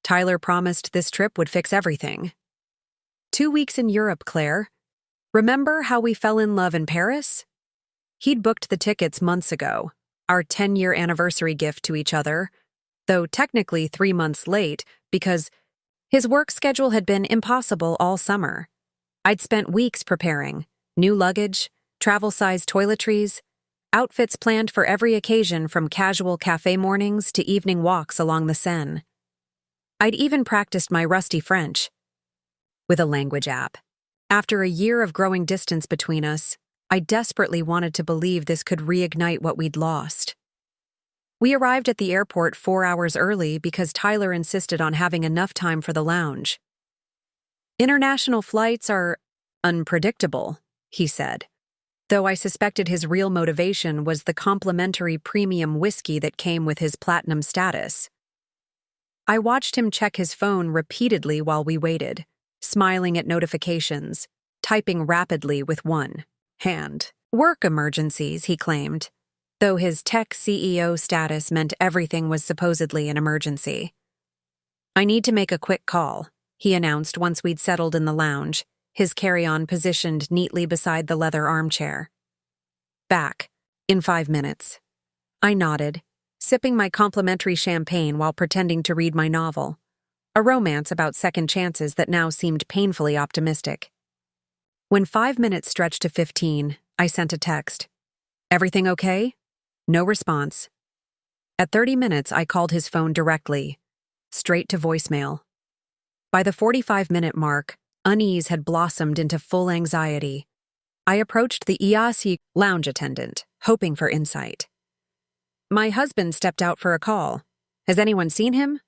Tyler promised this trip would fix everything. 2 weeks in Europe, Claire. Remember how we fell in love in Paris? He'd booked the tickets months ago, our 10-year anniversary gift to each other, though technically 3 months late because his work schedule had been impossible all summer. I'd spent weeks preparing, new luggage, travel-sized toiletries, outfits planned for every occasion from casual cafe mornings to evening walks along the Seine. I'd even practiced my rusty French with a language app. After a year of growing distance between us, I desperately wanted to believe this could reignite what we'd lost. We arrived at the airport 4 hours early because Tyler insisted on having enough time for the lounge. International flights are unpredictable, he said, though I suspected his real motivation was the complimentary premium whiskey that came with his platinum status. I watched him check his phone repeatedly while we waited, smiling at notifications, typing rapidly with one hand. Work emergencies, he claimed, though his tech CEO status meant everything was supposedly an emergency. I need to make a quick call, he announced once we'd settled in the lounge, his carry-on positioned neatly beside the leather armchair. Back, in 5 minutes. I nodded, sipping my complimentary champagne while pretending to read my novel, a romance about second chances that now seemed painfully optimistic. When 5 minutes stretched to 15, I sent a text. Everything okay? No response. At 30 minutes, I called his phone directly, straight to voicemail. By the 45-minute mark, unease had blossomed into full anxiety. I approached the IASI lounge attendant, hoping for insight. My husband stepped out for a call. Has anyone seen him?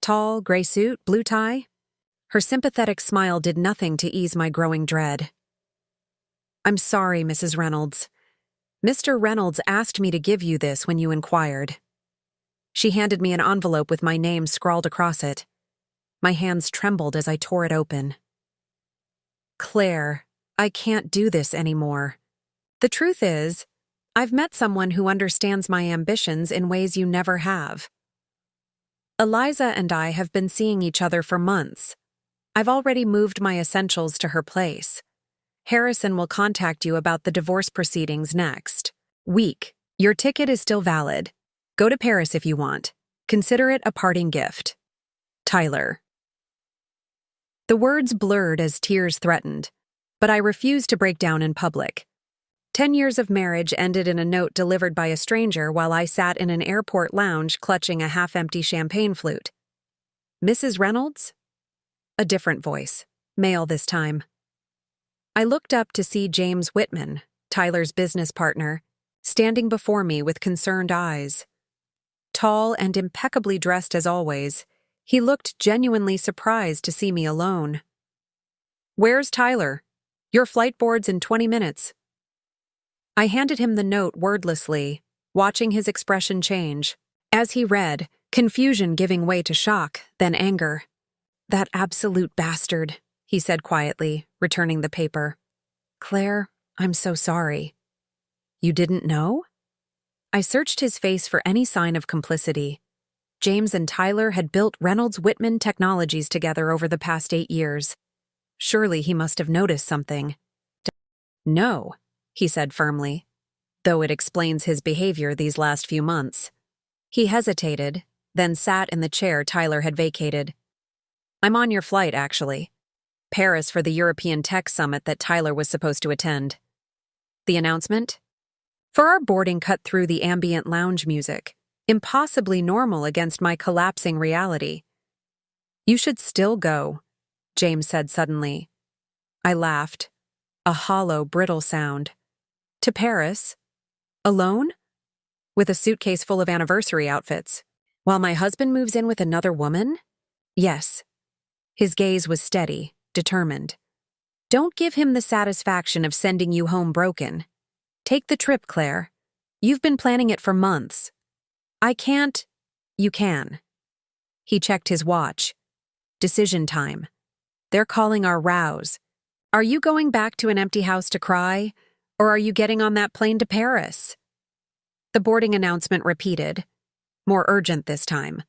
Tall, gray suit, blue tie? Her sympathetic smile did nothing to ease my growing dread. I'm sorry, Mrs. Reynolds. Mr. Reynolds asked me to give you this when you inquired. She handed me an envelope with my name scrawled across it. My hands trembled as I tore it open. Claire, I can't do this anymore. The truth is, I've met someone who understands my ambitions in ways you never have. Eliza and I have been seeing each other for months. I've already moved my essentials to her place. Harrison will contact you about the divorce proceedings next week. Your ticket is still valid. Go to Paris if you want. Consider it a parting gift. Tyler. The words blurred as tears threatened, but I refused to break down in public. 10 years of marriage ended in a note delivered by a stranger while I sat in an airport lounge clutching a half-empty champagne flute. Mrs. Reynolds? A different voice, male this time. I looked up to see James Whitman, Tyler's business partner, standing before me with concerned eyes. Tall and impeccably dressed as always, he looked genuinely surprised to see me alone. Where's Tyler? Your flight board's in 20 minutes. I handed him the note wordlessly, watching his expression change. As he read, confusion giving way to shock, then anger. That absolute bastard, he said quietly, returning the paper. Claire, I'm so sorry. You didn't know? I searched his face for any sign of complicity. James and Tyler had built Reynolds-Whitman Technologies together over the past 8 years. Surely he must have noticed something. No, he said firmly, though it explains his behavior these last few months. He hesitated, then sat in the chair Tyler had vacated. I'm on your flight, actually. Paris for the European Tech Summit that Tyler was supposed to attend. The announcement? For our boarding cut through the ambient lounge music, impossibly normal against my collapsing reality. You should still go, James said suddenly. I laughed, a hollow, brittle sound. To Paris? Alone? With a suitcase full of anniversary outfits, while my husband moves in with another woman? Yes. His gaze was steady, determined. Don't give him the satisfaction of sending you home broken. Take the trip, Claire. You've been planning it for months. I can't. You can. He checked his watch. Decision time. They're calling our rows. Are you going back to an empty house to cry, or are you getting on that plane to Paris? The boarding announcement repeated, more urgent this time.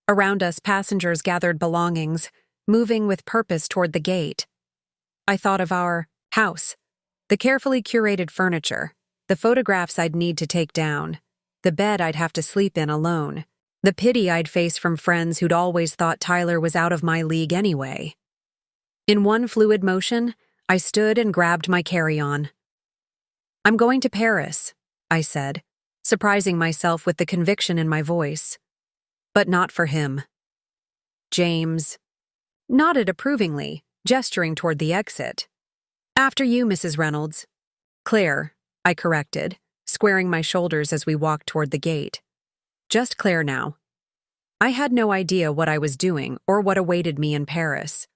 Around us, passengers gathered belongings, moving with purpose toward the gate. I thought of our house, the carefully curated furniture, the photographs I'd need to take down, the bed I'd have to sleep in alone, the pity I'd face from friends who'd always thought Tyler was out of my league anyway. In one fluid motion, I stood and grabbed my carry-on. "I'm going to Paris," I said, surprising myself with the conviction in my voice. But not for him. James nodded approvingly, gesturing toward the exit. "After you, Mrs. Reynolds." "Claire," I corrected, squaring my shoulders as we walked toward the gate. "Just Claire now." I had no idea what I was doing or what awaited me in Paris.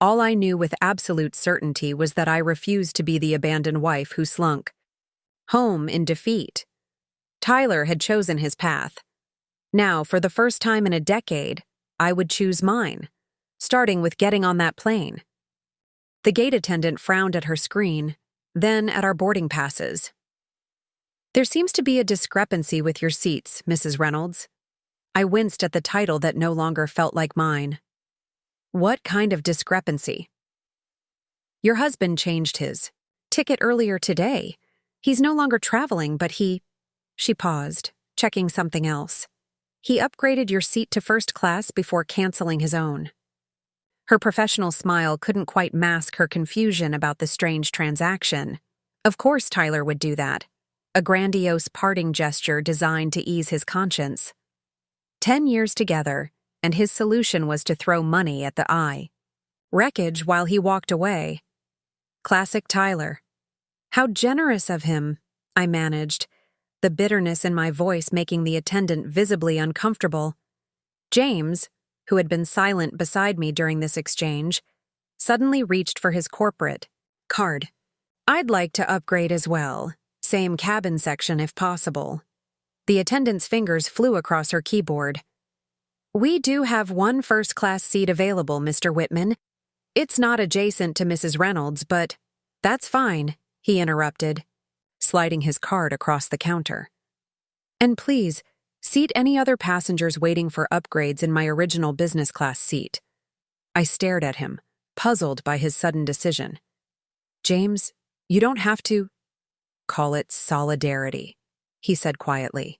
All I knew with absolute certainty was that I refused to be the abandoned wife who slunk home in defeat. Tyler had chosen his path. Now, for the first time in a decade, I would choose mine, starting with getting on that plane. The gate attendant frowned at her screen, then at our boarding passes. "There seems to be a discrepancy with your seats, Mrs. Reynolds." I winced at the title that no longer felt like mine. "What kind of discrepancy?" "Your husband changed his ticket earlier today. He's no longer traveling, but he—" She paused, checking something else. "He upgraded your seat to first class before canceling his own." Her professional smile couldn't quite mask her confusion about the strange transaction. Of course Tyler would do that. A grandiose parting gesture designed to ease his conscience. 10 years together, and his solution was to throw money at the eye. Wreckage while he walked away. Classic Tyler. "How generous of him," I managed, the bitterness in my voice making the attendant visibly uncomfortable. James, who had been silent beside me during this exchange, suddenly reached for his corporate card. "I'd like to upgrade as well. Same cabin section if possible." The attendant's fingers flew across her keyboard. "We do have one first-class seat available, Mr. Whitman. It's not adjacent to Mrs. Reynolds, but—" "That's fine," he interrupted, sliding his card across the counter. "And please, seat any other passengers waiting for upgrades in my original business class seat." I stared at him, puzzled by his sudden decision. "James, you don't have to—" "Call it solidarity," he said quietly.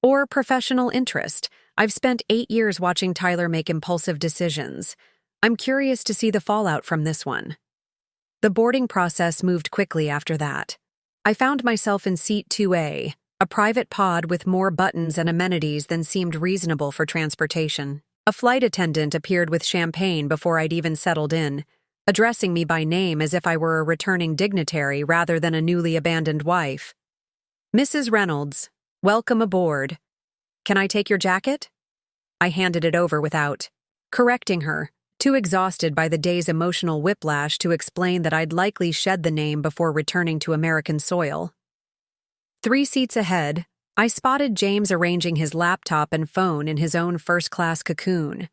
"Or professional interest. I've spent 8 years watching Tyler make impulsive decisions. I'm curious to see the fallout from this one." The boarding process moved quickly after that. I found myself in seat 2A, a private pod with more buttons and amenities than seemed reasonable for transportation. A flight attendant appeared with champagne before I'd even settled in, addressing me by name as if I were a returning dignitary rather than a newly abandoned wife. "Mrs. Reynolds, welcome aboard. Can I take your jacket?" I handed it over without correcting her, too exhausted by the day's emotional whiplash to explain that I'd likely shed the name before returning to American soil. 3 seats ahead, I spotted James arranging his laptop and phone in his own first-class cocoon.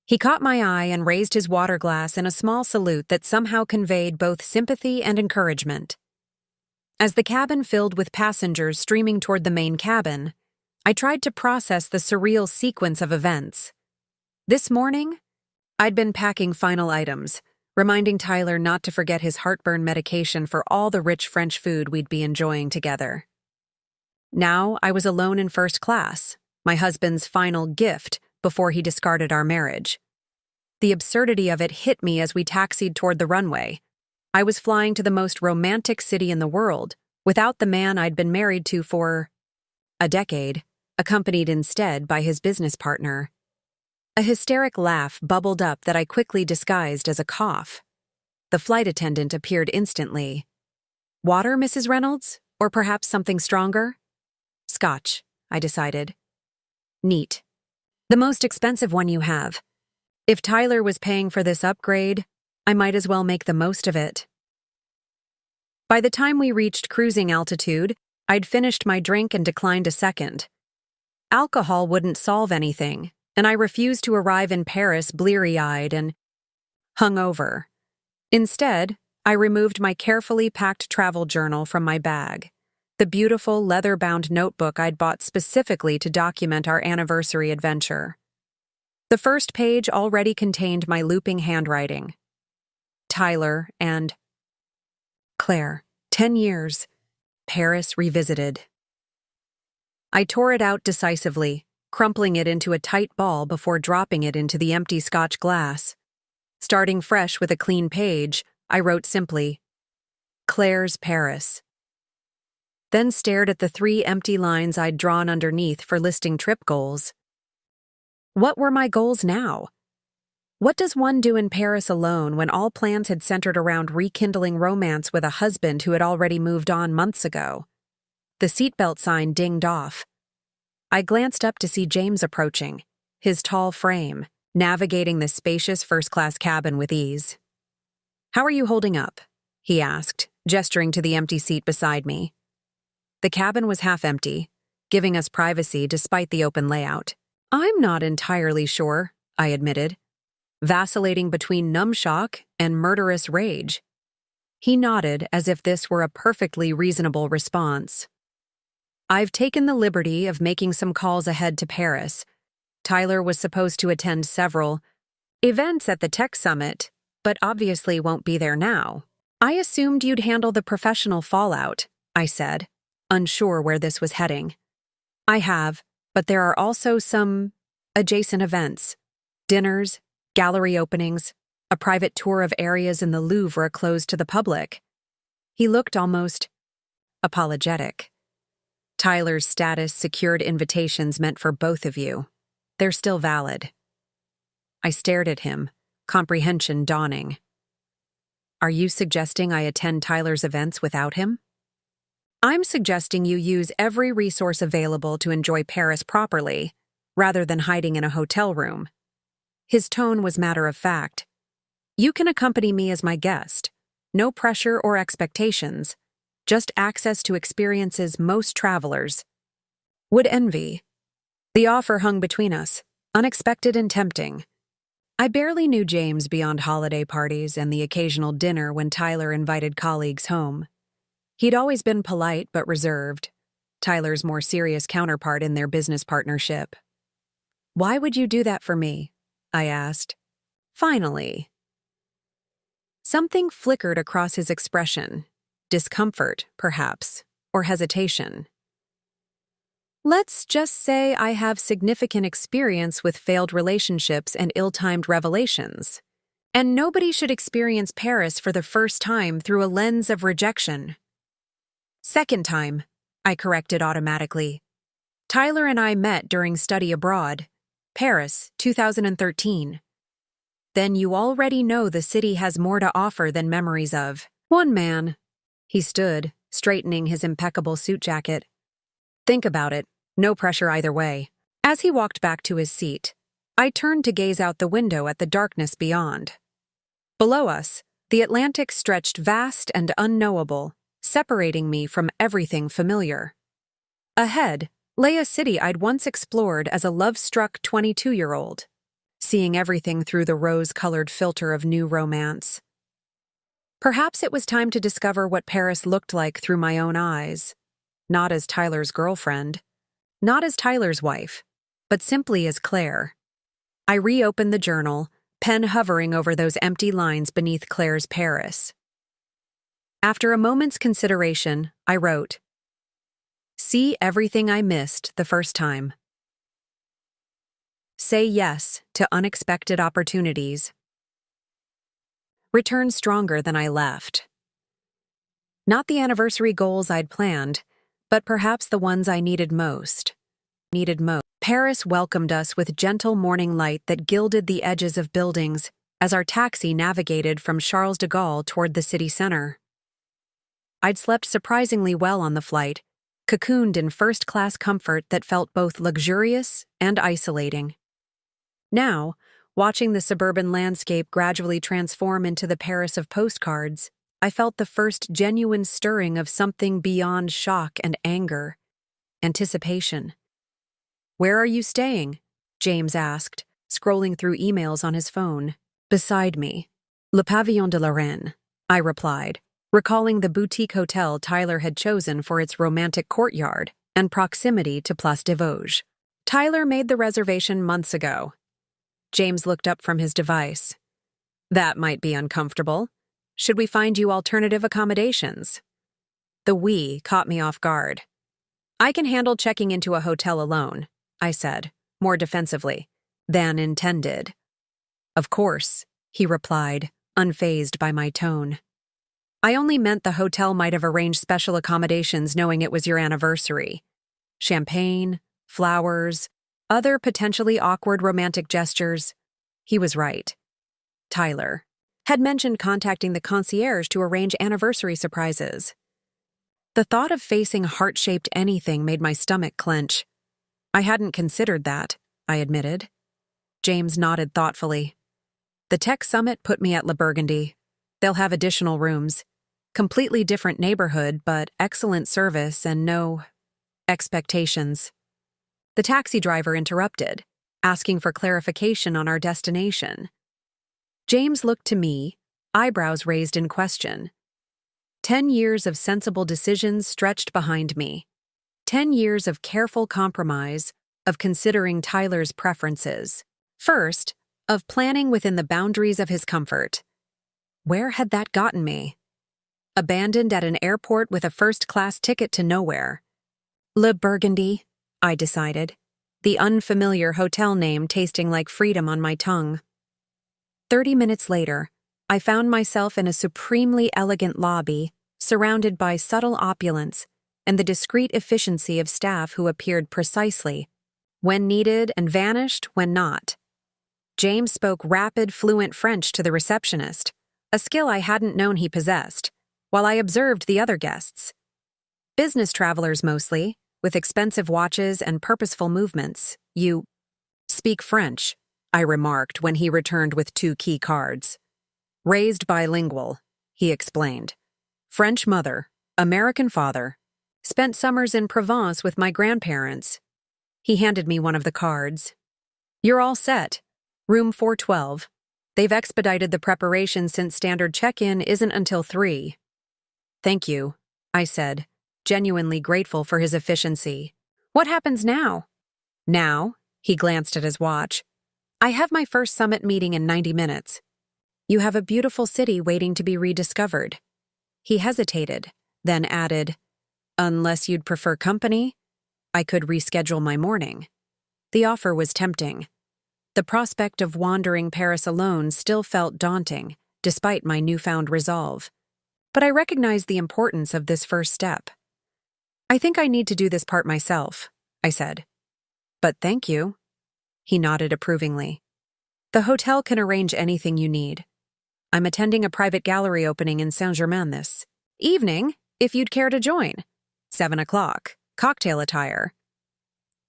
He caught my eye and raised his water glass in a small salute that somehow conveyed both sympathy and encouragement. As the cabin filled with passengers streaming toward the main cabin, I tried to process the surreal sequence of events. This morning, I'd been packing final items, reminding Tyler not to forget his heartburn medication for all the rich French food we'd be enjoying together. Now I was alone in first class, my husband's final gift before he discarded our marriage. The absurdity of it hit me as we taxied toward the runway. I was flying to the most romantic city in the world, without the man I'd been married to for a decade, accompanied instead by his business partner. A hysteric laugh bubbled up that I quickly disguised as a cough. The flight attendant appeared instantly. "Water, Mrs. Reynolds? Or perhaps something stronger?" "Scotch," I decided. "Neat. The most expensive one you have. If Tyler was paying for this upgrade, I might as well make the most of it." By the time we reached cruising altitude, I'd finished my drink and declined a second. Alcohol wouldn't solve anything, and I refused to arrive in Paris bleary-eyed and hungover. Instead, I removed my carefully packed travel journal from my bag, the beautiful leather-bound notebook I'd bought specifically to document our anniversary adventure. The first page already contained my looping handwriting. Tyler and Claire. 10 years. Paris revisited. I tore it out decisively, crumpling it into a tight ball before dropping it into the empty Scotch glass. Starting fresh with a clean page, I wrote simply, Claire's Paris. Then stared at the 3 empty lines I'd drawn underneath for listing trip goals. What were my goals now? What does one do in Paris alone when all plans had centered around rekindling romance with a husband who had already moved on months ago? The seatbelt sign dinged off. I glanced up to see James approaching, his tall frame, navigating the spacious first-class cabin with ease. "How are you holding up?" he asked, gesturing to the empty seat beside me. The cabin was half empty, giving us privacy despite the open layout. "I'm not entirely sure," I admitted, vacillating between numb shock and murderous rage. He nodded as if this were a perfectly reasonable response. "I've taken the liberty of making some calls ahead to Paris. Tyler was supposed to attend several events at the Tech Summit, but obviously won't be there now. I assumed you'd handle the professional fallout," I said, unsure where this was heading. "I have, but there are also some adjacent events. Dinners, gallery openings, a private tour of areas in the Louvre closed to the public." He looked almost apologetic. "Tyler's status secured invitations meant for both of you. They're still valid." I stared at him, comprehension dawning. "Are you suggesting I attend Tyler's events without him?" "I'm suggesting you use every resource available to enjoy Paris properly, rather than hiding in a hotel room." His tone was matter-of-fact. "You can accompany me as my guest. No pressure or expectations. Just access to experiences most travelers would envy." The offer hung between us, unexpected and tempting. I barely knew James beyond holiday parties and the occasional dinner when Tyler invited colleagues home. He'd always been polite but reserved, Tyler's more serious counterpart in their business partnership. "Why would you do that for me?" I asked. Finally. Something flickered across his expression. Discomfort, perhaps, or hesitation. "Let's just say I have significant experience with failed relationships and ill-timed revelations. And nobody should experience Paris for the first time through a lens of rejection." "Second time," I corrected automatically. "Tyler and I met during study abroad. Paris, 2013. Then you already know the city has more to offer than memories of." "One man." He stood, straightening his impeccable suit jacket. "Think about it. No pressure either way." As he walked back to his seat, I turned to gaze out the window at the darkness beyond. Below us, the Atlantic stretched vast and unknowable, separating me from everything familiar. Ahead lay a city I'd once explored as a love-struck 22-year-old, seeing everything through the rose-colored filter of new romance. Perhaps it was time to discover what Paris looked like through my own eyes, not as Tyler's girlfriend, not as Tyler's wife, but simply as Claire. I reopened the journal, pen hovering over those empty lines beneath Claire's Paris. After a moment's consideration, I wrote, "See everything I missed the first time. Say yes to unexpected opportunities. Return stronger than I left." Not the anniversary goals I'd planned, but perhaps the ones I needed most. Paris welcomed us with gentle morning light that gilded the edges of buildings as our taxi navigated from Charles de Gaulle toward the city center. I'd slept surprisingly well on the flight, cocooned in first-class comfort that felt both luxurious and isolating. Now, watching the suburban landscape gradually transform into the Paris of postcards, I felt the first genuine stirring of something beyond shock and anger. Anticipation. "Where are you staying?" James asked, scrolling through emails on his phone. "Beside me. Le Pavillon de la Reine," I replied, recalling the boutique hotel Tyler had chosen for its romantic courtyard and proximity to Place des Vosges. "Tyler made the reservation months ago." James looked up from his device. That might be uncomfortable. Should we find you alternative accommodations? The "we" caught me off guard. I can handle checking into a hotel alone, I said, more defensively than intended. Of course, he replied, unfazed by my tone. I only meant the hotel might have arranged special accommodations knowing it was your anniversary. Champagne, flowers, other potentially awkward romantic gestures. He was right. Tyler had mentioned contacting the concierge to arrange anniversary surprises. The thought of facing heart-shaped anything made my stomach clench. I hadn't considered that, I admitted. James nodded thoughtfully. The tech summit put me at Le Burgundy. They'll have additional rooms. Completely different neighborhood, but excellent service and no expectations. The taxi driver interrupted, asking for clarification on our destination. James looked to me, eyebrows raised in question. 10 years of sensible decisions stretched behind me. 10 years of careful compromise, of considering Tyler's preferences. First, of planning within the boundaries of his comfort. Where had that gotten me? Abandoned at an airport with a first-class ticket to nowhere. Le Burgundy, I decided, the unfamiliar hotel name tasting like freedom on my tongue. 30 minutes later, I found myself in a supremely elegant lobby, surrounded by subtle opulence and the discreet efficiency of staff who appeared precisely when needed and vanished when not. James spoke rapid, fluent French to the receptionist, a skill I hadn't known he possessed, while I observed the other guests. Business travelers mostly, with expensive watches and purposeful movements. You speak French, I remarked when he returned with 2 key cards. Raised bilingual, he explained. French mother, American father. Spent summers in Provence with my grandparents. He handed me one of the cards. You're all set. Room 412. They've expedited the preparation since standard check-in isn't until 3. Thank you, I said, genuinely grateful for his efficiency. What happens now? Now, he glanced at his watch. I have my first summit meeting in 90 minutes. You have a beautiful city waiting to be rediscovered. He hesitated, then added, unless you'd prefer company, I could reschedule my morning. The offer was tempting. The prospect of wandering Paris alone still felt daunting, despite my newfound resolve. But I recognized the importance of this first step. I think I need to do this part myself, I said. But thank you. He nodded approvingly. The hotel can arrange anything you need. I'm attending a private gallery opening in Saint-Germain this evening, if you'd care to join. 7 o'clock, cocktail attire.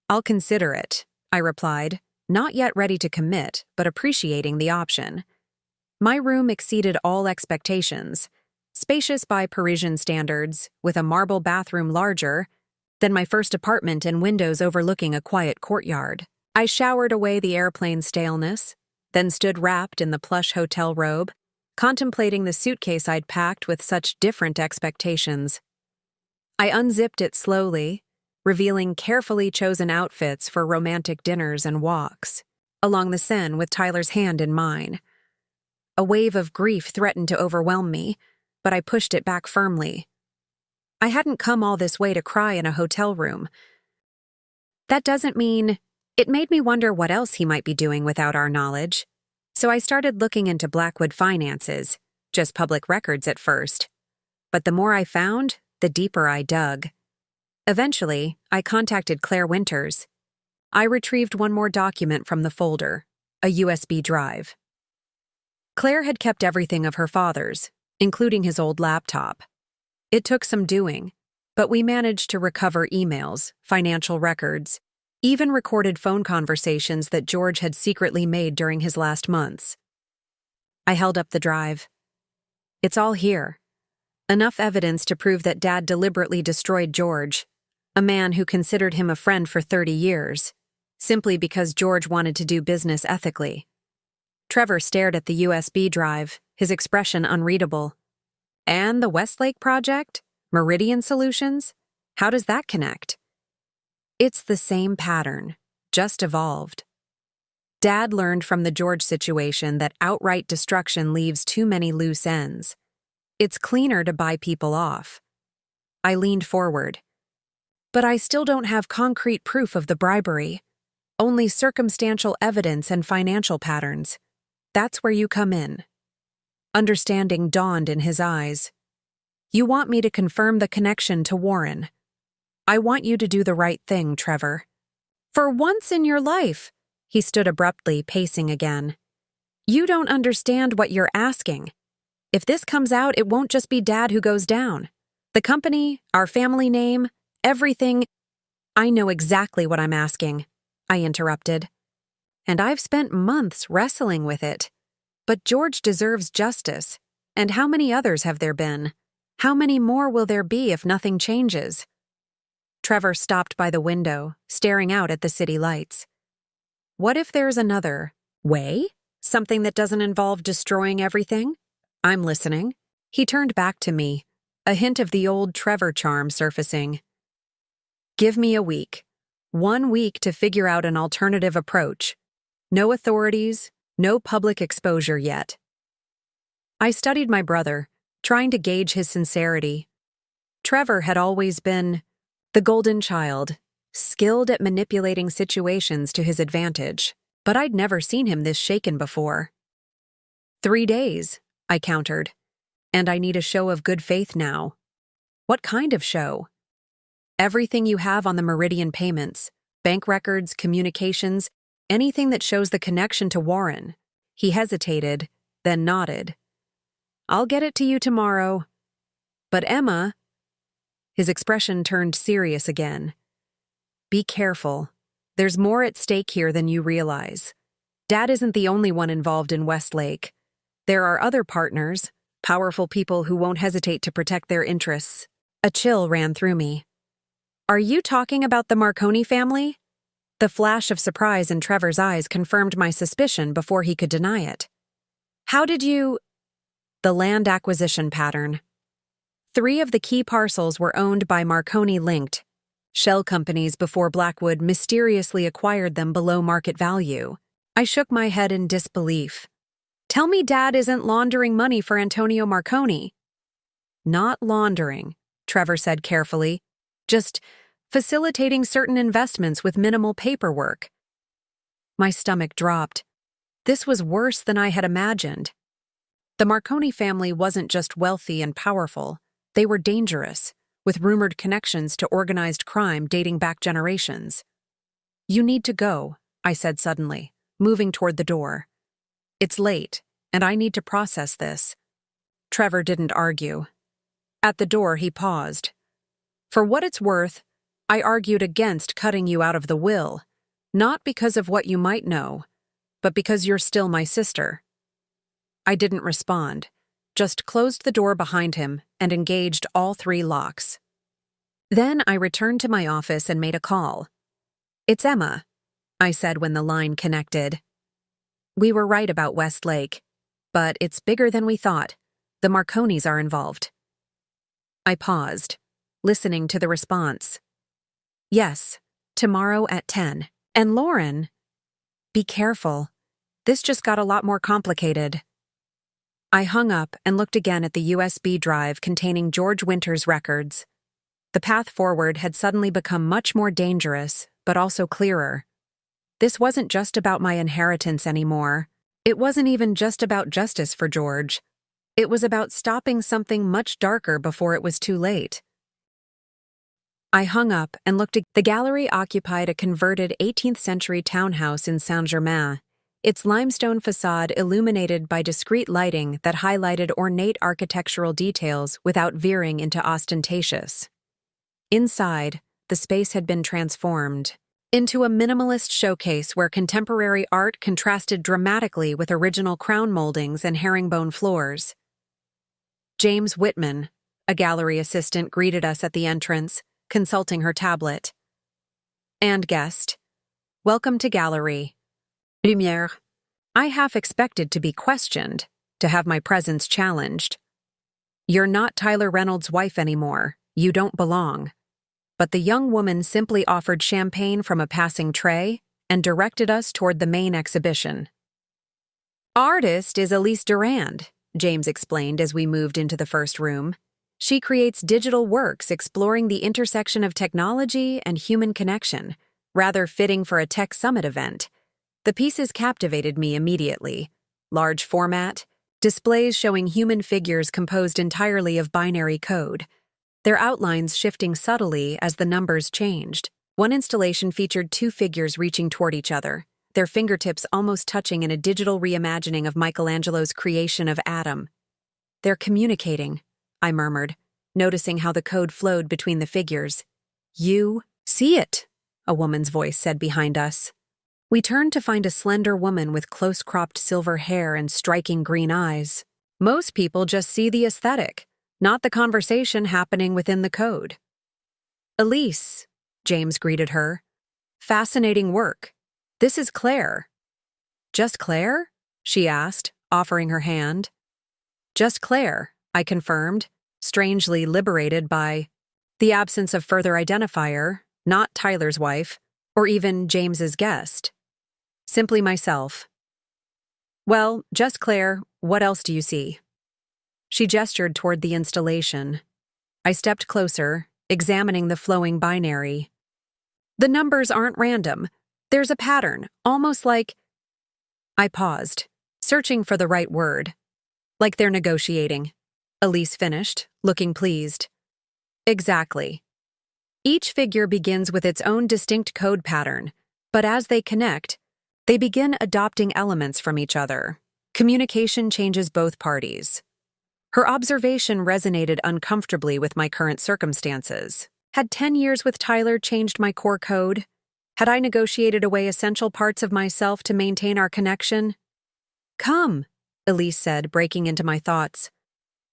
I'll consider it, I replied, not yet ready to commit, but appreciating the option. My room exceeded all expectations, spacious by Parisian standards, with a marble bathroom larger than my first apartment and windows overlooking a quiet courtyard. I showered away the airplane staleness, then stood wrapped in the plush hotel robe, contemplating the suitcase I'd packed with such different expectations. I unzipped it slowly, revealing carefully chosen outfits for romantic dinners and walks, along the Seine with Tyler's hand in mine. A wave of grief threatened to overwhelm me, but I pushed it back firmly. I hadn't come all this way to cry in a hotel room. That doesn't mean... It made me wonder what else he might be doing without our knowledge. So I started looking into Blackwood finances, just public records at first. But the more I found, the deeper I dug. Eventually, I contacted Claire Winters. I retrieved one more document from the folder, a USB drive. Claire had kept everything of her father's, including his old laptop. It took some doing, but we managed to recover emails, financial records, even recorded phone conversations that George had secretly made during his last months. I held up the drive. It's all here. Enough evidence to prove that Dad deliberately destroyed George, a man who considered him a friend for 30 years, simply because George wanted to do business ethically. Trevor stared at the USB drive, his expression unreadable. And the Westlake project? Meridian Solutions? How does that connect? It's the same pattern, just evolved. Dad learned from the George situation that outright destruction leaves too many loose ends. It's cleaner to buy people off. I leaned forward. But I still don't have concrete proof of the bribery. Only circumstantial evidence and financial patterns. That's where you come in. Understanding dawned in his eyes. You want me to confirm the connection to Warren. I want you to do the right thing, Trevor. For once in your life, he stood abruptly, pacing again. You don't understand what you're asking. If this comes out, it won't just be Dad who goes down. The company, our family name, everything. I know exactly what I'm asking, I interrupted. And I've spent months wrestling with it. But George deserves justice. And how many others have there been? How many more will there be if nothing changes? Trevor stopped by the window, staring out at the city lights. What if there's another way? Something that doesn't involve destroying everything? I'm listening. He turned back to me, a hint of the old Trevor charm surfacing. Give me a week. 1 week to figure out an alternative approach. No authorities, no public exposure yet. I studied my brother, trying to gauge his sincerity. Trevor had always been the golden child, skilled at manipulating situations to his advantage, but I'd never seen him this shaken before. 3 days, I countered, and I need a show of good faith now. What kind of show? Everything you have on the Meridian payments, bank records, communications, anything that shows the connection to Warren. He hesitated, then nodded. I'll get it to you tomorrow. But Emma... His expression turned serious again. Be careful. There's more at stake here than you realize. Dad isn't the only one involved in Westlake. There are other partners, powerful people who won't hesitate to protect their interests. A chill ran through me. Are you talking about the Marconi family? The flash of surprise in Trevor's eyes confirmed my suspicion before he could deny it. How did you... The land acquisition pattern. 3 of the key parcels were owned by Marconi-linked shell companies before Blackwood mysteriously acquired them below market value. I shook my head in disbelief. Tell me Dad isn't laundering money for Antonio Marconi. Not laundering, Trevor said carefully. Just facilitating certain investments with minimal paperwork. My stomach dropped. This was worse than I had imagined. The Marconi family wasn't just wealthy and powerful. They were dangerous, with rumored connections to organized crime dating back generations. You need to go, I said suddenly, moving toward the door. It's late, and I need to process this. Trevor didn't argue. At the door, he paused. For what it's worth, I argued against cutting you out of the will, not because of what you might know, but because you're still my sister. I didn't respond, just closed the door behind him and engaged all 3 locks. Then I returned to my office and made a call. It's Emma, I said when the line connected. We were right about Westlake, but it's bigger than we thought. The Marconis are involved. I paused, listening to the response. Yes, tomorrow at 10. And Lauren, be careful. This just got a lot more complicated. I hung up and looked again at the USB drive containing George Winter's records. The path forward had suddenly become much more dangerous, but also clearer. This wasn't just about my inheritance anymore. It wasn't even just about justice for George. It was about stopping something much darker before it was too late. I hung up and looked at the gallery occupied a converted 18th-century townhouse in Saint-Germain, its limestone facade illuminated by discreet lighting that highlighted ornate architectural details without veering into ostentatious. Inside, the space had been transformed into a minimalist showcase where contemporary art contrasted dramatically with original crown moldings and herringbone floors. James Whitman, a gallery assistant, greeted us at the entrance, consulting her tablet. And guest, welcome to gallery. Lumière. I half expected to be questioned, to have my presence challenged. You're not Tyler Reynolds' wife anymore. You don't belong. But the young woman simply offered champagne from a passing tray and directed us toward the main exhibition. Artist is Elise Durand, James explained as we moved into the first room. She creates digital works exploring the intersection of technology and human connection, rather fitting for a tech summit event. The pieces captivated me immediately. Large format, displays showing human figures composed entirely of binary code, their outlines shifting subtly as the numbers changed. One installation featured two figures reaching toward each other, their fingertips almost touching in a digital reimagining of Michelangelo's creation of Adam. "They're communicating," I murmured, noticing how the code flowed between the figures. "You see it," a woman's voice said behind us. We turned to find a slender woman with close-cropped silver hair and striking green eyes. Most people just see the aesthetic, not the conversation happening within the code. "Elise," James greeted her. "Fascinating work. This is Claire." "Just Claire?" she asked, offering her hand. "Just Claire," I confirmed, strangely liberated by the absence of further identifier, not Tyler's wife, or even James's guest. Simply myself. "Well, just Claire, what else do you see?" She gestured toward the installation. I stepped closer, examining the flowing binary. "The numbers aren't random. There's a pattern, almost like—" I paused, searching for the right word. "Like they're negotiating," Elise finished, looking pleased. "Exactly. Each figure begins with its own distinct code pattern, but as they connect, they begin adopting elements from each other. Communication changes both parties." Her observation resonated uncomfortably with my current circumstances. Had 10 years with Tyler changed my core code? Had I negotiated away essential parts of myself to maintain our connection? "Come," Elise said, breaking into my thoughts.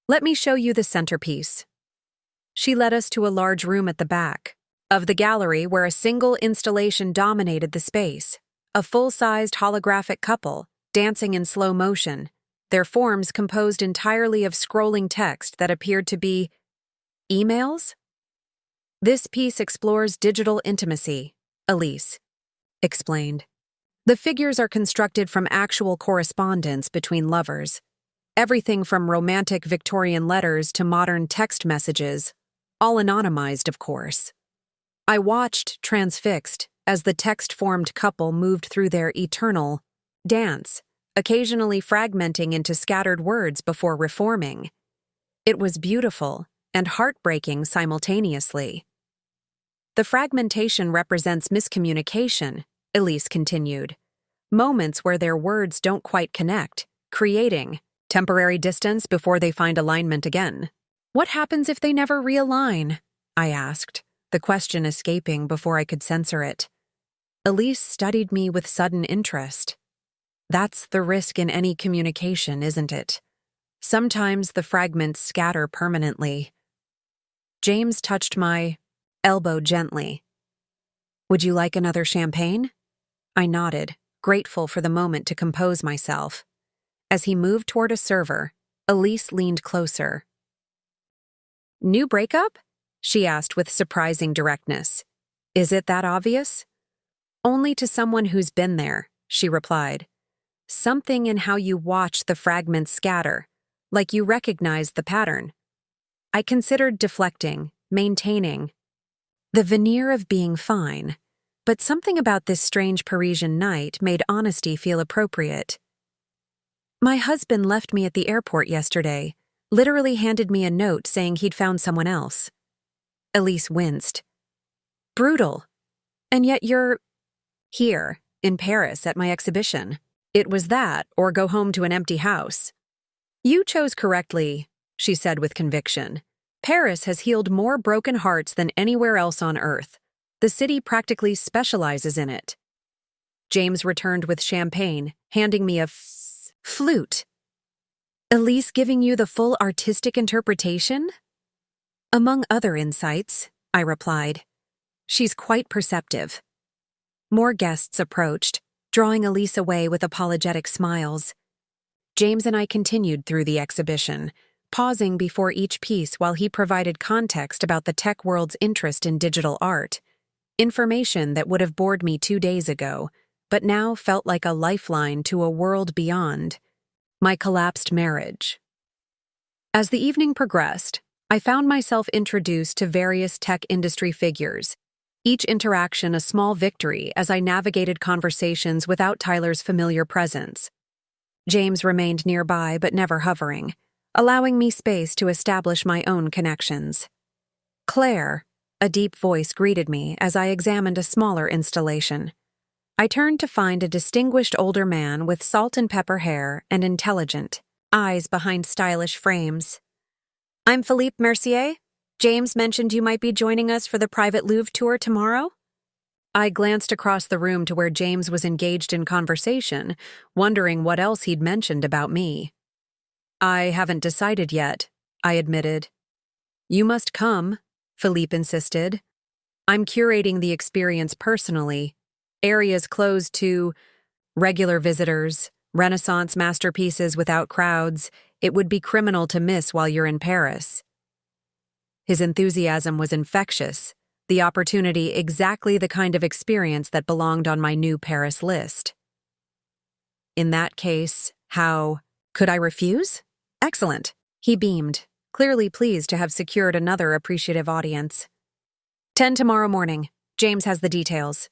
"Let me show you the centerpiece." She led us to a large room at the back of the gallery where a single installation dominated the space. A full-sized holographic couple, dancing in slow motion, their forms composed entirely of scrolling text that appeared to be emails? "This piece explores digital intimacy," Elise explained. "The figures are constructed from actual correspondence between lovers. Everything from romantic Victorian letters to modern text messages, all anonymized, of course." I watched, transfixed, as the text-formed couple moved through their eternal dance, occasionally fragmenting into scattered words before reforming. It was beautiful and heartbreaking simultaneously. "The fragmentation represents miscommunication," Elise continued. "Moments where their words don't quite connect, creating temporary distance before they find alignment again." "What happens if they never realign?" I asked, the question escaping before I could censor it. Elise studied me with sudden interest. "That's the risk in any communication, isn't it? Sometimes the fragments scatter permanently." James touched my elbow gently. "Would you like another champagne?" I nodded, grateful for the moment to compose myself. As he moved toward a server, Elise leaned closer. "New breakup?" she asked with surprising directness. "Is it that obvious?" "Only to someone who's been there," she replied. "Something in how you watch the fragments scatter, like you recognize the pattern." I considered deflecting, maintaining the veneer of being fine, but something about this strange Parisian night made honesty feel appropriate. "My husband left me at the airport yesterday, literally handed me a note saying he'd found someone else." Elise winced. "Brutal. And yet you're here, in Paris, at my exhibition. It was that, or go home to an empty house." "You chose correctly," she said with conviction. "Paris has healed more broken hearts than anywhere else on Earth. The city practically specializes in it." James returned with champagne, handing me a flute. "Elise giving you the full artistic interpretation?" "Among other insights," I replied. "She's quite perceptive." More guests approached, drawing Elise away with apologetic smiles. James and I continued through the exhibition, pausing before each piece while he provided context about the tech world's interest in digital art. Information that would have bored me 2 days ago, but now felt like a lifeline to a world beyond: my collapsed marriage. As the evening progressed, I found myself introduced to various tech industry figures, each interaction a small victory as I navigated conversations without Tyler's familiar presence. James remained nearby but never hovering, allowing me space to establish my own connections. "Claire," a deep voice greeted me as I examined a smaller installation. I turned to find a distinguished older man with salt and pepper hair and intelligent eyes behind stylish frames. "I'm Philippe Mercier. James mentioned you might be joining us for the private Louvre tour tomorrow." I glanced across the room to where James was engaged in conversation, wondering what else he'd mentioned about me. "I haven't decided yet," I admitted. "You must come," Philippe insisted. "I'm curating the experience personally. Areas closed to regular visitors, Renaissance masterpieces without crowds. It would be criminal to miss while you're in Paris." His enthusiasm was infectious, the opportunity exactly the kind of experience that belonged on my new Paris list. "In that case, how could I refuse?" "Excellent," he beamed, clearly pleased to have secured another appreciative audience. 10 tomorrow morning. James has the details."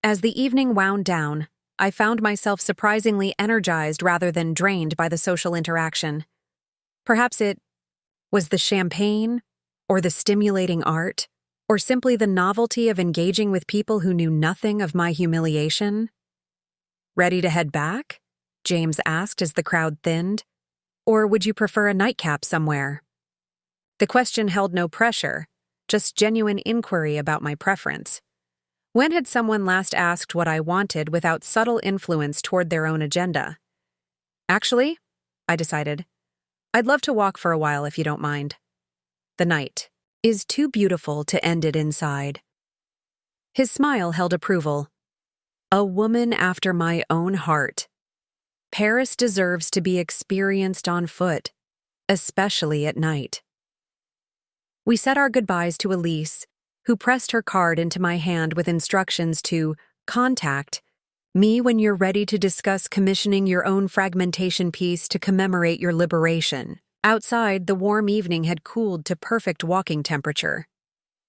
As the evening wound down, I found myself surprisingly energized rather than drained by the social interaction. Perhaps it was the champagne, or the stimulating art, or simply the novelty of engaging with people who knew nothing of my humiliation. "Ready to head back?" James asked as the crowd thinned. "Or would you prefer a nightcap somewhere?" The question held no pressure, just genuine inquiry about my preference. When had someone last asked what I wanted without subtle influence toward their own agenda? "Actually," I decided, "I'd love to walk for a while if you don't mind. The night is too beautiful to end it inside." His smile held approval. A woman after my own heart. Paris deserves to be experienced on foot, especially at night. We said our goodbyes to Elise, who pressed her card into my hand with instructions to contact me when you're ready to discuss commissioning your own fragmentation piece to commemorate your liberation. Outside, the warm evening had cooled to perfect walking temperature.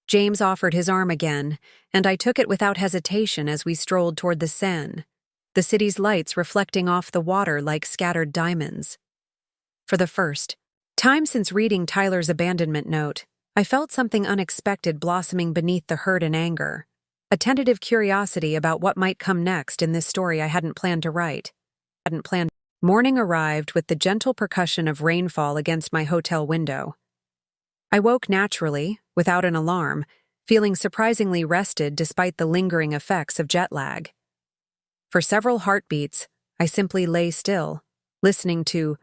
James offered his arm again, and I took it without hesitation as we strolled toward the Seine, the city's lights reflecting off the water like scattered diamonds. For the first time since reading Tyler's abandonment note, I felt something unexpected blossoming beneath the hurt and anger, a tentative curiosity about what might come next in this story I hadn't planned to write. Morning arrived with the gentle percussion of rainfall against my hotel window. I woke naturally, without an alarm, feeling surprisingly rested despite the lingering effects of jet lag. For several heartbeats, I simply lay still, listening to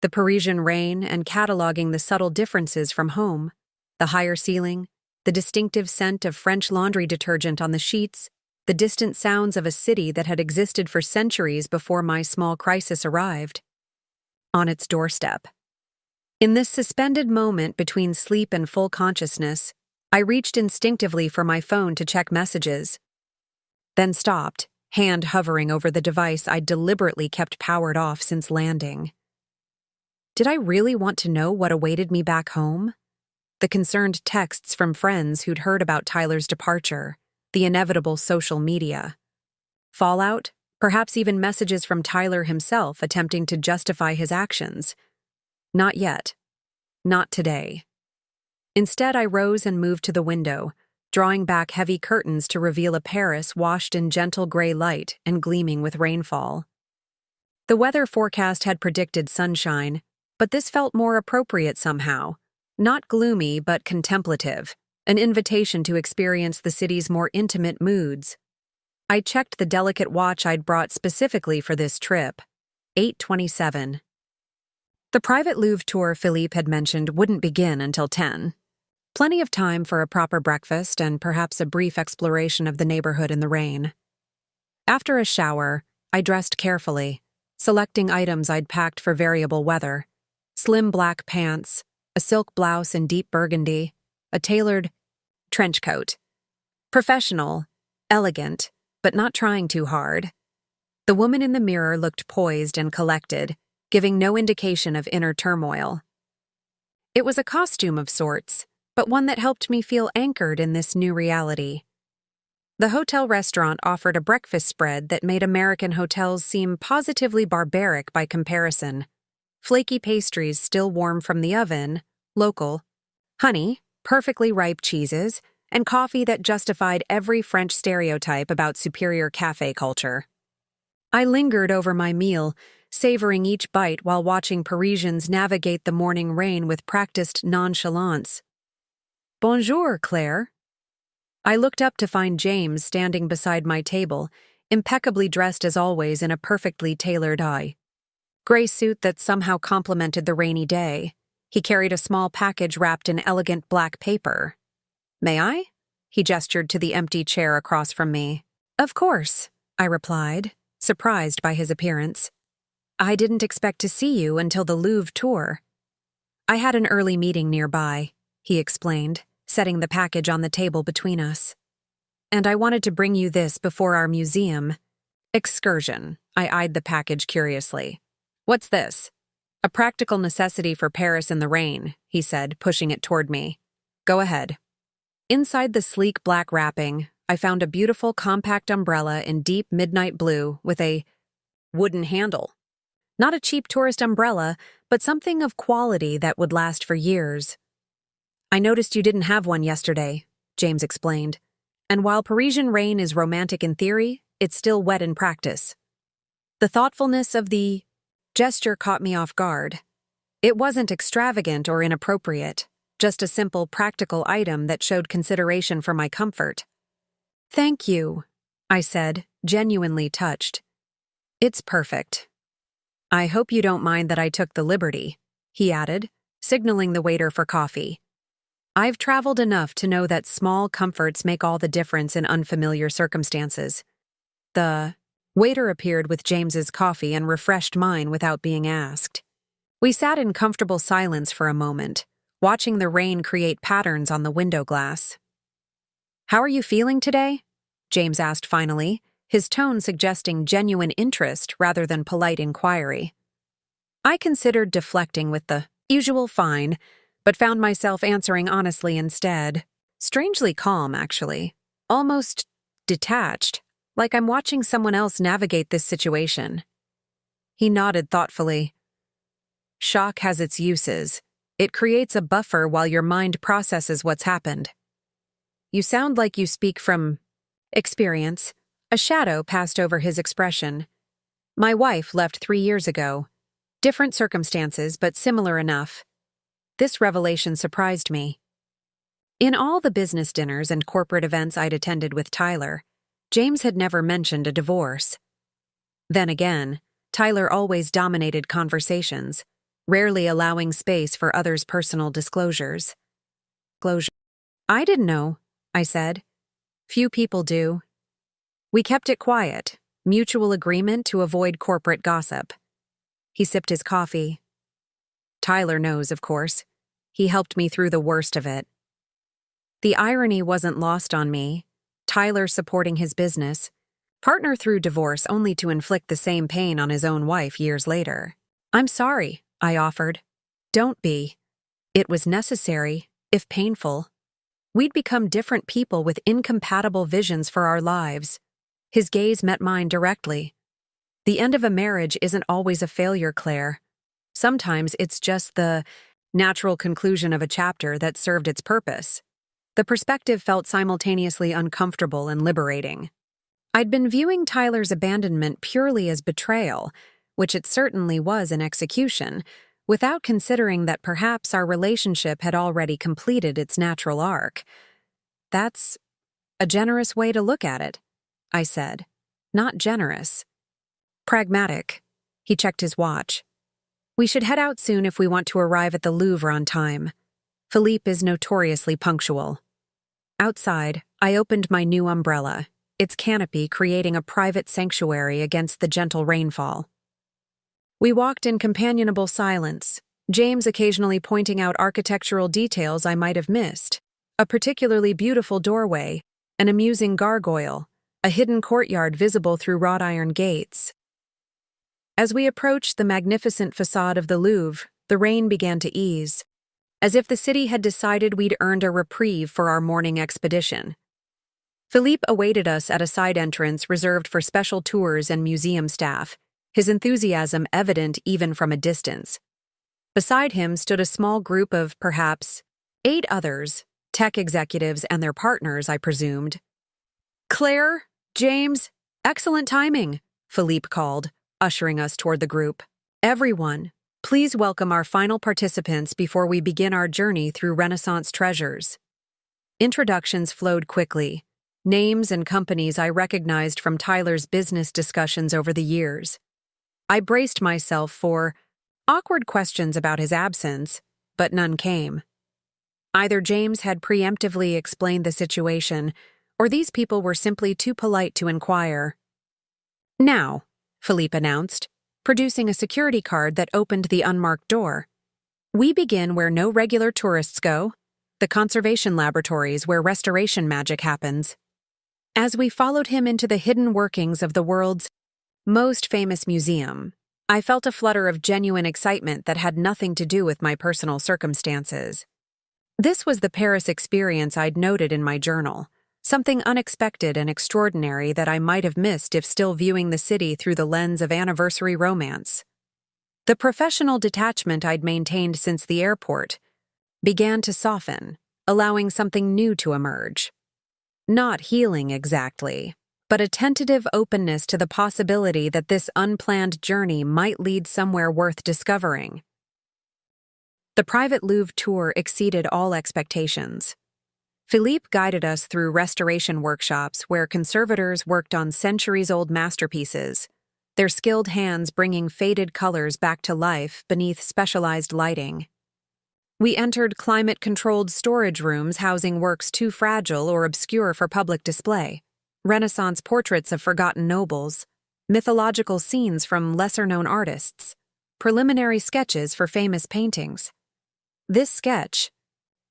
the Parisian rain and cataloging the subtle differences from home: the higher ceiling, the distinctive scent of French laundry detergent on the sheets, the distant sounds of a city that had existed for centuries before my small crisis arrived on its doorstep. In this suspended moment between sleep and full consciousness, I reached instinctively for my phone to check messages, then stopped, hand hovering over the device I'd deliberately kept powered off since landing. Did I really want to know what awaited me back home? The concerned texts from friends who'd heard about Tyler's departure, the inevitable social media. Fallout, perhaps even messages from Tyler himself attempting to justify his actions. Not yet. Not today. Instead, I rose and moved to the window, drawing back heavy curtains to reveal a Paris washed in gentle gray light and gleaming with rainfall. The weather forecast had predicted sunshine, but this felt more appropriate somehow. Not gloomy, but contemplative, an invitation to experience the city's more intimate moods. I checked the delicate watch I'd brought specifically for this trip. 8:27. The private Louvre tour Philippe had mentioned wouldn't begin until 10. Plenty of time for a proper breakfast and perhaps a brief exploration of the neighborhood in the rain. After a shower, I dressed carefully, selecting items I'd packed for variable weather: slim black pants, a silk blouse in deep burgundy, a tailored trench coat. Professional, elegant, but not trying too hard. The woman in the mirror looked poised and collected, giving no indication of inner turmoil. It was a costume of sorts, but one that helped me feel anchored in this new reality. The hotel restaurant offered a breakfast spread that made American hotels seem positively barbaric by comparison. Flaky pastries still warm from the oven, local, honey, perfectly ripe cheeses, and coffee that justified every French stereotype about superior café culture. I lingered over my meal, savoring each bite while watching Parisians navigate the morning rain with practiced nonchalance. Bonjour, Claire. I looked up to find James standing beside my table, impeccably dressed as always in a perfectly tailored gray suit that somehow complemented the rainy day. He carried a small package wrapped in elegant black paper. May I? He gestured to the empty chair across from me. Of course, I replied, surprised by his appearance. I didn't expect to see you until the Louvre tour. I had an early meeting nearby, he explained, setting the package on the table between us. And I wanted to bring you this before our museum excursion. I eyed the package curiously. What's this? A practical necessity for Paris in the rain, he said, pushing it toward me. Go ahead. Inside the sleek black wrapping, I found a beautiful compact umbrella in deep midnight blue with a wooden handle. Not a cheap tourist umbrella, but something of quality that would last for years. I noticed you didn't have one yesterday, James explained. And while Parisian rain is romantic in theory, it's still wet in practice. The thoughtfulness of the gesture caught me off guard. It wasn't extravagant or inappropriate, just a simple, practical item that showed consideration for my comfort. Thank you, I said, genuinely touched. It's perfect. I hope you don't mind that I took the liberty, he added, signaling the waiter for coffee. I've traveled enough to know that small comforts make all the difference in unfamiliar circumstances. The waiter appeared with James's coffee and refreshed mine without being asked. We sat in comfortable silence for a moment, watching the rain create patterns on the window glass. How are you feeling today? James asked finally, his tone suggesting genuine interest rather than polite inquiry. I considered deflecting with the usual fine, but found myself answering honestly instead. Strangely calm, actually. Almost detached, like I'm watching someone else navigate this situation. He nodded thoughtfully. Shock has its uses. It creates a buffer while your mind processes what's happened. You sound like you speak from experience. A shadow passed over his expression. My wife left 3 years ago. Different circumstances, but similar enough. This revelation surprised me. In all the business dinners and corporate events I'd attended with Tyler, James had never mentioned a divorce. Then again, Tyler always dominated conversations, rarely allowing space for others' personal disclosures. I didn't know, I said. Few people do. We kept it quiet, mutual agreement to avoid corporate gossip. He sipped his coffee. Tyler knows, of course. He helped me through the worst of it. The irony wasn't lost on me. Tyler supporting his business, partner through divorce only to inflict the same pain on his own wife years later. I'm sorry, I offered. Don't be. It was necessary, if painful. We'd become different people with incompatible visions for our lives. His gaze met mine directly. The end of a marriage isn't always a failure, Claire. Sometimes it's just the natural conclusion of a chapter that served its purpose. The perspective felt simultaneously uncomfortable and liberating. I'd been viewing Tyler's abandonment purely as betrayal, which it certainly was in execution, without considering that perhaps our relationship had already completed its natural arc. That's a generous way to look at it, I said. Not generous. Pragmatic. He checked his watch. We should head out soon if we want to arrive at the Louvre on time. Philippe is notoriously punctual. Outside, I opened my new umbrella, its canopy creating a private sanctuary against the gentle rainfall. We walked in companionable silence, James occasionally pointing out architectural details I might have missed. A particularly beautiful doorway, an amusing gargoyle, a hidden courtyard visible through wrought iron gates. As we approached the magnificent facade of the Louvre, the rain began to ease, as if the city had decided we'd earned a reprieve for our morning expedition. Philippe awaited us at a side entrance reserved for special tours and museum staff, his enthusiasm evident even from a distance. Beside him stood a small group of, perhaps, 8 others, tech executives and their partners, I presumed. "Claire, James, excellent timing," Philippe called, ushering us toward the group. "Everyone, please welcome our final participants before we begin our journey through Renaissance treasures." Introductions flowed quickly, names and companies I recognized from Tyler's business discussions over the years. I braced myself for awkward questions about his absence, but none came. Either James had preemptively explained the situation, or these people were simply too polite to inquire. "Now," Philippe announced, producing a security card that opened the unmarked door. "We begin where no regular tourists go, the conservation laboratories where restoration magic happens." As we followed him into the hidden workings of the world's most famous museum, I felt a flutter of genuine excitement that had nothing to do with my personal circumstances. This was the Paris experience I'd noted in my journal, something unexpected and extraordinary that I might have missed if still viewing the city through the lens of anniversary romance. The professional detachment I'd maintained since the airport began to soften, allowing something new to emerge. Not healing exactly, but a tentative openness to the possibility that this unplanned journey might lead somewhere worth discovering. The private Louvre tour exceeded all expectations. Philippe guided us through restoration workshops where conservators worked on centuries-old masterpieces, their skilled hands bringing faded colors back to life beneath specialized lighting. We entered climate-controlled storage rooms housing works too fragile or obscure for public display, Renaissance portraits of forgotten nobles, mythological scenes from lesser-known artists, preliminary sketches for famous paintings. This sketch,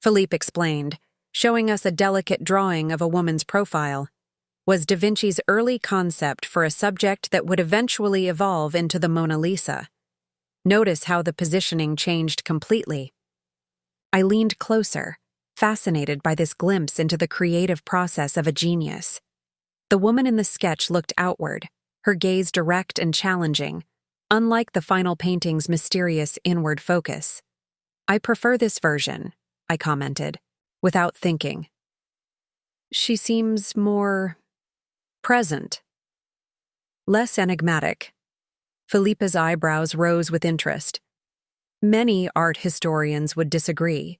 Philippe explained, showing us a delicate drawing of a woman's profile, was Da Vinci's early concept for a subject that would eventually evolve into the Mona Lisa. Notice how the positioning changed completely. I leaned closer, fascinated by this glimpse into the creative process of a genius. The woman in the sketch looked outward, her gaze direct and challenging, unlike the final painting's mysterious inward focus. "I prefer this version," I commented, without thinking. "She seems more present, less enigmatic." Philippe's eyebrows rose with interest. "Many art historians would disagree,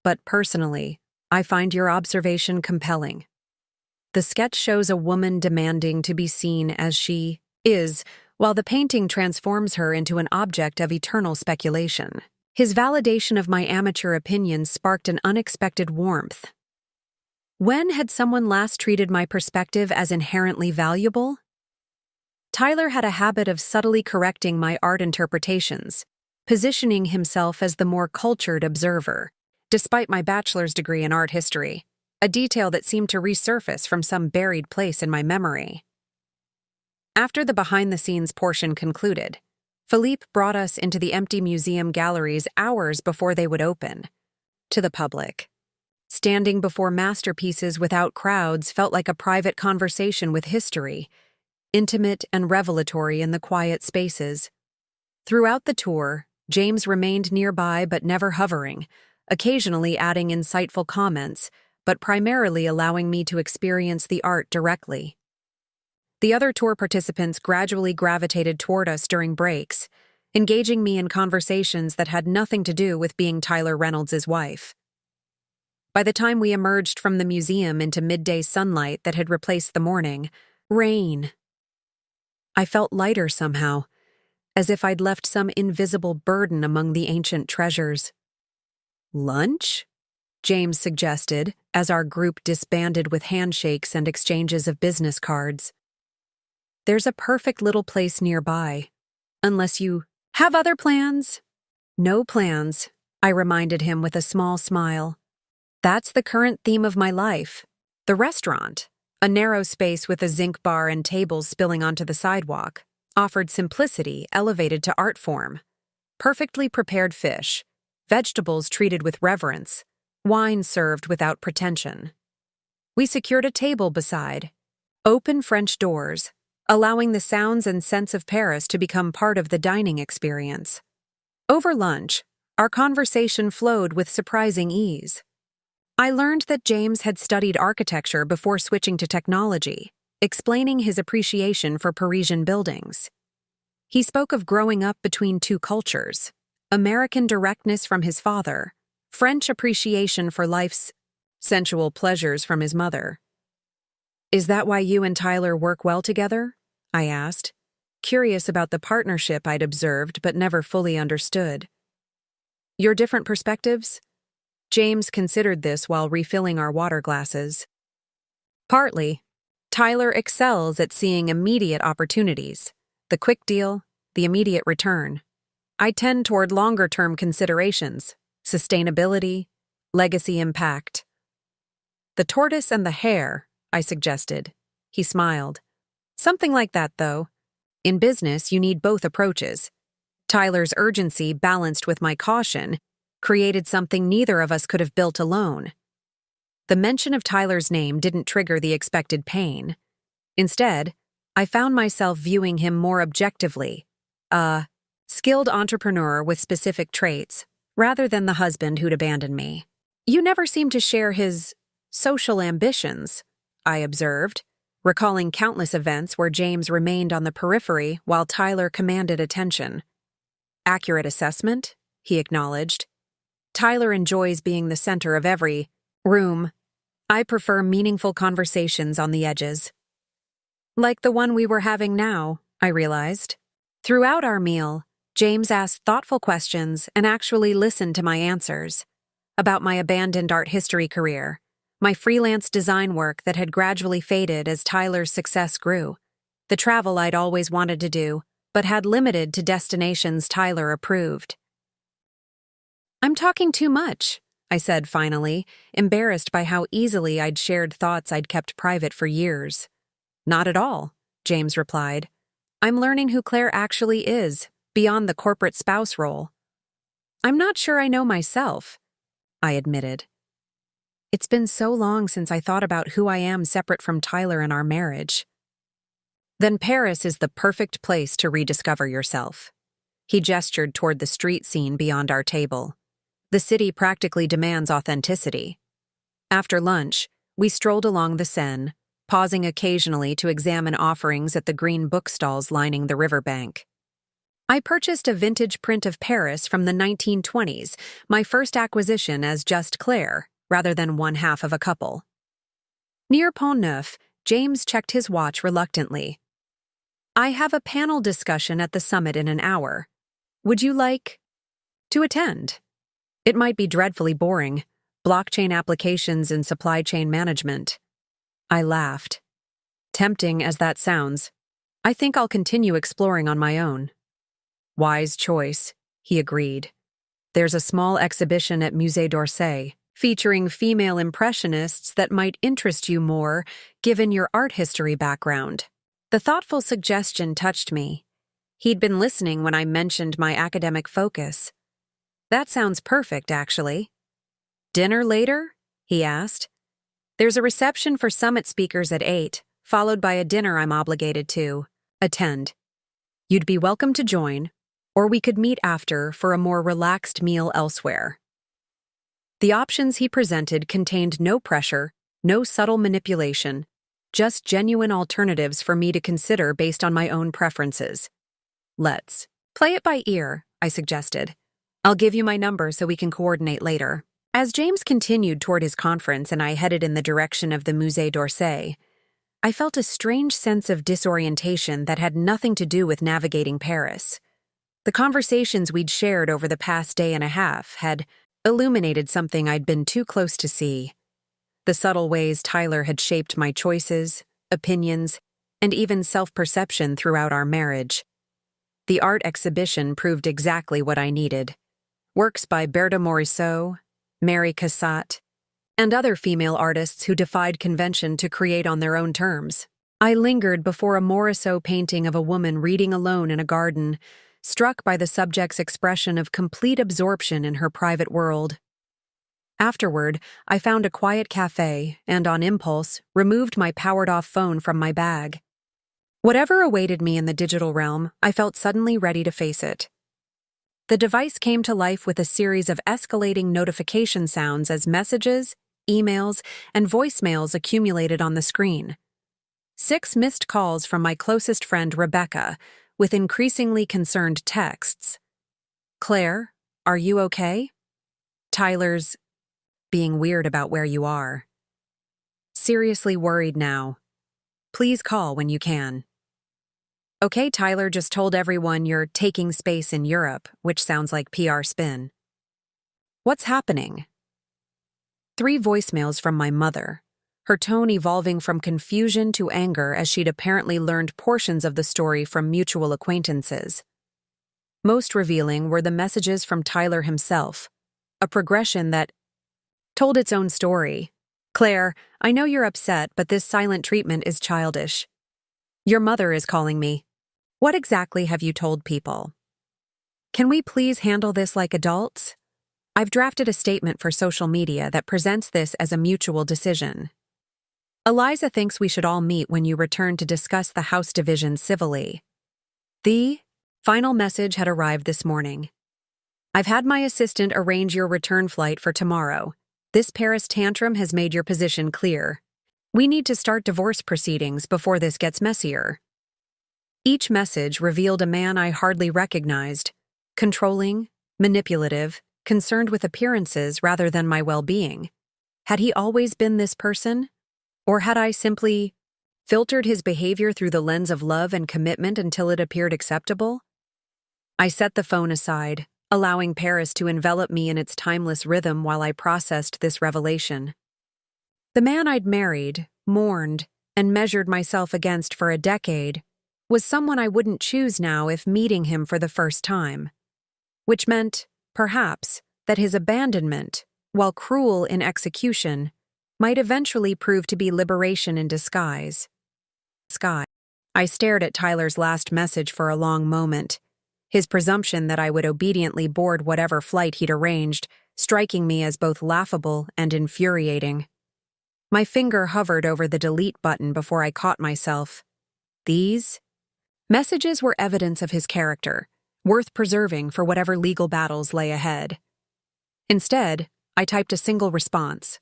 but personally, I find your observation compelling. The sketch shows a woman demanding to be seen as she is, while the painting transforms her into an object of eternal speculation." His validation of my amateur opinion sparked an unexpected warmth. When had someone last treated my perspective as inherently valuable? Tyler had a habit of subtly correcting my art interpretations, positioning himself as the more cultured observer, despite my bachelor's degree in art history, a detail that seemed to resurface from some buried place in my memory. After the behind-the-scenes portion concluded, Philippe brought us into the empty museum galleries hours before they would open to the public. Standing before masterpieces without crowds felt like a private conversation with history, intimate and revelatory in the quiet spaces. Throughout the tour, James remained nearby but never hovering, occasionally adding insightful comments, but primarily allowing me to experience the art directly. The other tour participants gradually gravitated toward us during breaks, engaging me in conversations that had nothing to do with being Tyler Reynolds' wife. By the time we emerged from the museum into midday sunlight that had replaced the morning, rain. I felt lighter somehow, as if I'd left some invisible burden among the ancient treasures. "Lunch?" James suggested, as our group disbanded with handshakes and exchanges of business cards. "There's a perfect little place nearby. Unless you have other plans?" "No plans," I reminded him with a small smile. "That's the current theme of my life. The restaurant. A narrow space with a zinc bar and tables spilling onto the sidewalk offered simplicity elevated to art form. Perfectly prepared fish, vegetables treated with reverence, wine served without pretension. We secured a table beside, open French doors, allowing the sounds and scents of Paris to become part of the dining experience. Over lunch, our conversation flowed with surprising ease. I learned that James had studied architecture before switching to technology, explaining his appreciation for Parisian buildings. He spoke of growing up between two cultures, American directness from his father, French appreciation for life's sensual pleasures from his mother. "Is that why you and Tyler work well together?" I asked, curious about the partnership I'd observed but never fully understood. "Your different perspectives?" James considered this while refilling our water glasses. "Partly. Tyler excels at seeing immediate opportunities, the quick deal, the immediate return. I tend toward longer-term considerations, sustainability, legacy impact." "The tortoise and the hare," I suggested. He smiled. "Something like that, though. In business, you need both approaches." Tyler's urgency, balanced with my caution, created something neither of us could have built alone. The mention of Tyler's name didn't trigger the expected pain. Instead, I found myself viewing him more objectively, a skilled entrepreneur with specific traits, rather than the husband who'd abandoned me. "You never seem to share his social ambitions," I observed, recalling countless events where James remained on the periphery while Tyler commanded attention. "Accurate assessment," he acknowledged. "Tyler enjoys being the center of every room. I prefer meaningful conversations on the edges." Like the one we were having now, I realized. Throughout our meal, James asked thoughtful questions and actually listened to my answers. About my abandoned art history career, my freelance design work that had gradually faded as Tyler's success grew, the travel I'd always wanted to do, but had limited to destinations Tyler approved. "I'm talking too much," I said finally, embarrassed by how easily I'd shared thoughts I'd kept private for years. "Not at all," James replied. "I'm learning who Claire actually is, beyond the corporate spouse role." "I'm not sure I know myself," I admitted. It's been so long since I thought about who I am separate from Tyler and our marriage. "Then Paris is the perfect place to rediscover yourself." He gestured toward the street scene beyond our table. "The city practically demands authenticity." After lunch, we strolled along the Seine, pausing occasionally to examine offerings at the green bookstalls lining the riverbank. I purchased a vintage print of Paris from the 1920s, my first acquisition as just Claire, rather than one half of a couple. Near Pont Neuf, James checked his watch reluctantly. "I have a panel discussion at the summit in an hour. Would you like to attend? It might be dreadfully boring. Blockchain applications and supply chain management." I laughed. Tempting as that sounds, I think I'll continue exploring on my own. "Wise choice," he agreed. "There's a small exhibition at Musée d'Orsay featuring female impressionists that might interest you more, given your art history background." The thoughtful suggestion touched me. He'd been listening when I mentioned my academic focus. "That sounds perfect, actually." "Dinner later?" he asked. "There's a reception for summit speakers at 8, followed by a dinner I'm obligated to attend. You'd be welcome to join, or we could meet after for a more relaxed meal elsewhere." The options he presented contained no pressure, no subtle manipulation, just genuine alternatives for me to consider based on my own preferences. "Let's play it by ear," I suggested. "I'll give you my number so we can coordinate later." As James continued toward his conference and I headed in the direction of the Musée d'Orsay, I felt a strange sense of disorientation that had nothing to do with navigating Paris. The conversations we'd shared over the past day and a half had illuminated something I'd been too close to see. The subtle ways Tyler had shaped my choices, opinions, and even self-perception throughout our marriage. The art exhibition proved exactly what I needed. Works by Berta Morisot, Mary Cassatt, and other female artists who defied convention to create on their own terms. I lingered before a Morisot painting of a woman reading alone in a garden, struck by the subject's expression of complete absorption in her private world. Afterward, I found a quiet cafe and, on impulse, removed my powered-off phone from my bag. Whatever awaited me in the digital realm, I felt suddenly ready to face it. The device came to life with a series of escalating notification sounds as messages, emails, and voicemails accumulated on the screen. 6 missed calls from my closest friend Rebecca, with increasingly concerned texts. Claire, are you okay? Tyler's being weird about where you are. Seriously worried now. Please call when you can. Okay, Tyler just told everyone you're taking space in Europe, which sounds like PR spin. What's happening? 3 voicemails from my mother, her tone evolving from confusion to anger as she'd apparently learned portions of the story from mutual acquaintances. Most revealing were the messages from Tyler himself, a progression that told its own story. Claire, I know you're upset, but this silent treatment is childish. Your mother is calling me. What exactly have you told people? Can we please handle this like adults? I've drafted a statement for social media that presents this as a mutual decision. Eliza thinks we should all meet when you return to discuss the house division civilly. The final message had arrived this morning. I've had my assistant arrange your return flight for tomorrow. This Paris tantrum has made your position clear. We need to start divorce proceedings before this gets messier. Each message revealed a man I hardly recognized, controlling, manipulative, concerned with appearances rather than my well-being. Had he always been this person? Or had I simply filtered his behavior through the lens of love and commitment until it appeared acceptable? I set the phone aside, allowing Paris to envelop me in its timeless rhythm while I processed this revelation. The man I'd married, mourned, and measured myself against for a decade was someone I wouldn't choose now if meeting him for the first time. Which meant, perhaps, that his abandonment, while cruel in execution, might eventually prove to be liberation in disguise. I stared at Tyler's last message for a long moment, his presumption that I would obediently board whatever flight he'd arranged, striking me as both laughable and infuriating. My finger hovered over the delete button before I caught myself. These messages were evidence of his character, worth preserving for whatever legal battles lay ahead. Instead, I typed a single response.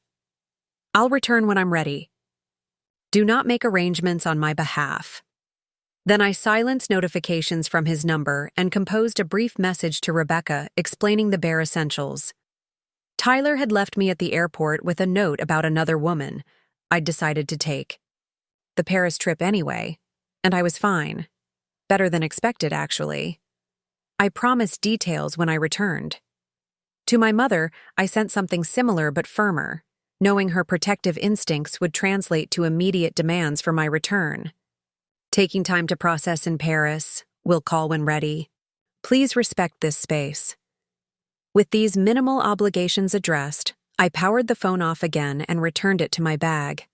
I'll return when I'm ready. Do not make arrangements on my behalf. Then I silenced notifications from his number and composed a brief message to Rebecca explaining the bare essentials. Tyler had left me at the airport with a note about another woman I'd decided to take the Paris trip anyway, and I was fine. Better than expected, actually. I promised details when I returned. To my mother, I sent something similar but firmer, knowing her protective instincts would translate to immediate demands for my return. Taking time to process in Paris, will call when ready. Please respect this space. With these minimal obligations addressed, I powered the phone off again and returned it to my bag.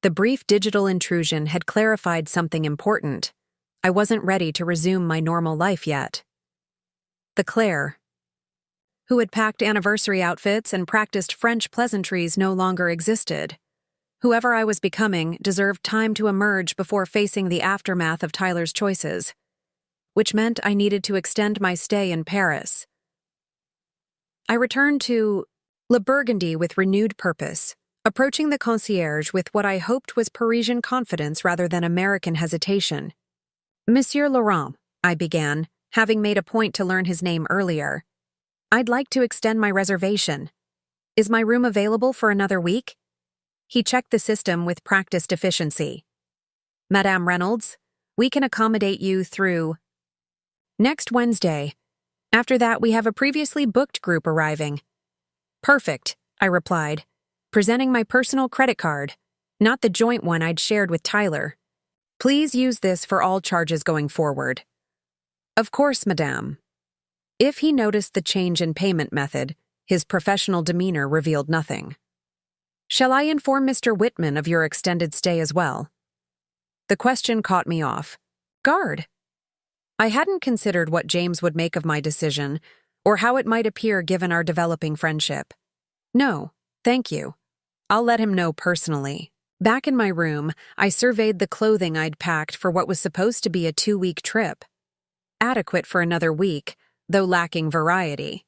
The brief digital intrusion had clarified something important. I wasn't ready to resume my normal life yet. The Claire, who had packed anniversary outfits and practiced French pleasantries, no longer existed. Whoever I was becoming deserved time to emerge before facing the aftermath of Tyler's choices, which meant I needed to extend my stay in Paris. I returned to Le Burgundy with renewed purpose, approaching the concierge with what I hoped was Parisian confidence rather than American hesitation. Monsieur Laurent, I began, having made a point to learn his name earlier. I'd like to extend my reservation. Is my room available for another week? He checked the system with practiced efficiency. Madame Reynolds, we can accommodate you through next Wednesday. After that, we have a previously booked group arriving. Perfect, I replied, presenting my personal credit card, not the joint one I'd shared with Tyler. Please use this for all charges going forward. Of course, madame. If he noticed the change in payment method, his professional demeanor revealed nothing. Shall I inform Mr. Whitman of your extended stay as well? The question caught me off guard. I hadn't considered what James would make of my decision, or how it might appear given our developing friendship. No, thank you. I'll let him know personally. Back in my room, I surveyed the clothing I'd packed for what was supposed to be a 2-week trip. Adequate for another week, though lacking variety.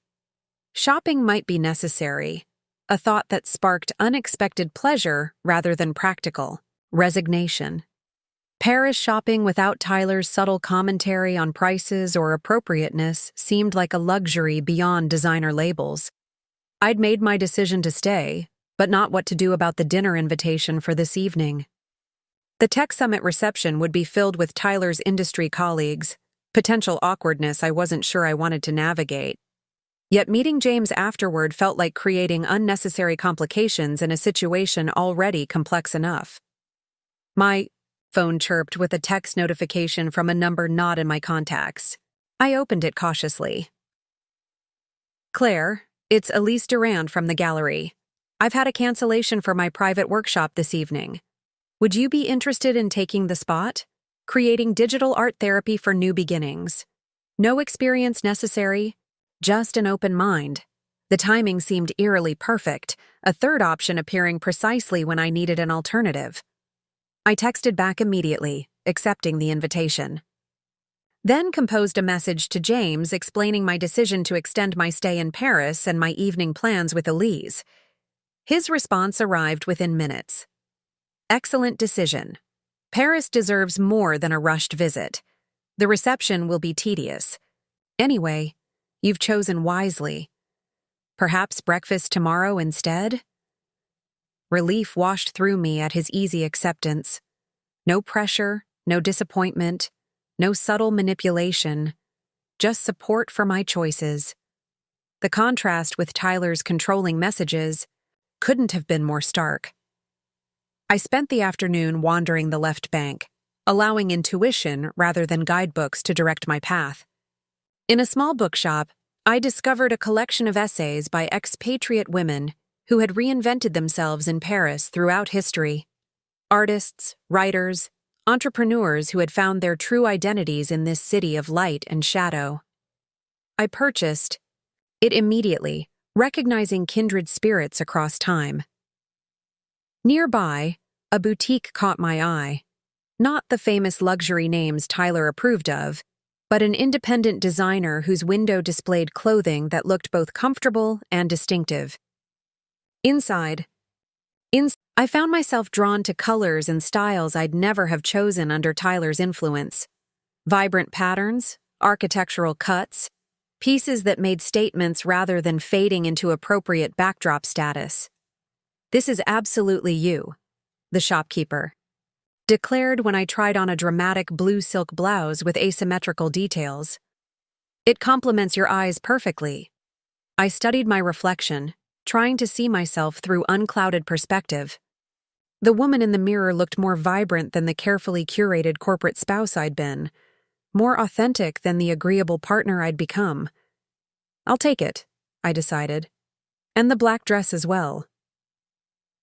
Shopping might be necessary, a thought that sparked unexpected pleasure rather than practical resignation. Paris shopping without Tyler's subtle commentary on prices or appropriateness seemed like a luxury beyond designer labels. I'd made my decision to stay, but not what to do about the dinner invitation for this evening. The Tech Summit reception would be filled with Tyler's industry colleagues, potential awkwardness I wasn't sure I wanted to navigate. Yet meeting James afterward felt like creating unnecessary complications in a situation already complex enough. My phone chirped with a text notification from a number not in my contacts. I opened it cautiously. Claire, it's Elise Durand from the gallery. I've had a cancellation for my private workshop this evening. Would you be interested in taking the spot? Creating digital art therapy for new beginnings. No experience necessary, just an open mind. The timing seemed eerily perfect, a third option appearing precisely when I needed an alternative. I texted back immediately, accepting the invitation. Then composed a message to James explaining my decision to extend my stay in Paris and my evening plans with Elise. His response arrived within minutes. Excellent decision. Paris deserves more than a rushed visit. The reception will be tedious. Anyway, you've chosen wisely. Perhaps breakfast tomorrow instead? Relief washed through me at his easy acceptance. No pressure, no disappointment, no subtle manipulation, just support for my choices. The contrast with Tyler's controlling messages couldn't have been more stark. I spent the afternoon wandering the left bank, allowing intuition rather than guidebooks to direct my path. In a small bookshop, I discovered a collection of essays by expatriate women who had reinvented themselves in Paris throughout history. Artists, writers, entrepreneurs who had found their true identities in this city of light and shadow. I purchased it immediately, recognizing kindred spirits across time. Nearby, a boutique caught my eye. Not the famous luxury names Tyler approved of, but an independent designer whose window displayed clothing that looked both comfortable and distinctive. Inside, I found myself drawn to colors and styles I'd never have chosen under Tyler's influence. Vibrant patterns, architectural cuts, pieces that made statements rather than fading into appropriate backdrop status. This is absolutely you, the shopkeeper declared when I tried on a dramatic blue silk blouse with asymmetrical details. It complements your eyes perfectly. I studied my reflection, trying to see myself through unclouded perspective. The woman in the mirror looked more vibrant than the carefully curated corporate spouse I'd been, more authentic than the agreeable partner I'd become. I'll take it, I decided, and the black dress as well.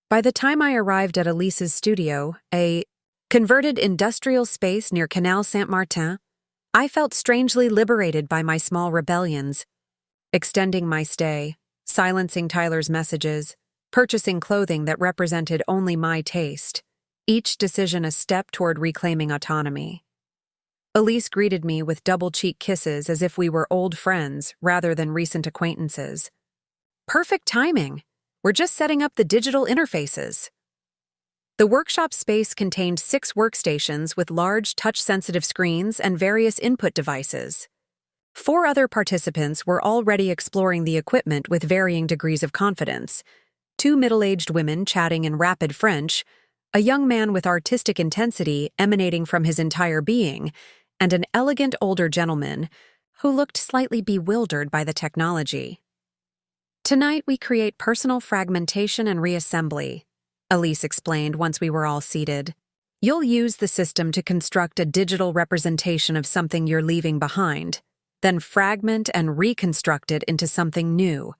By the time I arrived at Elise's studio, a converted industrial space near Canal Saint-Martin, I felt strangely liberated by my small rebellions, extending my stay, silencing Tyler's messages, purchasing clothing that represented only my taste, each decision a step toward reclaiming autonomy. Elise greeted me with double-cheek kisses as if we were old friends rather than recent acquaintances. Perfect timing. We're just setting up the digital interfaces. The workshop space contained 6 workstations with large touch-sensitive screens and various input devices. 4 other participants were already exploring the equipment with varying degrees of confidence. 2 middle-aged women chatting in rapid French, a young man with artistic intensity emanating from his entire being, and an elegant older gentleman who looked slightly bewildered by the technology. Tonight we create personal fragmentation and reassembly, Elise explained once we were all seated. You'll use the system to construct a digital representation of something you're leaving behind, then fragment and reconstruct it into something new.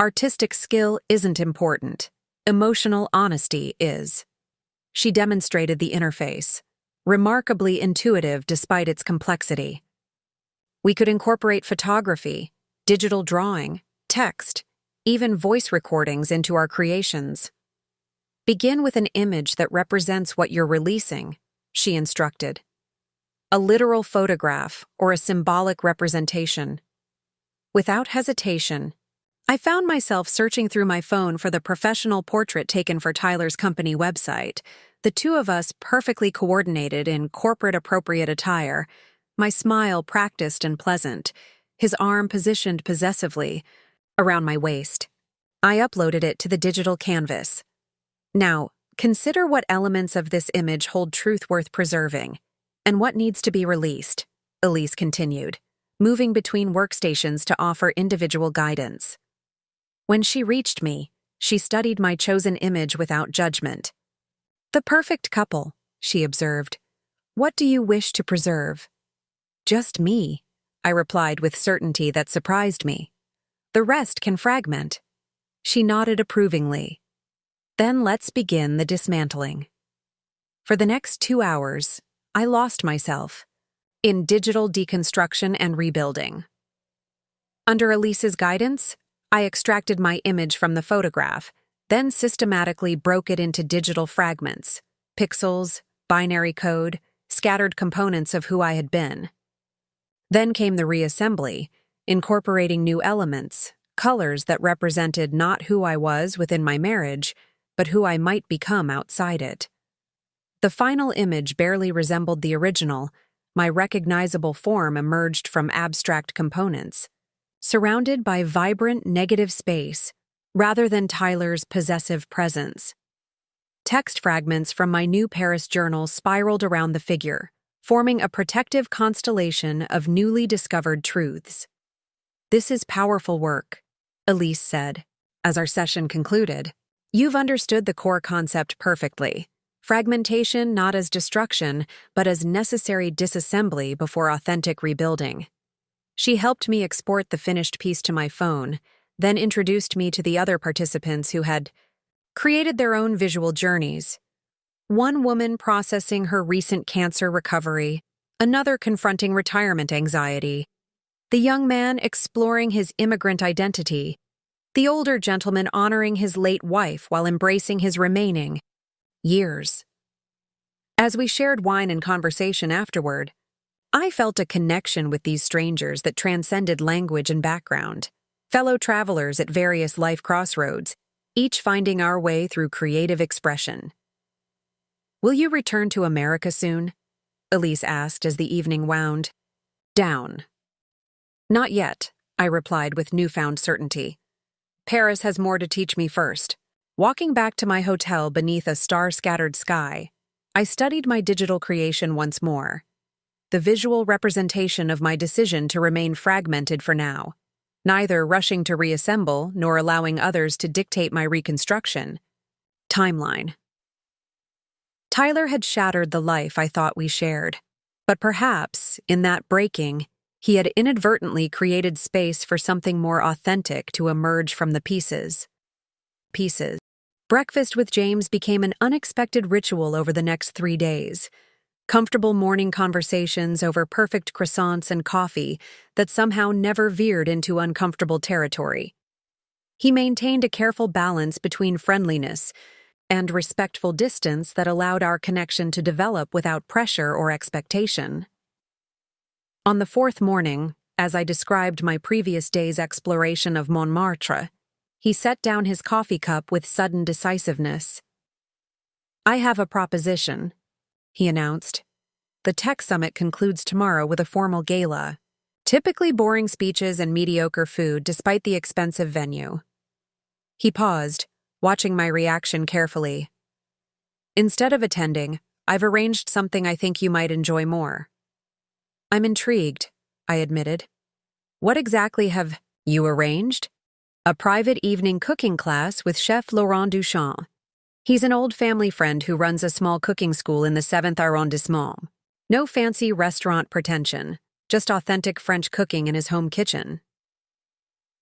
Artistic skill isn't important. Emotional honesty is. She demonstrated the interface, remarkably intuitive despite its complexity. We could incorporate photography, digital drawing, text, even voice recordings into our creations. Begin with an image that represents what you're releasing, she instructed. A literal photograph or a symbolic representation. Without hesitation, I found myself searching through my phone for the professional portrait taken for Tyler's company website, the two of us perfectly coordinated in corporate-appropriate attire, my smile practiced and pleasant, his arm positioned possessively around my waist. I uploaded it to the digital canvas. Now, consider what elements of this image hold truth worth preserving, and what needs to be released, Elise continued, moving between workstations to offer individual guidance. When she reached me, she studied my chosen image without judgment. The perfect couple, she observed. What do you wish to preserve? Just me, I replied with certainty that surprised me. The rest can fragment. She nodded approvingly. Then let's begin the dismantling. For the next 2 hours, I lost myself in digital deconstruction and rebuilding. Under Elise's guidance, I extracted my image from the photograph, then systematically broke it into digital fragments, pixels, binary code, scattered components of who I had been. Then came the reassembly, incorporating new elements, colors that represented not who I was within my marriage, but who I might become outside it. The final image barely resembled the original. My recognizable form emerged from abstract components, surrounded by vibrant negative space, rather than Tyler's possessive presence. Text fragments from my new Paris journal spiraled around the figure, forming a protective constellation of newly discovered truths. This is powerful work, Elise said, as our session concluded. You've understood the core concept perfectly. Fragmentation not as destruction, but as necessary disassembly before authentic rebuilding. She helped me export the finished piece to my phone, then introduced me to the other participants who had created their own visual journeys. One woman processing her recent cancer recovery, another confronting retirement anxiety, the young man exploring his immigrant identity, the older gentleman honoring his late wife while embracing his remaining years. As we shared wine and conversation afterward, I felt a connection with these strangers that transcended language and background, fellow travelers at various life crossroads, each finding our way through creative expression. Will you return to America soon? Elise asked as the evening wound down. Not yet, I replied with newfound certainty. Paris has more to teach me first. Walking back to my hotel beneath a star-scattered sky, I studied my digital creation once more. The visual representation of my decision to remain fragmented for now, neither rushing to reassemble nor allowing others to dictate my reconstruction. Timeline. Tyler had shattered the life I thought we shared, but perhaps, in that breaking, he had inadvertently created space for something more authentic to emerge from the pieces. Breakfast with James became an unexpected ritual over the next 3 days. Comfortable morning conversations over perfect croissants and coffee that somehow never veered into uncomfortable territory. He maintained a careful balance between friendliness and respectful distance that allowed our connection to develop without pressure or expectation. On the 4th morning, as I described my previous day's exploration of Montmartre, he set down his coffee cup with sudden decisiveness. I have a proposition, he announced. The Tech Summit concludes tomorrow with a formal gala. Typically boring speeches and mediocre food despite the expensive venue. He paused, watching my reaction carefully. Instead of attending, I've arranged something I think you might enjoy more. I'm intrigued, I admitted. What exactly have you arranged? A private evening cooking class with Chef Laurent Duchamp. He's an old family friend who runs a small cooking school in the 7th arrondissement. No fancy restaurant pretension, just authentic French cooking in his home kitchen.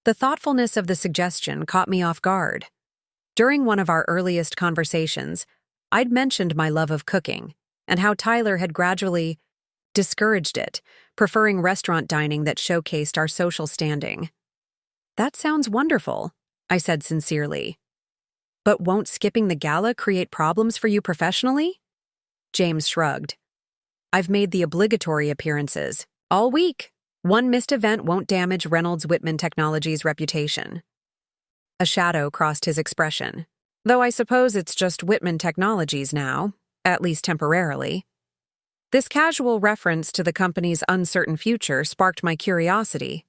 The thoughtfulness of the suggestion caught me off guard. During one of our earliest conversations, I'd mentioned my love of cooking and how Tyler had gradually discouraged it, preferring restaurant dining that showcased our social standing. "That sounds wonderful," I said sincerely. "But won't skipping the gala create problems for you professionally?" James shrugged. "I've made the obligatory appearances all week. One missed event won't damage Reynolds Whitman Technologies' reputation." A shadow crossed his expression. "Though I suppose it's just Whitman Technologies now, at least temporarily." This casual reference to the company's uncertain future sparked my curiosity.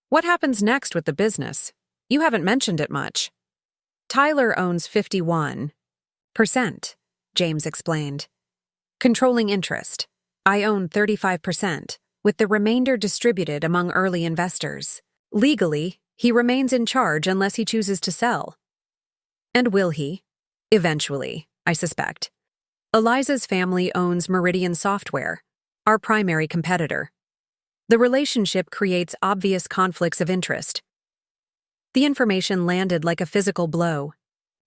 "What happens next with the business? You haven't mentioned it much." "Tyler owns 51%, James explained. "Controlling interest. I own 35%, with the remainder distributed among early investors. Legally, he remains in charge unless he chooses to sell." "And will he?" "Eventually, I suspect. Eliza's family owns Meridian Software, our primary competitor. The relationship creates obvious conflicts of interest." The information landed like a physical blow.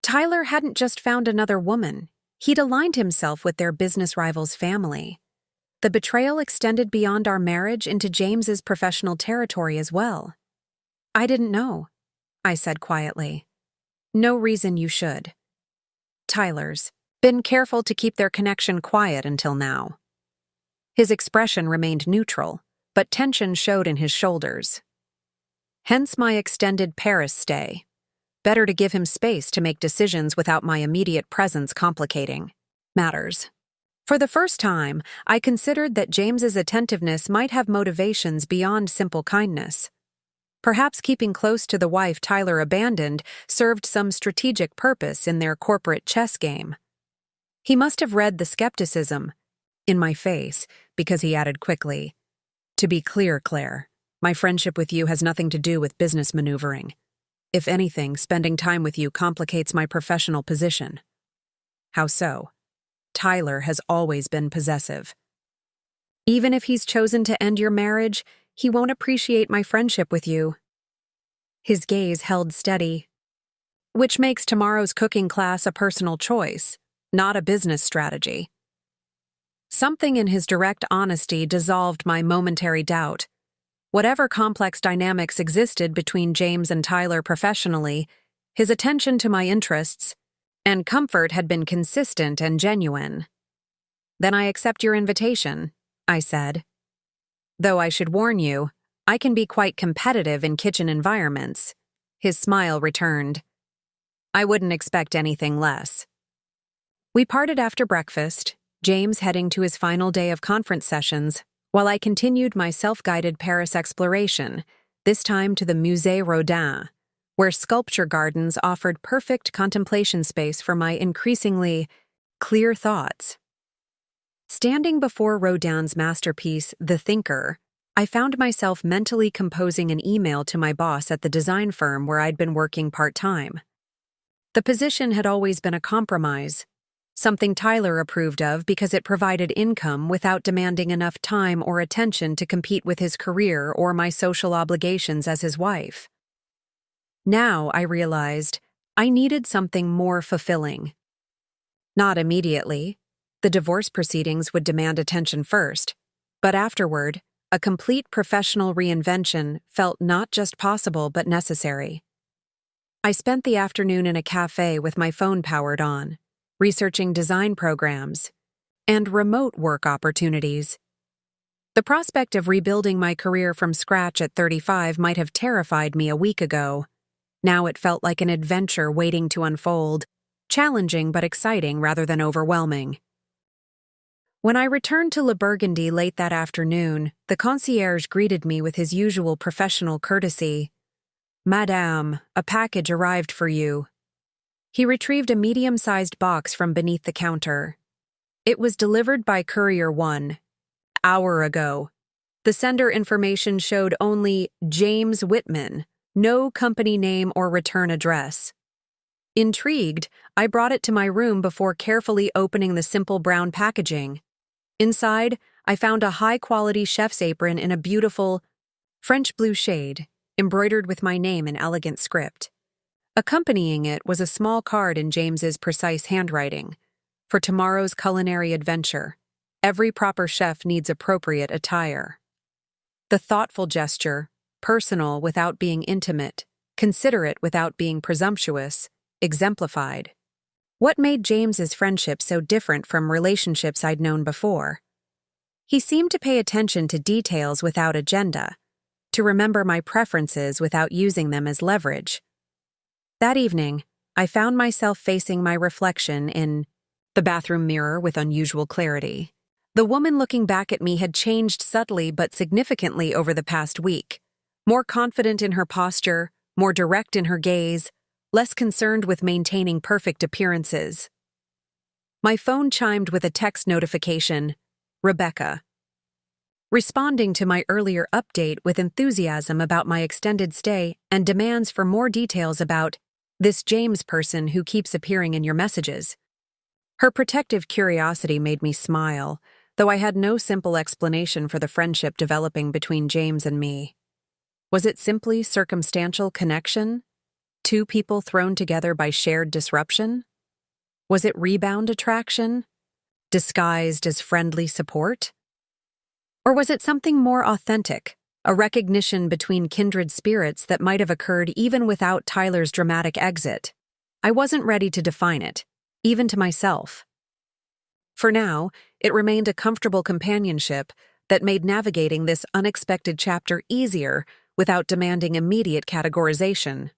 Tyler hadn't just found another woman. He'd aligned himself with their business rival's family. The betrayal extended beyond our marriage into James's professional territory as well. "I didn't know," I said quietly. "No reason you should. Tyler's been careful to keep their connection quiet until now." His expression remained neutral, but tension showed in his shoulders. Hence my extended Paris stay. Better to give him space to make decisions without my immediate presence complicating matters. For the first time, I considered that James's attentiveness might have motivations beyond simple kindness. Perhaps keeping close to the wife Tyler abandoned served some strategic purpose in their corporate chess game. He must have read the skepticism in my face, because he added quickly, "To be clear, Claire, my friendship with you has nothing to do with business maneuvering. If anything, spending time with you complicates my professional position." "How so?" "Tyler has always been possessive. Even if he's chosen to end your marriage, he won't appreciate my friendship with you." His gaze held steady. "Which makes tomorrow's cooking class a personal choice, not a business strategy." Something in his direct honesty dissolved my momentary doubt. Whatever complex dynamics existed between James and Tyler professionally, his attention to my interests and comfort had been consistent and genuine. "Then I accept your invitation," I said. "Though I should warn you, I can be quite competitive in kitchen environments." His smile returned. "I wouldn't expect anything less." We parted after breakfast, James heading to his final day of conference sessions, while I continued my self-guided Paris exploration, this time to the Musée Rodin, where sculpture gardens offered perfect contemplation space for my increasingly clear thoughts. Standing before Rodin's masterpiece, The Thinker, I found myself mentally composing an email to my boss at the design firm where I'd been working part-time. The position had always been a compromise, something Tyler approved of because it provided income without demanding enough time or attention to compete with his career or my social obligations as his wife. Now, I realized, I needed something more fulfilling. Not immediately. The divorce proceedings would demand attention first, but afterward, a complete professional reinvention felt not just possible but necessary. I spent the afternoon in a cafe with my phone powered on, researching design programs and remote work opportunities. The prospect of rebuilding my career from scratch at 35 might have terrified me a week ago. Now it felt like an adventure waiting to unfold, challenging but exciting rather than overwhelming. When I returned to Le Burgundy late that afternoon, the concierge greeted me with his usual professional courtesy. "Madame, a package arrived for you." He retrieved a medium-sized box from beneath the counter. It was delivered by Courier 1, hour ago. The sender information showed only James Whitman, no company name or return address. Intrigued, I brought it to my room before carefully opening the simple brown packaging. Inside, I found a high-quality chef's apron in a beautiful French blue shade, embroidered with my name in elegant script. Accompanying it was a small card in James's precise handwriting. For tomorrow's culinary adventure, every proper chef needs appropriate attire. The thoughtful gesture, personal without being intimate, considerate without being presumptuous, exemplified. What made James's friendship so different from relationships I'd known before? He seemed to pay attention to details without agenda, to remember my preferences without using them as leverage. That evening, I found myself facing my reflection in the bathroom mirror with unusual clarity. The woman looking back at me had changed subtly but significantly over the past week, more confident in her posture, more direct in her gaze, less concerned with maintaining perfect appearances. My phone chimed with a text notification, Rebecca. Responding to my earlier update with enthusiasm about my extended stay and demands for more details about this James person who keeps appearing in your messages. Her protective curiosity made me smile, though I had no simple explanation for the friendship developing between James and me. Was it simply circumstantial connection? Two people thrown together by shared disruption? Was it rebound attraction, disguised as friendly support? Or was it something more authentic, a recognition between kindred spirits that might have occurred even without Tyler's dramatic exit? I wasn't ready to define it, even to myself. For now, it remained a comfortable companionship that made navigating this unexpected chapter easier without demanding immediate categorization.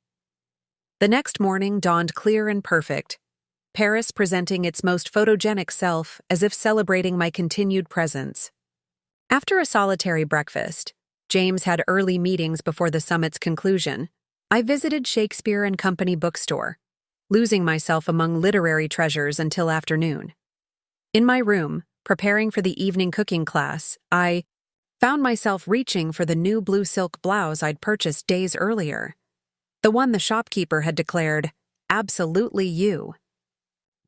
The next morning dawned clear and perfect, Paris presenting its most photogenic self as if celebrating my continued presence. After a solitary breakfast, James had early meetings before the summit's conclusion. I visited Shakespeare and Company bookstore, losing myself among literary treasures until afternoon. In my room, preparing for the evening cooking class, I found myself reaching for the new blue silk blouse I'd purchased days earlier. The one the shopkeeper had declared, absolutely you.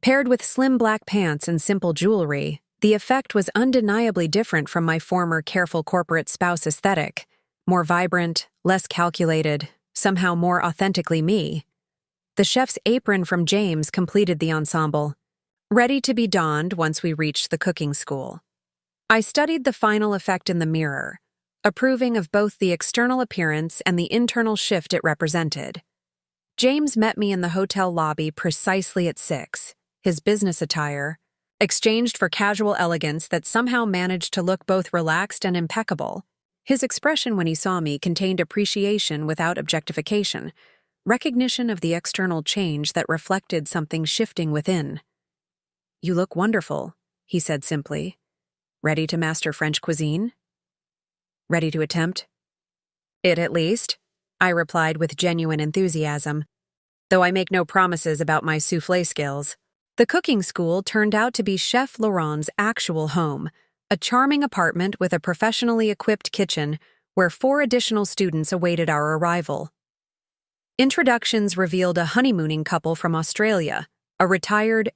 Paired with slim black pants and simple jewelry, the effect was undeniably different from my former careful corporate spouse aesthetic, more vibrant, less calculated, somehow more authentically me. The chef's apron from James completed the ensemble, ready to be donned once we reached the cooking school. I studied the final effect in the mirror, approving of both the external appearance and the internal shift it represented. James met me in the hotel lobby precisely at 6, his business attire, exchanged for casual elegance that somehow managed to look both relaxed and impeccable. His expression when he saw me contained appreciation without objectification, recognition of the external change that reflected something shifting within. "You look wonderful," he said simply. "Ready to master French cuisine? Ready to attempt it at least?" I replied with genuine enthusiasm, though I make no promises about my soufflé skills. The cooking school turned out to be Chef Laurent's actual home, a charming apartment with a professionally equipped kitchen where 4 additional students awaited our arrival. Introductions revealed a honeymooning couple from Australia, a retired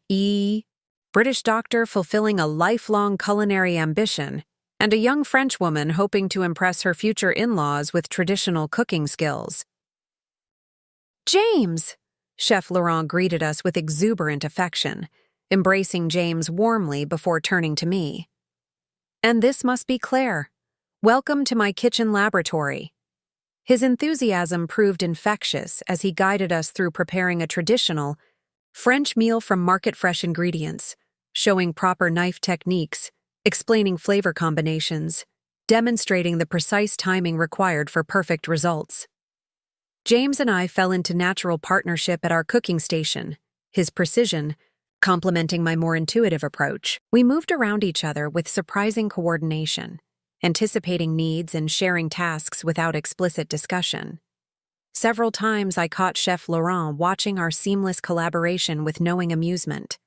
British doctor fulfilling a lifelong culinary ambition, and a young French woman hoping to impress her future in-laws with traditional cooking skills. "James!" Chef Laurent greeted us with exuberant affection, embracing James warmly before turning to me. "And this must be Claire. Welcome to my kitchen laboratory." His enthusiasm proved infectious as he guided us through preparing a traditional French meal from market-fresh ingredients, showing proper knife techniques, explaining flavor combinations, demonstrating the precise timing required for perfect results. James and I fell into natural partnership at our cooking station, his precision complementing my more intuitive approach. We moved around each other with surprising coordination, anticipating needs and sharing tasks without explicit discussion. Several times I caught Chef Laurent watching our seamless collaboration with knowing amusement.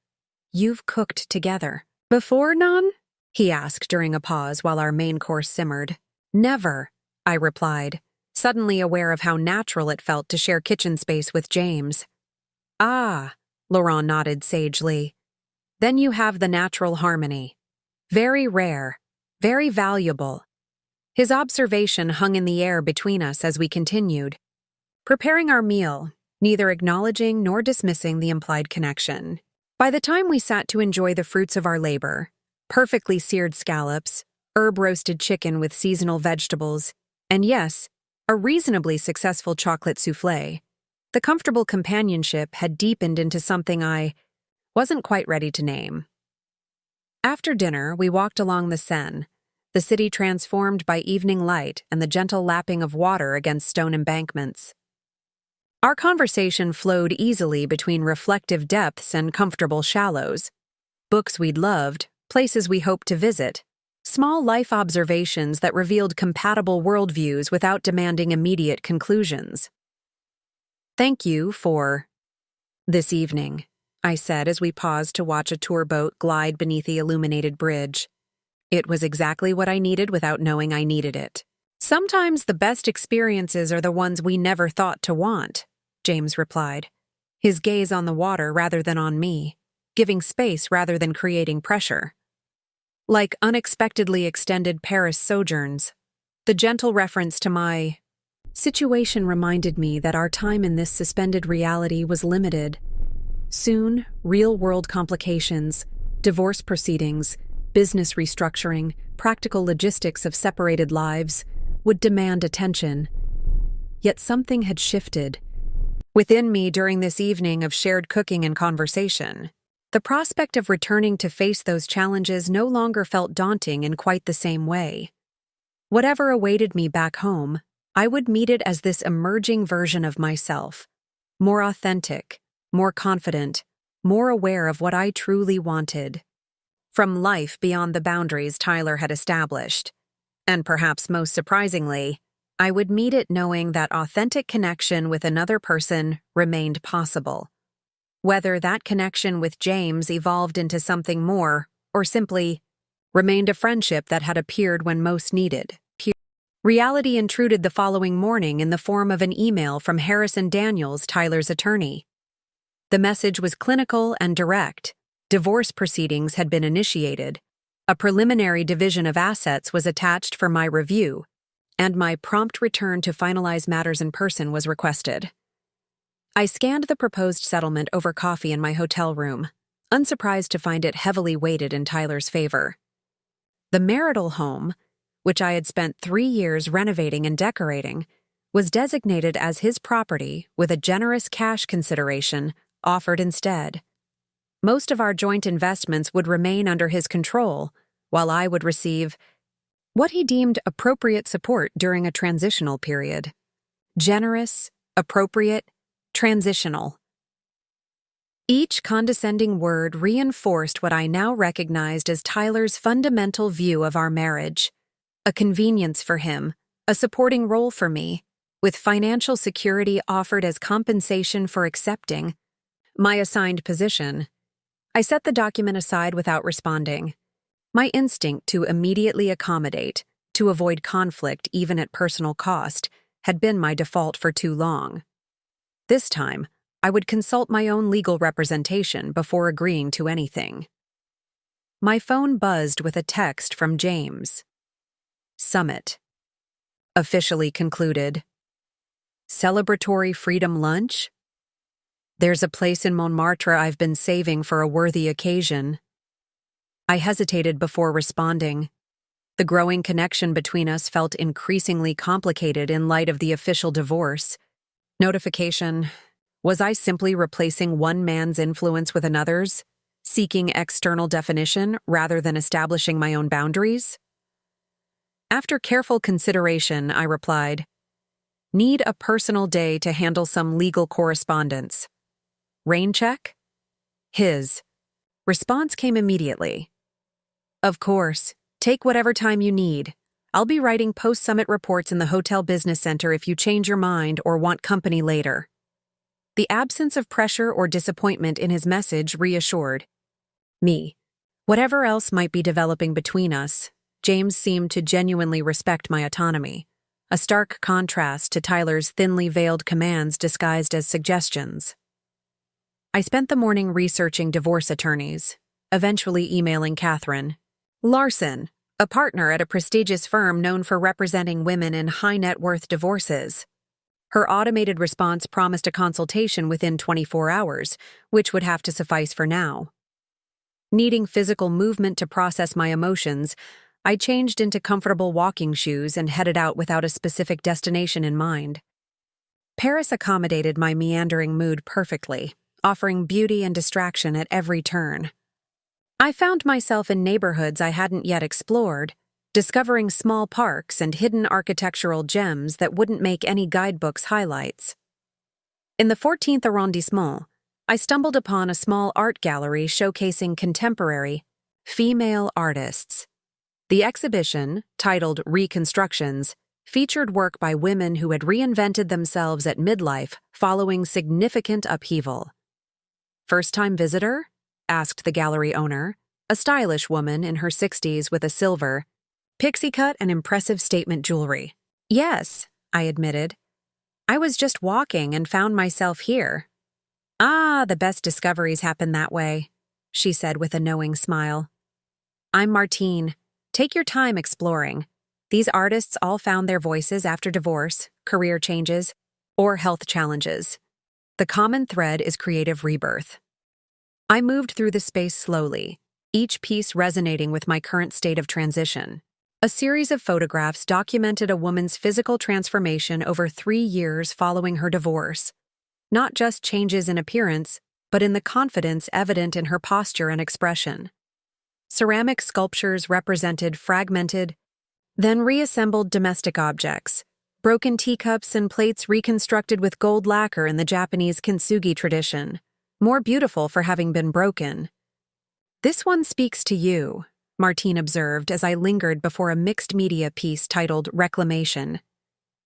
"You've cooked together before, Nan?" he asked during a pause while our main course simmered. "Never," I replied, suddenly aware of how natural it felt to share kitchen space with James. "Ah," Laurent nodded sagely. "Then you have the natural harmony. Very rare, very valuable." His observation hung in the air between us as we continued. Preparing our meal, neither acknowledging nor dismissing the implied connection. By the time we sat to enjoy the fruits of our labor, perfectly seared scallops, herb-roasted chicken with seasonal vegetables, and yes, a reasonably successful chocolate soufflé, the comfortable companionship had deepened into something I wasn't quite ready to name. After dinner, we walked along the Seine, the city transformed by evening light and the gentle lapping of water against stone embankments. Our conversation flowed easily between reflective depths and comfortable shallows. Books we'd loved, places we hoped to visit, small life observations that revealed compatible worldviews without demanding immediate conclusions. "Thank you for this evening," I said as we paused to watch a tour boat glide beneath the illuminated bridge. It was exactly what I needed without knowing I needed it. "Sometimes the best experiences are the ones we never thought to want," James replied, his gaze on the water rather than on me, giving space rather than creating pressure. Like unexpectedly extended Paris sojourns, the gentle reference to my situation reminded me that our time in this suspended reality was limited. Soon, real-world complications, divorce proceedings, business restructuring, practical logistics of separated lives would demand attention. Yet something had shifted within me during this evening of shared cooking and conversation. The prospect of returning to face those challenges no longer felt daunting in quite the same way. Whatever awaited me back home, I would meet it as this emerging version of myself, more authentic, more confident, more aware of what I truly wanted. From life beyond the boundaries Tyler had established. And perhaps most surprisingly, I would meet it knowing that authentic connection with another person remained possible. Whether that connection with James evolved into something more, or simply remained a friendship that had appeared when most needed. Reality intruded the following morning in the form of an email from Harrison Daniels, Tyler's attorney. The message was clinical and direct. Divorce proceedings had been initiated. A preliminary division of assets was attached for my review, and my prompt return to finalize matters in person was requested. I scanned the proposed settlement over coffee in my hotel room, unsurprised to find it heavily weighted in Tyler's favor. The marital home, which I had spent 3 years renovating and decorating, was designated as his property with a generous cash consideration offered instead. Most of our joint investments would remain under his control, while I would receive what he deemed appropriate support during a transitional period. Generous, appropriate, transitional. Each condescending word reinforced what I now recognized as Tyler's fundamental view of our marriage. A convenience for him, a supporting role for me, with financial security offered as compensation for accepting my assigned position. I set the document aside without responding. My instinct to immediately accommodate, to avoid conflict even at personal cost, had been my default for too long. This time, I would consult my own legal representation before agreeing to anything. My phone buzzed with a text from James. Summit. Officially concluded. Celebratory freedom lunch? There's a place in Montmartre I've been saving for a worthy occasion. I hesitated before responding. The growing connection between us felt increasingly complicated in light of the official divorce. Notification. Was I simply replacing one man's influence with another's, seeking external definition rather than establishing my own boundaries? After careful consideration, I replied, "Need a personal day to handle some legal correspondence. Rain check?" His response came immediately. "Of course. Take whatever time you need. I'll be writing post-summit reports in the Hotel Business Center if you change your mind or want company later." The absence of pressure or disappointment in his message reassured me. Whatever else might be developing between us, James seemed to genuinely respect my autonomy, a stark contrast to Tyler's thinly veiled commands disguised as suggestions. I spent the morning researching divorce attorneys, eventually emailing Catherine Larson, a partner at a prestigious firm known for representing women in high-net-worth divorces. Her automated response promised a consultation within 24 hours, which would have to suffice for now. Needing physical movement to process my emotions, I changed into comfortable walking shoes and headed out without a specific destination in mind. Paris accommodated my meandering mood perfectly, offering beauty and distraction at every turn. I found myself in neighborhoods I hadn't yet explored, discovering small parks and hidden architectural gems that wouldn't make any guidebook's highlights. In the 14th arrondissement, I stumbled upon a small art gallery showcasing contemporary, female artists. The exhibition, titled Reconstructions, featured work by women who had reinvented themselves at midlife following significant upheaval. "First-time visitor?" asked the gallery owner, a stylish woman in her 60s with a silver, pixie cut and impressive statement jewelry. "Yes," I admitted. "I was just walking and found myself here." "Ah, the best discoveries happen that way," she said with a knowing smile. "I'm Martine. Take your time exploring. These artists all found their voices after divorce, career changes, or health challenges. The common thread is creative rebirth." I moved through the space slowly, each piece resonating with my current state of transition. A series of photographs documented a woman's physical transformation over 3 years following her divorce. Not just changes in appearance, but in the confidence evident in her posture and expression. Ceramic sculptures represented fragmented, then reassembled domestic objects, broken teacups and plates reconstructed with gold lacquer in the Japanese kintsugi tradition, more beautiful for having been broken. "This one speaks to you," Martine observed as I lingered before a mixed-media piece titled Reclamation.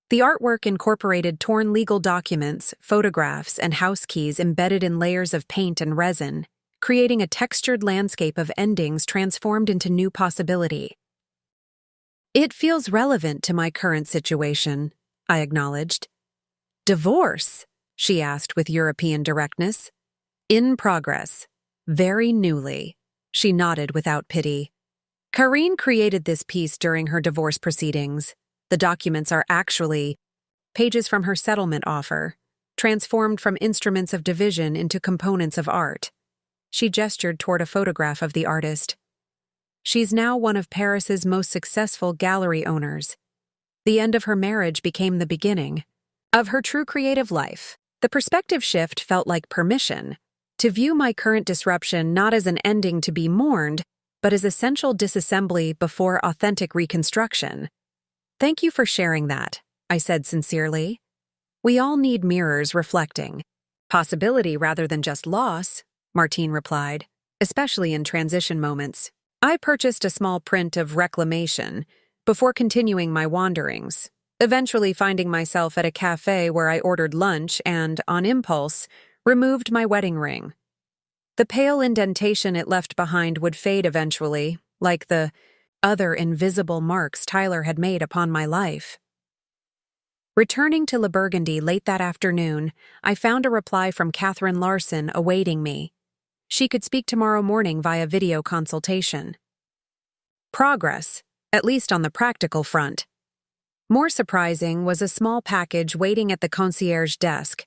The artwork incorporated torn legal documents, photographs, and house keys embedded in layers of paint and resin, creating a textured landscape of endings transformed into new possibility. "It feels relevant to my current situation," I acknowledged. "Divorce?" she asked with European directness. "In progress. Very newly." She nodded without pity. "Karine created this piece during her divorce proceedings. The documents are actually pages from her settlement offer, transformed from instruments of division into components of art." She gestured toward a photograph of the artist. "She's now one of Paris's most successful gallery owners. The end of her marriage became the beginning of her true creative life." The perspective shift felt like permission to view my current disruption not as an ending to be mourned, but as essential disassembly before authentic reconstruction. "Thank you for sharing that," I said sincerely. "We all need mirrors reflecting possibility rather than just loss," Martine replied, "especially in transition moments." I purchased a small print of Reclamation before continuing my wanderings, eventually finding myself at a cafe where I ordered lunch and, on impulse, removed my wedding ring. The pale indentation it left behind would fade eventually, like the other invisible marks Tyler had made upon my life. Returning to Le Burgundy late that afternoon, I found a reply from Catherine Larson awaiting me. She could speak tomorrow morning via video consultation. Progress, at least on the practical front. More surprising was a small package waiting at the concierge desk,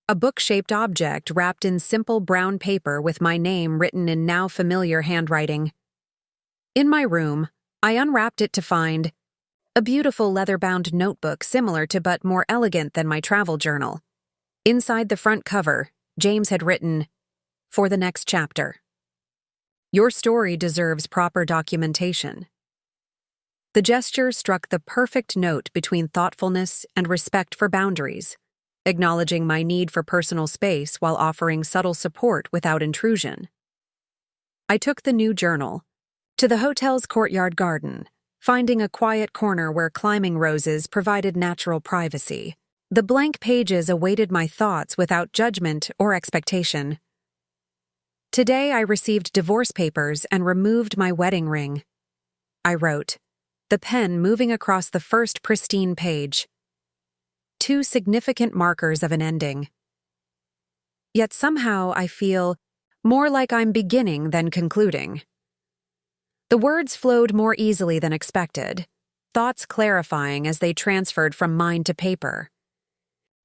a book-shaped object wrapped in simple brown paper with my name written in now familiar handwriting. In my room, I unwrapped it to find a beautiful leather-bound notebook similar to but more elegant than my travel journal. Inside the front cover, James had written, "For the next chapter. Your story deserves proper documentation." The gesture struck the perfect note between thoughtfulness and respect for boundaries, acknowledging my need for personal space while offering subtle support without intrusion. I took the new journal to the hotel's courtyard garden, finding a quiet corner where climbing roses provided natural privacy. The blank pages awaited my thoughts without judgment or expectation. "Today I received divorce papers and removed my wedding ring," I wrote, the pen moving across the first pristine page. 2 significant markers of an ending. Yet somehow I feel more like I'm beginning than concluding. The words flowed more easily than expected, thoughts clarifying as they transferred from mind to paper.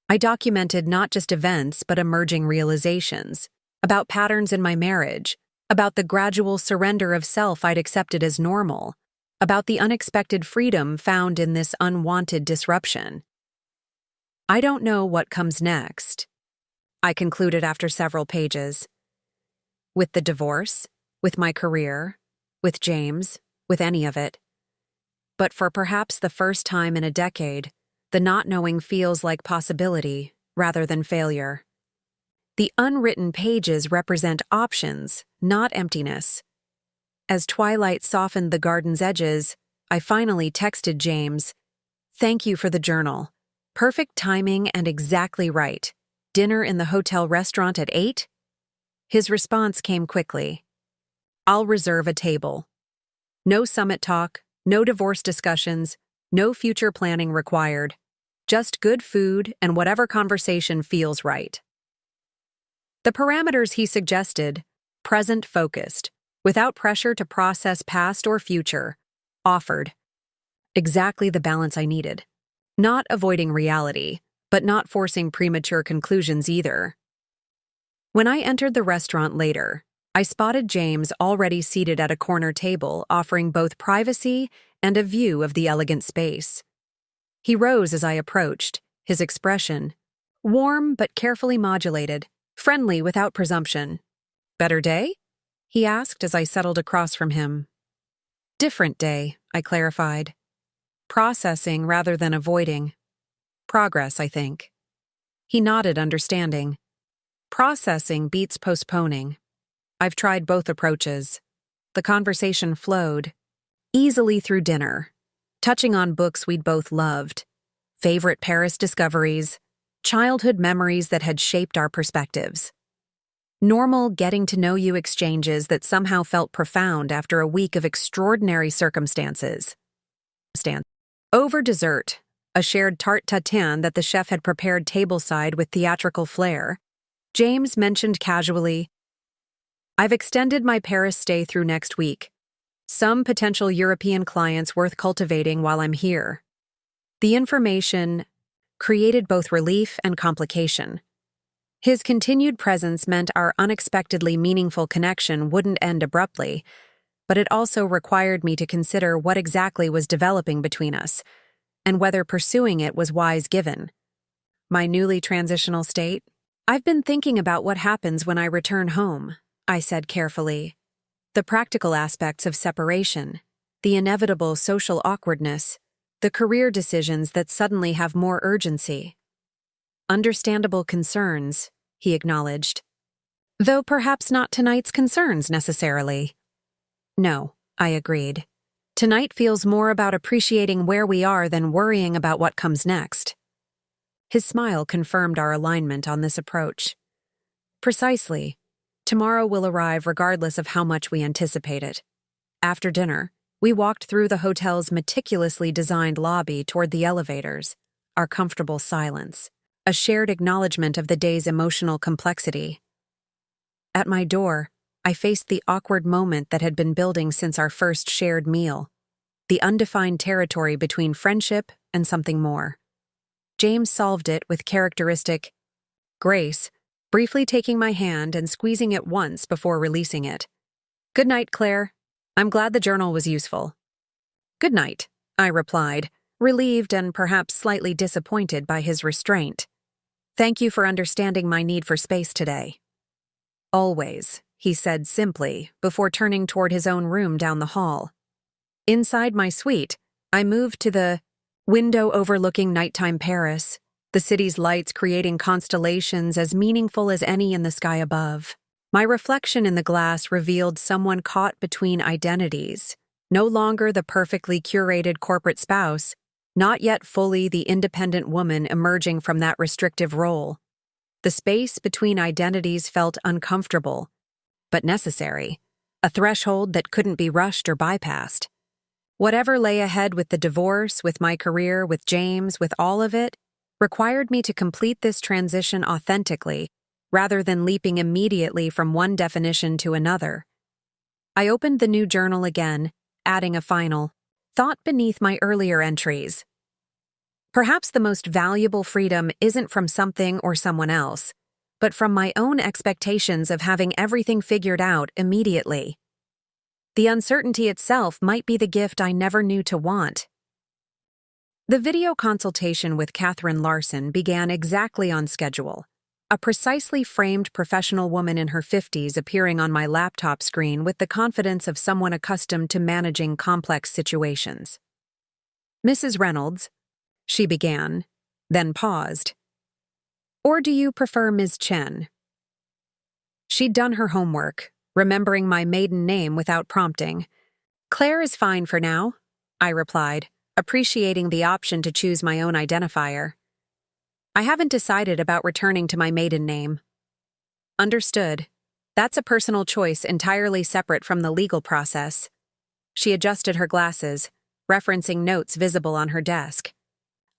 I documented not just events but emerging realizations about patterns in my marriage, about the gradual surrender of self I'd accepted as normal, about the unexpected freedom found in this unwanted disruption. I don't know what comes next, I concluded after several pages. With the divorce, with my career, with James, with any of it. But for perhaps the first time in a decade, the not knowing feels like possibility rather than failure. The unwritten pages represent options, not emptiness. As twilight softened the garden's edges, I finally texted James, "Thank you for the journal. Perfect timing and exactly right. Dinner in the hotel restaurant at 8?" His response came quickly. "I'll reserve a table. No summit talk, no divorce discussions, no future planning required. Just good food and whatever conversation feels right." The parameters he suggested, present-focused, without pressure to process past or future, offered exactly the balance I needed. Not avoiding reality, but not forcing premature conclusions either. When I entered the restaurant later, I spotted James already seated at a corner table offering both privacy and a view of the elegant space. He rose as I approached, his expression warm but carefully modulated, friendly without presumption. "Better day?" he asked as I settled across from him. "Different day," I clarified. "Processing rather than avoiding. Progress, I think." He nodded, understanding. Processing beats postponing. I've tried both approaches. The conversation flowed easily through dinner, touching on books we'd both loved, favorite Paris discoveries, childhood memories that had shaped our perspectives. Normal getting-to-know-you exchanges that somehow felt profound after a week of extraordinary circumstances. Over dessert, a shared tarte tatin that the chef had prepared tableside with theatrical flair, James mentioned casually, "I've extended my Paris stay through next week. Some potential European clients worth cultivating while I'm here." The information created both relief and complication. His continued presence meant our unexpectedly meaningful connection wouldn't end abruptly, but it also required me to consider what exactly was developing between us, and whether pursuing it was wise given my newly transitional state. "I've been thinking about what happens when I return home," I said carefully. "The practical aspects of separation, the inevitable social awkwardness, the career decisions that suddenly have more urgency." "Understandable concerns," he acknowledged. "Though perhaps not tonight's concerns necessarily." "No," I agreed. "Tonight feels more about appreciating where we are than worrying about what comes next." His smile confirmed our alignment on this approach. "Precisely. Tomorrow will arrive regardless of how much we anticipate it." After dinner, we walked through the hotel's meticulously designed lobby toward the elevators, our comfortable silence, a shared acknowledgement of the day's emotional complexity. At my door, I faced the awkward moment that had been building since our first shared meal, the undefined territory between friendship and something more. James solved it with characteristic grace, briefly taking my hand and squeezing it once before releasing it. "Good night, Claire. I'm glad the journal was useful." "Good night," I replied, relieved and perhaps slightly disappointed by his restraint. "Thank you for understanding my need for space today." "Always," he said simply, before turning toward his own room down the hall. Inside my suite, I moved to the window overlooking nighttime Paris, the city's lights creating constellations as meaningful as any in the sky above. My reflection in the glass revealed someone caught between identities, no longer the perfectly curated corporate spouse, not yet fully the independent woman emerging from that restrictive role. The space between identities felt uncomfortable, but necessary, a threshold that couldn't be rushed or bypassed. Whatever lay ahead with the divorce, with my career, with James, with all of it, required me to complete this transition authentically, rather than leaping immediately from one definition to another. I opened the new journal again, adding a final thought beneath my earlier entries. Perhaps the most valuable freedom isn't from something or someone else, but from my own expectations of having everything figured out immediately. The uncertainty itself might be the gift I never knew to want. The video consultation with Catherine Larson began exactly on schedule. A precisely framed professional woman in her 50s appearing on my laptop screen with the confidence of someone accustomed to managing complex situations. "Mrs. Reynolds," she began, then paused. "Or do you prefer Ms. Chen?" She'd done her homework, remembering my maiden name without prompting. "Claire is fine for now," I replied, appreciating the option to choose my own identifier. "I haven't decided about returning to my maiden name." "Understood. That's a personal choice entirely separate from the legal process." She adjusted her glasses, referencing notes visible on her desk.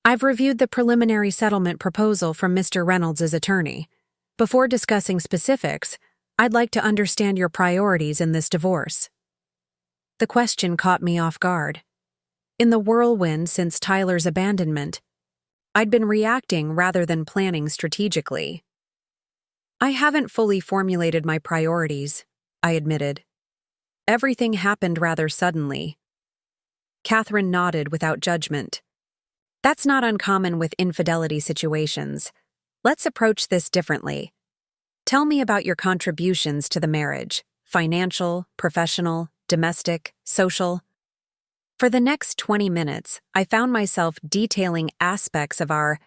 "I've reviewed the preliminary settlement proposal from Mr. Reynolds' attorney. Before discussing specifics, I'd like to understand your priorities in this divorce." The question caught me off guard. In the whirlwind since Tyler's abandonment, I'd been reacting rather than planning strategically. "I haven't fully formulated my priorities," I admitted. "Everything happened rather suddenly." Catherine nodded without judgment. "That's not uncommon with infidelity situations. Let's approach this differently. Tell me about your contributions to the marriage: financial, professional, domestic, social." For the next 20 minutes, I found myself detailing aspects of our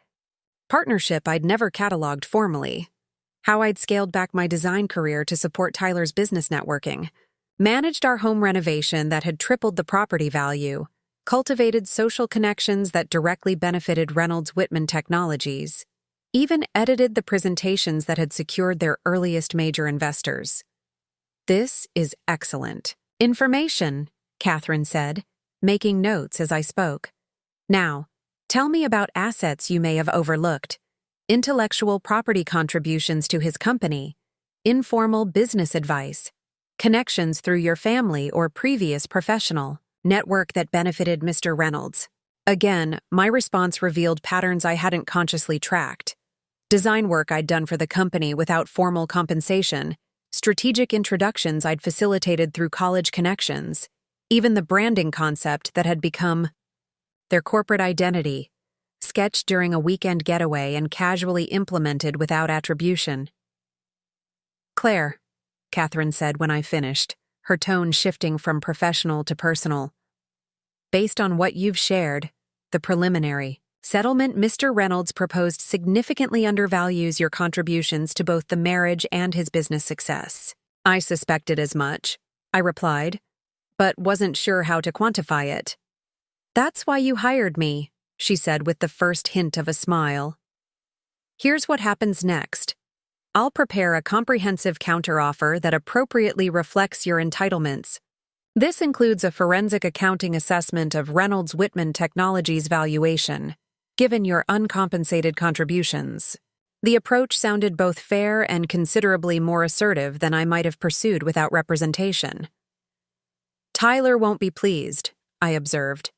partnership I'd never cataloged formally. How I'd scaled back my design career to support Tyler's business networking, managed our home renovation that had tripled the property value, cultivated social connections that directly benefited Reynolds Whitman Technologies, even edited the presentations that had secured their earliest major investors. "This is excellent information," Catherine said, making notes as I spoke. "Now, tell me about assets you may have overlooked: intellectual property contributions to his company, informal business advice, connections through your family or previous professional network that benefited Mr. Reynolds." Again, my response revealed patterns I hadn't consciously tracked. Design work I'd done for the company without formal compensation, strategic introductions I'd facilitated through college connections, even the branding concept that had become their corporate identity, sketched during a weekend getaway and casually implemented without attribution. "Claire," Catherine said when I finished, her tone shifting from professional to personal, "based on what you've shared, the preliminary settlement Mr. Reynolds proposed significantly undervalues your contributions to both the marriage and his business success." "I suspected as much," I replied, but wasn't sure how to quantify it. "That's why you hired me," she said with the first hint of a smile. "Here's what happens next. I'll prepare a comprehensive counteroffer that appropriately reflects your entitlements. This includes a forensic accounting assessment of Reynolds Whitman Technologies' valuation, given your uncompensated contributions." The approach sounded both fair and considerably more assertive than I might have pursued without representation. "Tyler won't be pleased," I observed.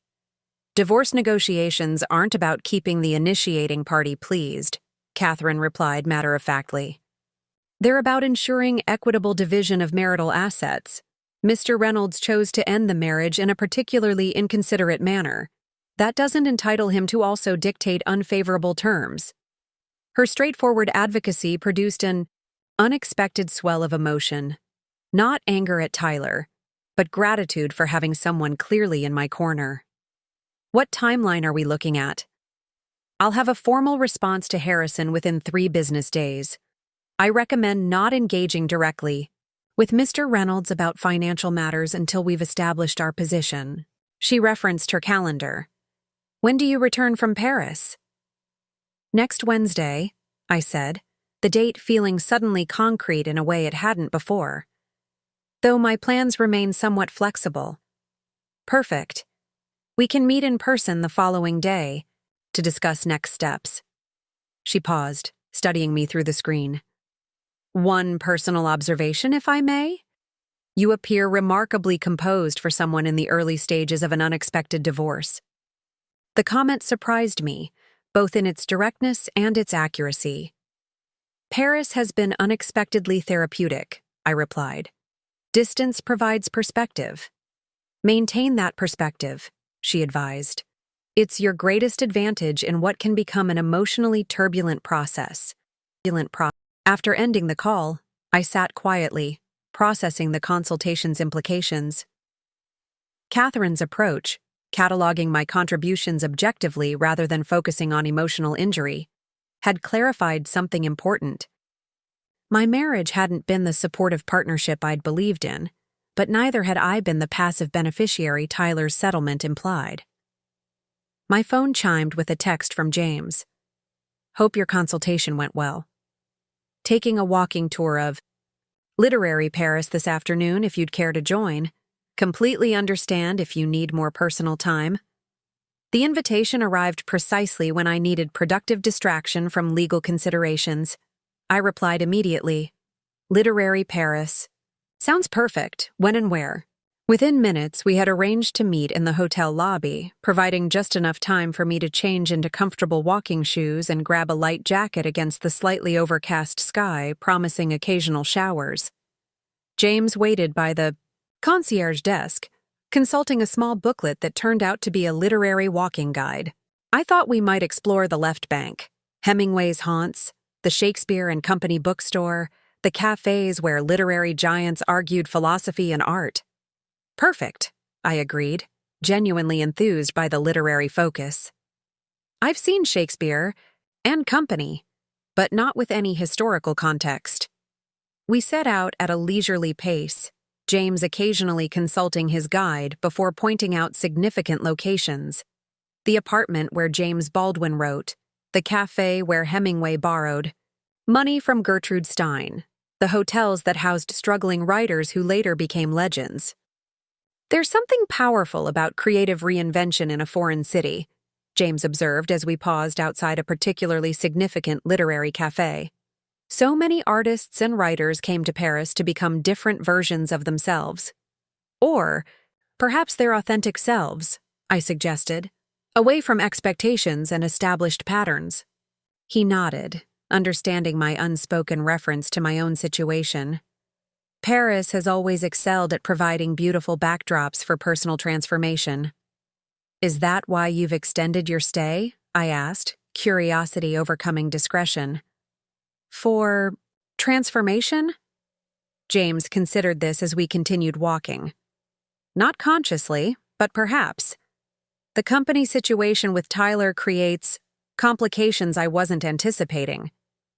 "Divorce negotiations aren't about keeping the initiating party pleased," Catherine replied matter-of-factly. "They're about ensuring equitable division of marital assets. Mr. Reynolds chose to end the marriage in a particularly inconsiderate manner. That doesn't entitle him to also dictate unfavorable terms." Her straightforward advocacy produced an unexpected swell of emotion. Not anger at Tyler, but gratitude for having someone clearly in my corner. "What timeline are we looking at?" "I'll have a formal response to Harrison within 3 business days. I recommend not engaging directly with Mr. Reynolds about financial matters until we've established our position." She referenced her calendar. "When do you return from Paris?" "Next Wednesday," I said, the date feeling suddenly concrete in a way it hadn't before. "Though my plans remain somewhat flexible." "Perfect. We can meet in person the following day to discuss next steps." She paused, studying me through the screen. "One personal observation, if I may? You appear remarkably composed for someone in the early stages of an unexpected divorce." The comment surprised me, both in its directness and its accuracy. Paris has been unexpectedly therapeutic, I replied. Distance provides perspective. Maintain that perspective, she advised. It's your greatest advantage in what can become an emotionally turbulent process. After ending the call, I sat quietly, processing the consultation's implications. Catherine's approach, cataloging my contributions objectively rather than focusing on emotional injury, had clarified something important. My marriage hadn't been the supportive partnership I'd believed in, but neither had I been the passive beneficiary Tyler's settlement implied. My phone chimed with a text from James. Hope your consultation went well. Taking a walking tour of Literary Paris this afternoon if you'd care to join. Completely understand if you need more personal time. The invitation arrived precisely when I needed productive distraction from legal considerations. I replied immediately. Literary Paris. Sounds perfect. When and where? Within minutes, we had arranged to meet in the hotel lobby, providing just enough time for me to change into comfortable walking shoes and grab a light jacket against the slightly overcast sky, promising occasional showers. James waited by the concierge desk, consulting a small booklet that turned out to be a literary walking guide. I thought we might explore the left bank, Hemingway's haunts, the Shakespeare and Company bookstore, the cafes where literary giants argued philosophy and art. Perfect, I agreed, genuinely enthused by the literary focus. I've seen Shakespeare and Company, but not with any historical context. We set out at a leisurely pace, James occasionally consulting his guide before pointing out significant locations. The apartment where James Baldwin wrote, the cafe where Hemingway borrowed, money from Gertrude Stein, the hotels that housed struggling writers who later became legends. There's something powerful about creative reinvention in a foreign city, James observed as we paused outside a particularly significant literary cafe. So many artists and writers came to Paris to become different versions of themselves. Or, perhaps their authentic selves, I suggested, away from expectations and established patterns. He nodded, understanding my unspoken reference to my own situation. Paris has always excelled at providing beautiful backdrops for personal transformation. Is that why you've extended your stay? I asked, curiosity overcoming discretion. For transformation? James considered this as we continued walking. Not consciously, but perhaps. The company situation with Tyler creates complications I wasn't anticipating,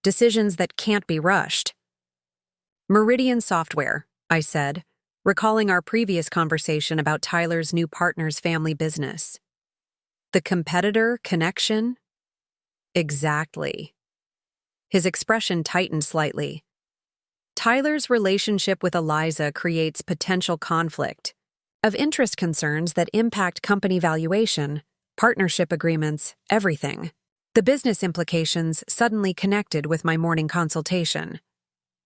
decisions that can't be rushed. Meridian Software, I said, recalling our previous conversation about Tyler's new partner's family business. The competitor connection? Exactly. His expression tightened slightly. Tyler's relationship with Eliza creates potential conflict of interest concerns that impact company valuation, partnership agreements, everything. The business implications suddenly connected with my morning consultation.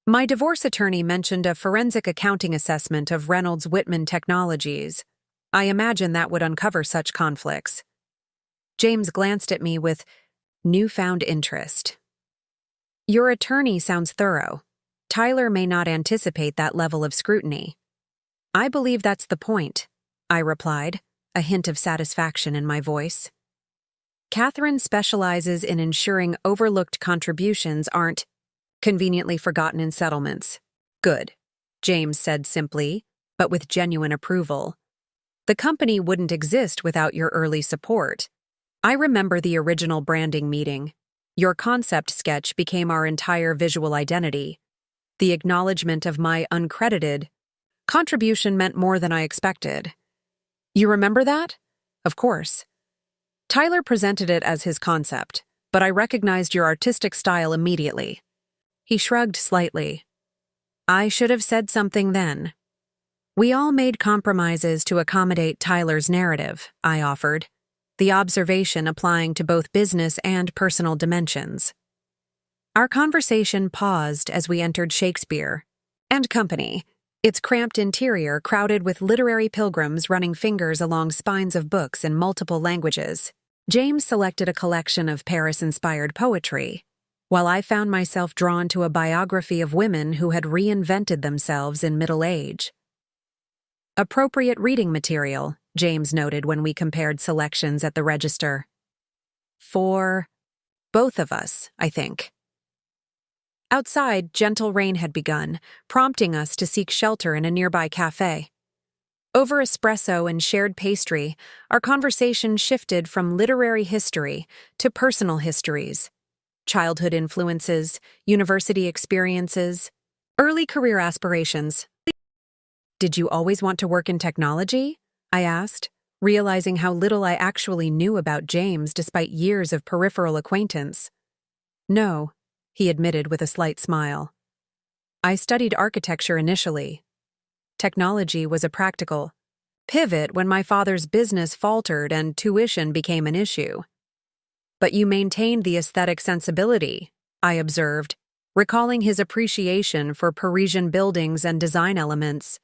My divorce attorney mentioned a forensic accounting assessment of Reynolds Whitman Technologies. I imagine that would uncover such conflicts. James glanced at me with newfound interest. Your attorney sounds thorough. Tyler may not anticipate that level of scrutiny. I believe that's the point, I replied, a hint of satisfaction in my voice. Catherine specializes in ensuring overlooked contributions aren't conveniently forgotten in settlements. Good, James said simply, but with genuine approval. The company wouldn't exist without your early support. I remember the original branding meeting. Your concept sketch became our entire visual identity. The acknowledgement of my uncredited contribution meant more than I expected. You remember that? Of course. Tyler presented it as his concept, but I recognized your artistic style immediately. He shrugged slightly. I should have said something then. We all made compromises to accommodate Tyler's narrative, I offered, the observation applying to both business and personal dimensions. Our conversation paused as we entered Shakespeare and Company, its cramped interior crowded with literary pilgrims running fingers along spines of books in multiple languages. James selected a collection of Paris-inspired poetry, while I found myself drawn to a biography of women who had reinvented themselves in middle age. Appropriate reading material, James noted when we compared selections at the register. For both of us, I think. Outside, gentle rain had begun, prompting us to seek shelter in a nearby cafe. Over espresso and shared pastry, our conversation shifted from literary history to personal histories, childhood influences, university experiences, early career aspirations. Did you always want to work in technology? I asked, realizing how little I actually knew about James despite years of peripheral acquaintance. No, he admitted with a slight smile. I studied architecture initially. Technology was a practical pivot when my father's business faltered and tuition became an issue. But you maintained the aesthetic sensibility, I observed, recalling his appreciation for Parisian buildings and design elements.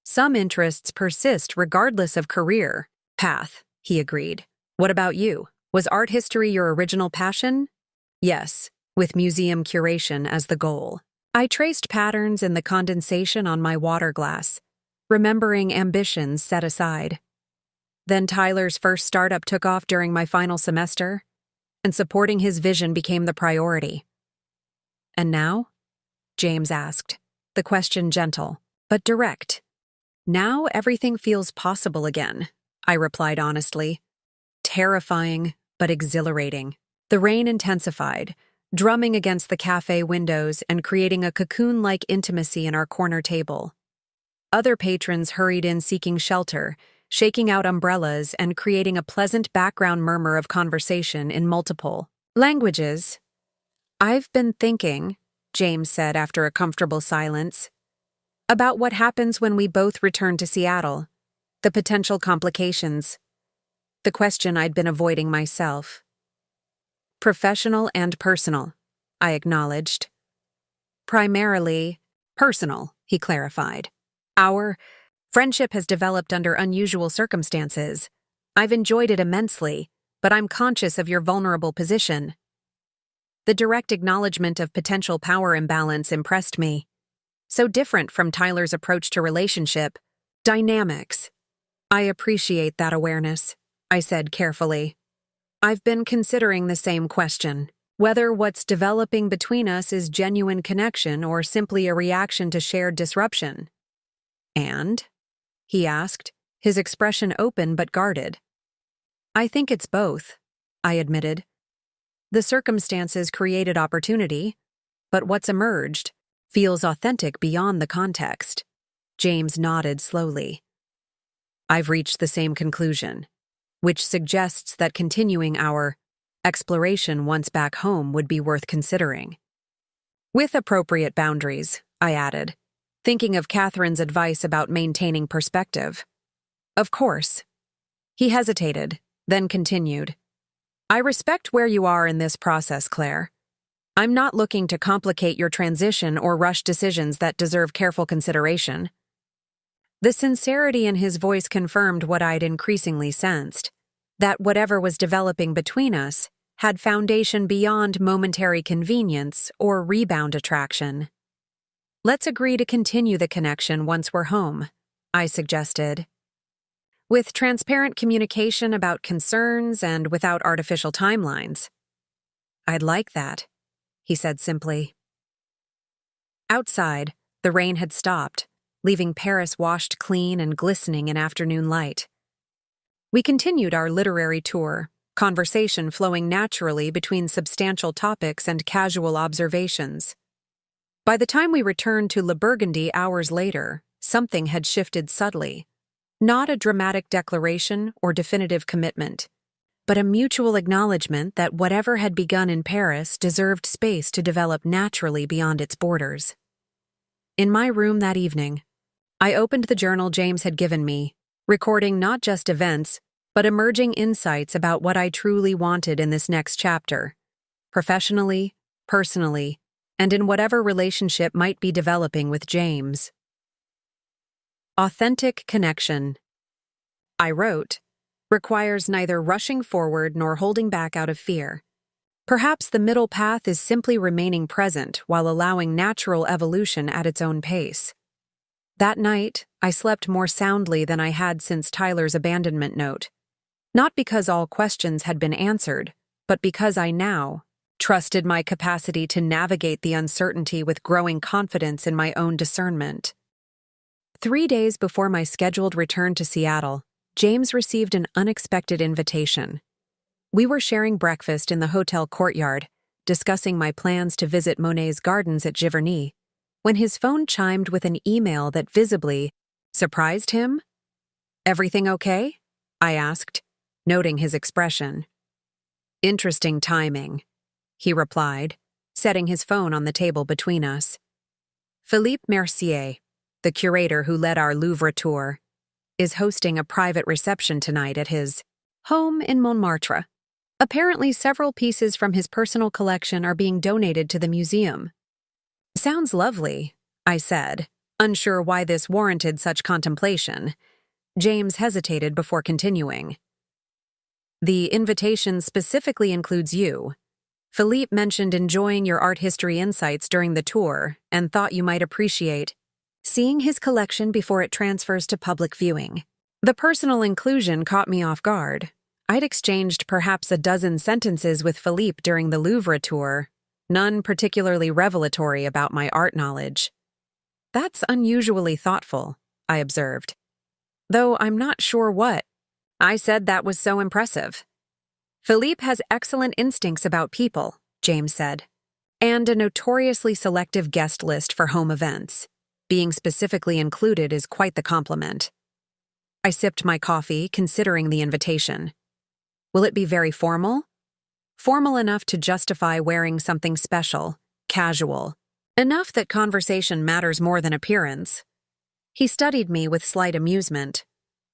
Some interests persist regardless of career path, he agreed. What about you? Was art history your original passion? Yes, with museum curation as the goal. I traced patterns in the condensation on my water glass, remembering ambitions set aside. Then Tyler's first startup took off during my final semester, and supporting his vision became the priority. And now? James asked, the question gentle, but direct. Now everything feels possible again, I replied honestly. Terrifying, but exhilarating. The rain intensified, drumming against the cafe windows and creating a cocoon-like intimacy in our corner table. Other patrons hurried in seeking shelter, shaking out umbrellas and creating a pleasant background murmur of conversation in multiple languages. I've been thinking, James said after a comfortable silence, about what happens when we both return to Seattle, the potential complications. The question I'd been avoiding myself. Professional and personal, I acknowledged. Primarily personal, he clarified. Our friendship has developed under unusual circumstances. I've enjoyed it immensely, but I'm conscious of your vulnerable position. The direct acknowledgement of potential power imbalance impressed me. So different from Tyler's approach to relationship dynamics. I appreciate that awareness, I said carefully. I've been considering the same question, whether what's developing between us is genuine connection or simply a reaction to shared disruption. And? He asked, his expression open but guarded. I think it's both, I admitted. The circumstances created opportunity, but what's emerged feels authentic beyond the context. James nodded slowly. I've reached the same conclusion, which suggests that continuing our exploration once back home would be worth considering. With appropriate boundaries, I added, thinking of Catherine's advice about maintaining perspective. Of course. He hesitated, then continued. I respect where you are in this process, Claire. I'm not looking to complicate your transition or rush decisions that deserve careful consideration. The sincerity in his voice confirmed what I'd increasingly sensed, that whatever was developing between us had foundation beyond momentary convenience or rebound attraction. Let's agree to continue the connection once we're home, I suggested. With transparent communication about concerns and without artificial timelines. I'd like that, he said simply. Outside, the rain had stopped, leaving Paris washed clean and glistening in afternoon light. We continued our literary tour, conversation flowing naturally between substantial topics and casual observations. By the time we returned to Le Burgundy hours later, something had shifted subtly. Not a dramatic declaration or definitive commitment, but a mutual acknowledgement that whatever had begun in Paris deserved space to develop naturally beyond its borders. In my room that evening, I opened the journal James had given me, recording not just events, but emerging insights about what I truly wanted in this next chapter, professionally, personally, and in whatever relationship might be developing with James. Authentic connection. I wrote, requires neither rushing forward nor holding back out of fear. Perhaps the middle path is simply remaining present while allowing natural evolution at its own pace. That night, I slept more soundly than I had since Tyler's abandonment note. Not because all questions had been answered, but because I now trusted my capacity to navigate the uncertainty with growing confidence in my own discernment. 3 days before my scheduled return to Seattle, James received an unexpected invitation. We were sharing breakfast in the hotel courtyard, discussing my plans to visit Monet's gardens at Giverny, when his phone chimed with an email that visibly surprised him. "Everything okay?" I asked, noting his expression. "Interesting timing," he replied, setting his phone on the table between us. Philippe Mercier, the curator who led our Louvre tour, is hosting a private reception tonight at his home in Montmartre. Apparently, several pieces from his personal collection are being donated to the museum. "Sounds lovely," I said, unsure why this warranted such contemplation. James hesitated before continuing. "The invitation specifically includes you. Philippe mentioned enjoying your art history insights during the tour and thought you might appreciate seeing his collection before it transfers to public viewing." The personal inclusion caught me off guard. I'd exchanged perhaps a dozen sentences with Philippe during the Louvre tour, none particularly revelatory about my art knowledge. "That's unusually thoughtful," I observed. "Though I'm not sure what I said that was so impressive." "Philippe has excellent instincts about people," James said, "and a notoriously selective guest list for home events. Being specifically included is quite the compliment." I sipped my coffee, considering the invitation. "Will it be very formal?" "Formal enough to justify wearing something special, casual, enough that conversation matters more than appearance." He studied me with slight amusement.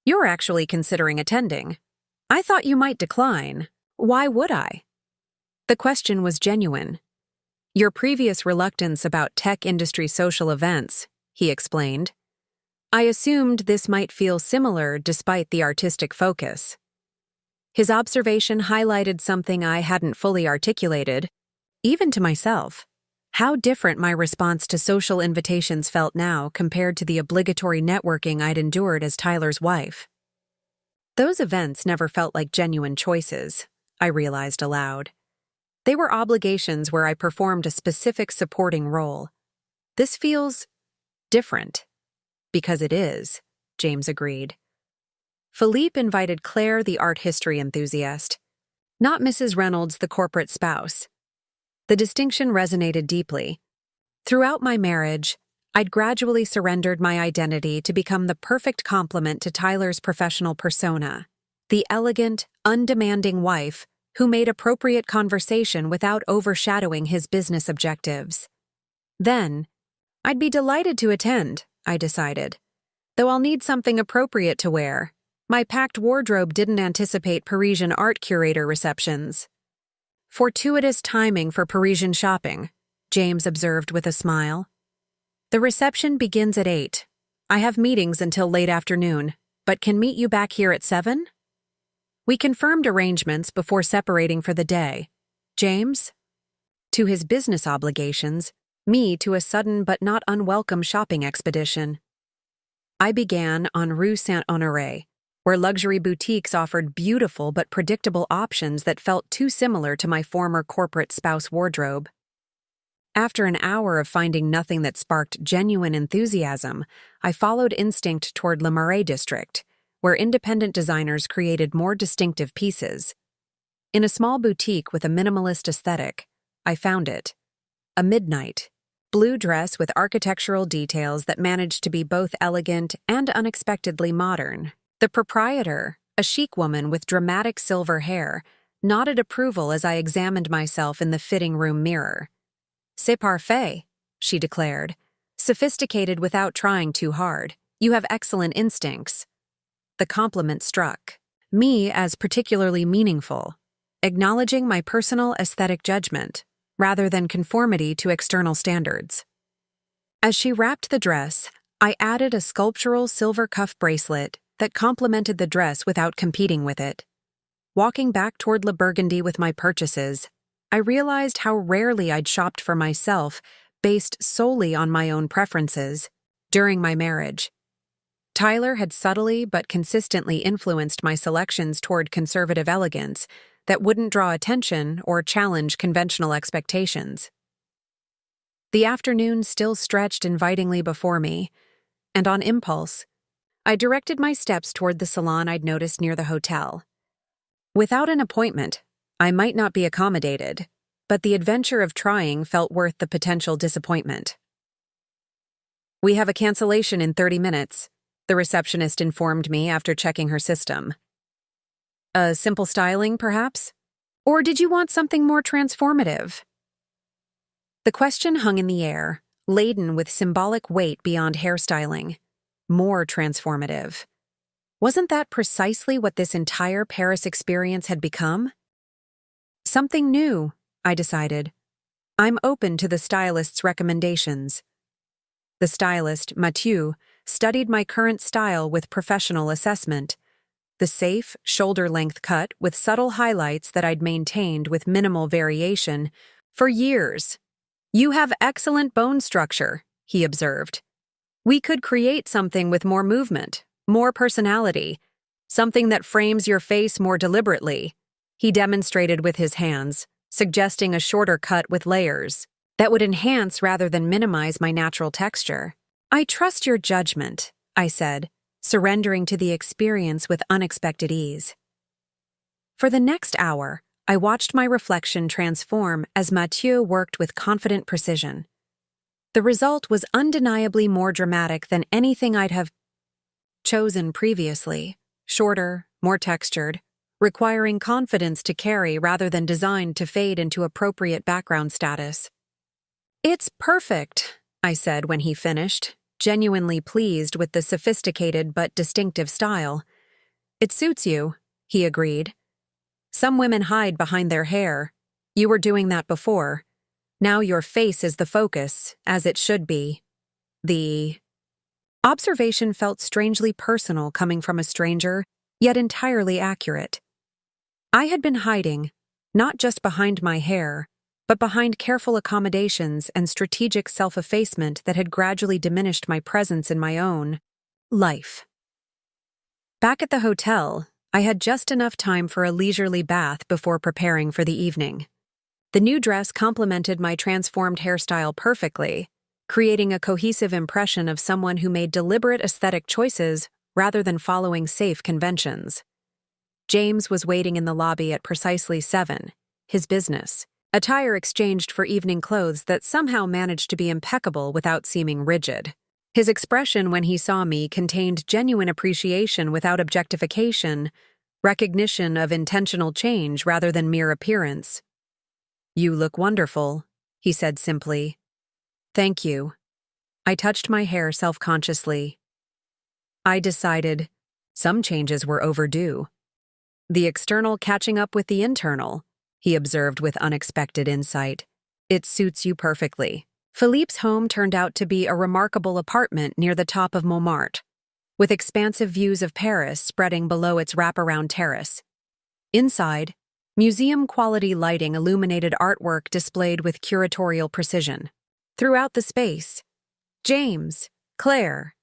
"You're actually considering attending. I thought you might decline. Why would I?" The question was genuine. "Your previous reluctance about tech industry social events," he explained. I assumed this might feel similar despite the artistic focus. His observation highlighted something I hadn't fully articulated, even to myself. How different my response to social invitations felt now compared to the obligatory networking I'd endured as Tyler's wife. Those events never felt like genuine choices, I realized aloud. They were obligations where I performed a specific supporting role. This feels different. Because it is, James agreed. Philippe invited Claire, the art history enthusiast, not Mrs. Reynolds, the corporate spouse. The distinction resonated deeply. Throughout my marriage, I'd gradually surrendered my identity to become the perfect complement to Tyler's professional persona, the elegant, undemanding wife who made appropriate conversation without overshadowing his business objectives. Then, I'd be delighted to attend, I decided, though I'll need something appropriate to wear. My packed wardrobe didn't anticipate Parisian art curator receptions. "Fortuitous timing for Parisian shopping," James observed with a smile. "The reception begins at 8. I have meetings until late afternoon, but can meet you back here at 7? We confirmed arrangements before separating for the day. James, to his business obligations, me to a sudden but not unwelcome shopping expedition. I began on Rue Saint-Honoré, where luxury boutiques offered beautiful but predictable options that felt too similar to my former corporate spouse wardrobe. After an hour of finding nothing that sparked genuine enthusiasm, I followed instinct toward Le Marais district, where independent designers created more distinctive pieces. In a small boutique with a minimalist aesthetic, I found it. A midnight, blue dress with architectural details that managed to be both elegant and unexpectedly modern. The proprietor, a chic woman with dramatic silver hair, nodded approval as I examined myself in the fitting room mirror. "C'est parfait," she declared, sophisticated without trying too hard. "You have excellent instincts." The compliment struck me as particularly meaningful, acknowledging my personal aesthetic judgment, rather than conformity to external standards. As she wrapped the dress, I added a sculptural silver cuff bracelet, that complemented the dress without competing with it. Walking back toward Le Burgundy with my purchases, I realized how rarely I'd shopped for myself based solely on my own preferences during my marriage. Tyler had subtly but consistently influenced my selections toward conservative elegance that wouldn't draw attention or challenge conventional expectations. The afternoon still stretched invitingly before me, and on impulse, I directed my steps toward the salon I'd noticed near the hotel. Without an appointment, I might not be accommodated, but the adventure of trying felt worth the potential disappointment. "We have a cancellation in 30 minutes, the receptionist informed me after checking her system. "A simple styling, perhaps? Or did you want something more transformative?" The question hung in the air, laden with symbolic weight beyond hairstyling. More transformative. Wasn't that precisely what this entire Paris experience had become? Something new, I decided. I'm open to the stylist's recommendations. The stylist, Mathieu, studied my current style with professional assessment. The safe, shoulder-length cut with subtle highlights that I'd maintained with minimal variation for years. "You have excellent bone structure," he observed. "We could create something with more movement, more personality, something that frames your face more deliberately," he demonstrated with his hands, suggesting a shorter cut with layers that would enhance rather than minimize my natural texture. "I trust your judgment," I said, surrendering to the experience with unexpected ease. For the next hour, I watched my reflection transform as Mathieu worked with confident precision. The result was undeniably more dramatic than anything I'd have chosen previously, shorter, more textured, requiring confidence to carry rather than designed to fade into appropriate background status. "It's perfect," I said when he finished, genuinely pleased with the sophisticated but distinctive style. "It suits you," he agreed. "Some women hide behind their hair. You were doing that before. Now your face is the focus, as it should be." The observation felt strangely personal coming from a stranger, yet entirely accurate. I had been hiding, not just behind my hair, but behind careful accommodations and strategic self-effacement that had gradually diminished my presence in my own life. Back at the hotel, I had just enough time for a leisurely bath before preparing for the evening. The new dress complemented my transformed hairstyle perfectly, creating a cohesive impression of someone who made deliberate aesthetic choices rather than following safe conventions. James was waiting in the lobby at precisely 7, his business, attire exchanged for evening clothes that somehow managed to be impeccable without seeming rigid. His expression when he saw me contained genuine appreciation without objectification, recognition of intentional change rather than mere appearance. "You look wonderful," he said simply. "Thank you." I touched my hair self-consciously. I decided some changes were overdue. "The external catching up with the internal," he observed with unexpected insight. "It suits you perfectly." Philippe's home turned out to be a remarkable apartment near the top of Montmartre, with expansive views of Paris spreading below its wraparound terrace. Inside, museum-quality lighting illuminated artwork displayed with curatorial precision. Throughout the space, "James, Claire."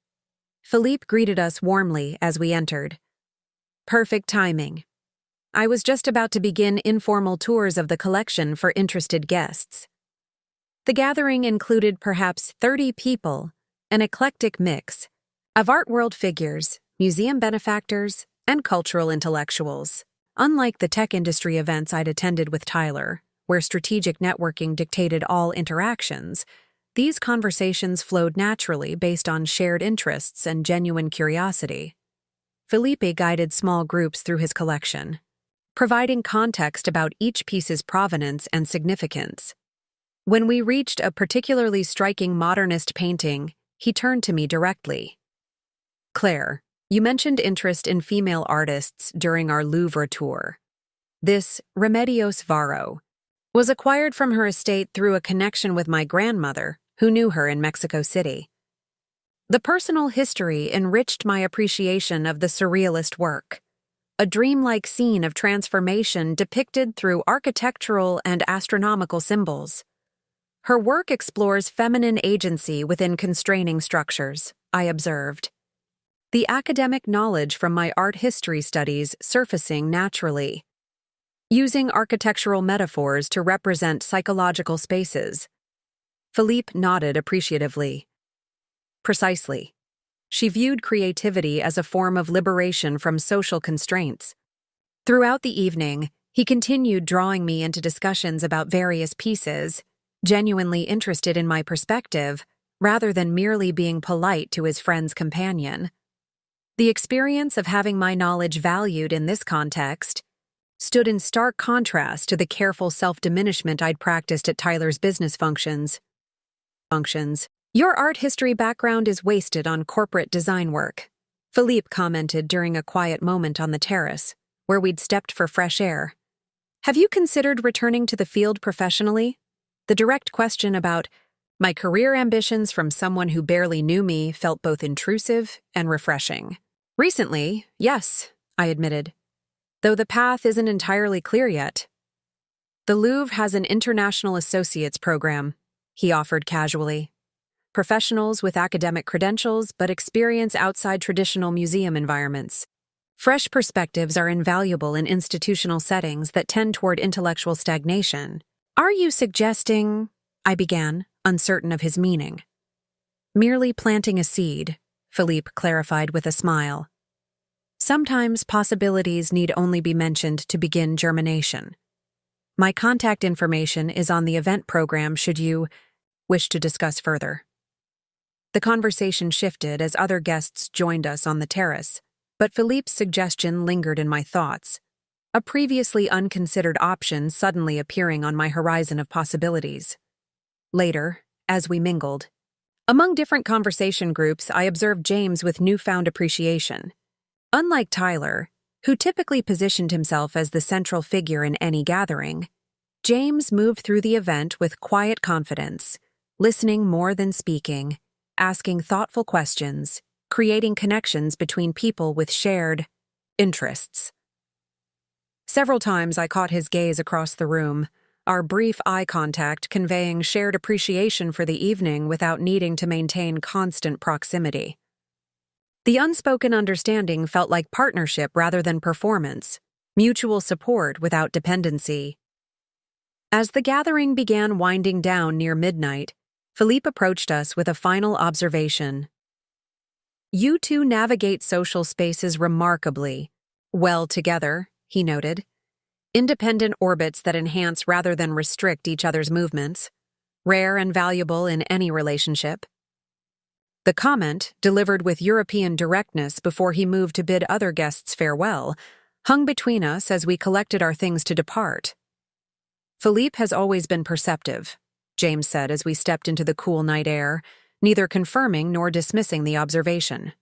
Philippe greeted us warmly as we entered. Perfect timing. I was just about to begin informal tours of the collection for interested guests. The gathering included perhaps 30 people, an eclectic mix of art world figures, museum benefactors, and cultural intellectuals. Unlike the tech industry events I'd attended with Tyler, where strategic networking dictated all interactions, these conversations flowed naturally based on shared interests and genuine curiosity. Felipe guided small groups through his collection, providing context about each piece's provenance and significance. When we reached a particularly striking modernist painting, he turned to me directly. "Claire, you mentioned interest in female artists during our Louvre tour. This Remedios Varo was acquired from her estate through a connection with my grandmother, who knew her in Mexico City." The personal history enriched my appreciation of the surrealist work, a dreamlike scene of transformation depicted through architectural and astronomical symbols. Her work explores feminine agency within constraining structures, I observed. The academic knowledge from my art history studies surfacing naturally. Using architectural metaphors to represent psychological spaces. Philippe nodded appreciatively. Precisely. She viewed creativity as a form of liberation from social constraints. Throughout the evening, he continued drawing me into discussions about various pieces, genuinely interested in my perspective, rather than merely being polite to his friend's companion. The experience of having my knowledge valued in this context stood in stark contrast to the careful self-diminishment I'd practiced at Tyler's business functions. Your art history background is wasted on corporate design work, Philippe commented during a quiet moment on the terrace, where we'd stepped for fresh air. Have you considered returning to the field professionally? The direct question about my career ambitions from someone who barely knew me felt both intrusive and refreshing. Recently, yes, I admitted, though the path isn't entirely clear yet. The Louvre has an International Associates program, he offered casually. Professionals with academic credentials but experience outside traditional museum environments. Fresh perspectives are invaluable in institutional settings that tend toward intellectual stagnation. Are you suggesting, I began, uncertain of his meaning. Merely planting a seed, Philippe clarified with a smile. Sometimes possibilities need only be mentioned to begin germination. My contact information is on the event program should you wish to discuss further. The conversation shifted as other guests joined us on the terrace, but Philippe's suggestion lingered in my thoughts, a previously unconsidered option suddenly appearing on my horizon of possibilities. Later, as we mingled, among different conversation groups, I observed James with newfound appreciation. Unlike Tyler, who typically positioned himself as the central figure in any gathering, James moved through the event with quiet confidence, listening more than speaking, asking thoughtful questions, creating connections between people with shared interests. Several times I caught his gaze across the room, our brief eye contact conveying shared appreciation for the evening without needing to maintain constant proximity. The unspoken understanding felt like partnership rather than performance, mutual support without dependency. As the gathering began winding down near midnight, Philippe approached us with a final observation. You two navigate social spaces remarkably well together, he noted. Independent orbits that enhance rather than restrict each other's movements, rare and valuable in any relationship. The comment, delivered with European directness before he moved to bid other guests farewell, hung between us as we collected our things to depart. Philippe has always been perceptive, James said as we stepped into the cool night air, neither confirming nor dismissing the observation.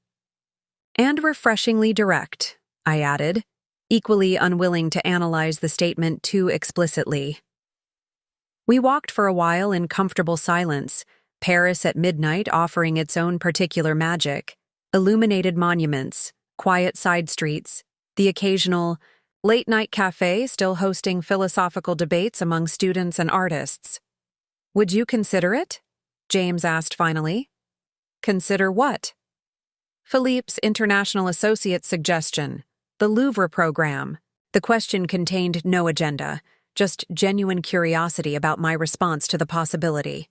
And refreshingly direct, I added, equally unwilling to analyze the statement too explicitly. We walked for a while in comfortable silence, Paris at midnight offering its own particular magic, illuminated monuments, quiet side streets, the occasional late-night cafe still hosting philosophical debates among students and artists. Would you consider it? James asked finally. Consider what? Philippe's International Associate suggestion, the Louvre program. The question contained no agenda, just genuine curiosity about my response to the possibility.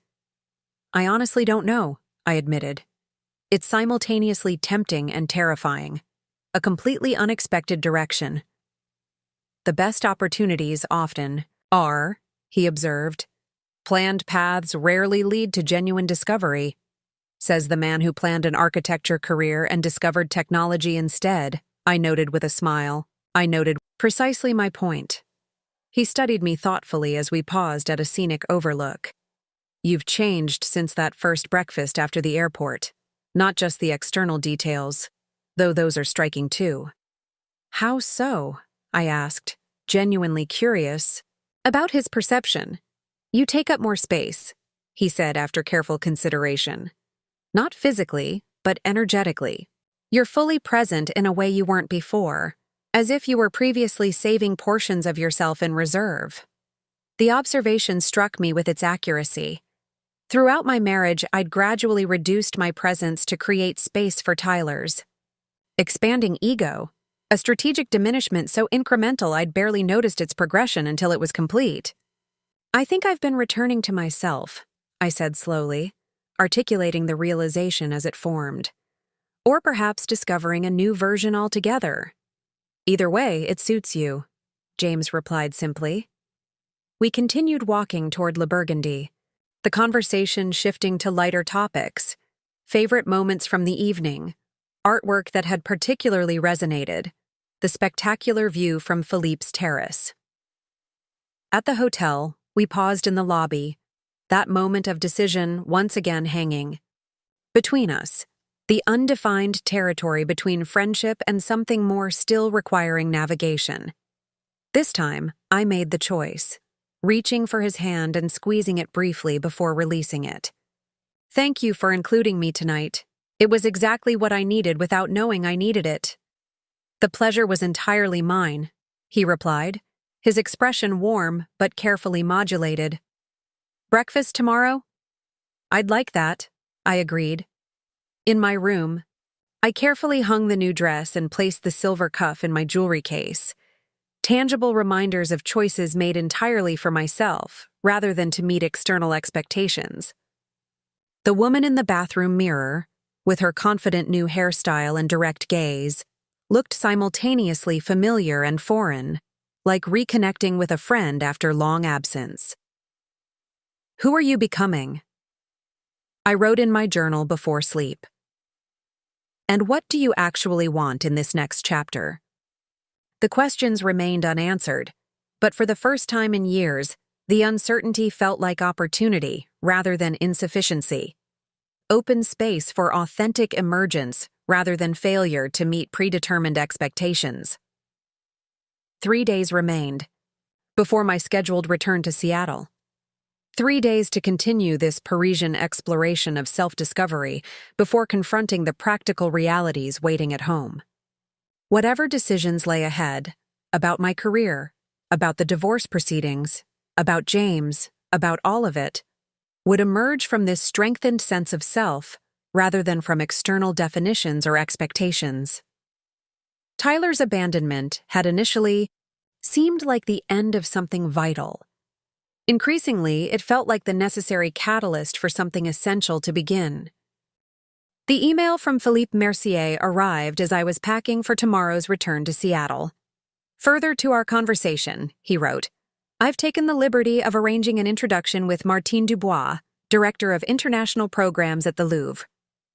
I honestly don't know, I admitted. It's simultaneously tempting and terrifying. A completely unexpected direction. The best opportunities often are, he observed. Planned paths rarely lead to genuine discovery, says the man who planned an architecture career and discovered technology instead, I noted with a smile. I noted precisely my point. He studied me thoughtfully as we paused at a scenic overlook. You've changed since that first breakfast after the airport, not just the external details, though those are striking too. How so? I asked, genuinely curious. About his perception. You take up more space, he said after careful consideration. Not physically, but energetically. You're fully present in a way you weren't before, as if you were previously saving portions of yourself in reserve. The observation struck me with its accuracy. Throughout my marriage, I'd gradually reduced my presence to create space for Tyler's expanding ego, a strategic diminishment so incremental I'd barely noticed its progression until it was complete. I think I've been returning to myself, I said slowly, articulating the realization as it formed. Or perhaps discovering a new version altogether. Either way, it suits you, James replied simply. We continued walking toward Le Burgundy, the conversation shifting to lighter topics, favorite moments from the evening, artwork that had particularly resonated, the spectacular view from Philippe's terrace. At the hotel, we paused in the lobby, that moment of decision once again hanging. Between us, the undefined territory between friendship and something more still requiring navigation. This time, I made the choice, reaching for his hand and squeezing it briefly before releasing it. Thank you for including me tonight. It was exactly what I needed without knowing I needed it. The pleasure was entirely mine, he replied, his expression warm but carefully modulated. Breakfast tomorrow? I'd like that, I agreed. In my room, I carefully hung the new dress and placed the silver cuff in my jewelry case, tangible reminders of choices made entirely for myself, rather than to meet external expectations. The woman in the bathroom mirror, with her confident new hairstyle and direct gaze, looked simultaneously familiar and foreign, like reconnecting with a friend after long absence. Who are you becoming? I wrote in my journal before sleep. And what do you actually want in this next chapter? The questions remained unanswered, but for the first time in years, the uncertainty felt like opportunity rather than insufficiency. Open space for authentic emergence rather than failure to meet predetermined expectations. 3 days remained before my scheduled return to Seattle. 3 days to continue this Parisian exploration of self-discovery before confronting the practical realities waiting at home. Whatever decisions lay ahead, about my career, about the divorce proceedings, about James, about all of it, would emerge from this strengthened sense of self rather than from external definitions or expectations. Tyler's abandonment had initially seemed like the end of something vital. Increasingly, it felt like the necessary catalyst for something essential to begin. The email from Philippe Mercier arrived as I was packing for tomorrow's return to Seattle. Further to our conversation, he wrote, I've taken the liberty of arranging an introduction with Martine Dubois, Director of International Programs at the Louvre.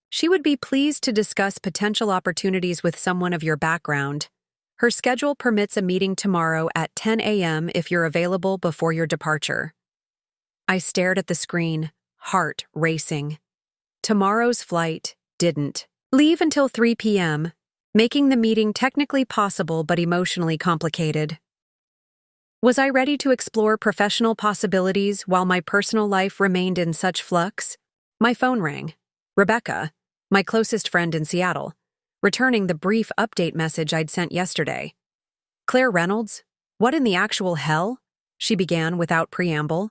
She would be pleased to discuss potential opportunities with someone of your background. Her schedule permits a meeting tomorrow at 10 a.m. if you're available before your departure. I stared at the screen, heart racing. Tomorrow's flight didn't leave until 3 p.m., making the meeting technically possible but emotionally complicated. Was I ready to explore professional possibilities while my personal life remained in such flux? My phone rang. Rebecca, my closest friend in Seattle, returning the brief update message I'd sent yesterday. Claire Reynolds? What in the actual hell? She began without preamble.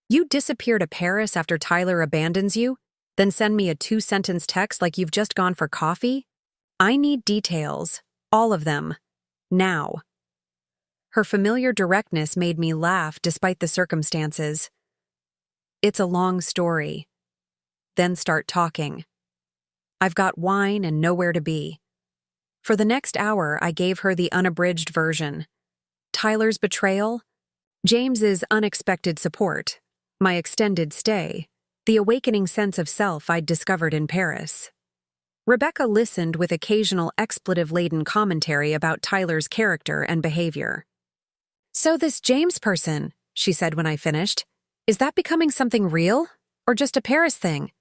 You disappear to Paris after Tyler abandons you, then send me a 2-sentence text like you've just gone for coffee? I need details. All of them. Now. Her familiar directness made me laugh despite the circumstances. It's a long story. Then start talking. I've got wine and nowhere to be. For the next hour, I gave her the unabridged version. Tyler's betrayal, James's unexpected support, my extended stay, the awakening sense of self I'd discovered in Paris. Rebecca listened with occasional expletive-laden commentary about Tyler's character and behavior. So this James person, she said when I finished, is that becoming something real, or just a Paris thing?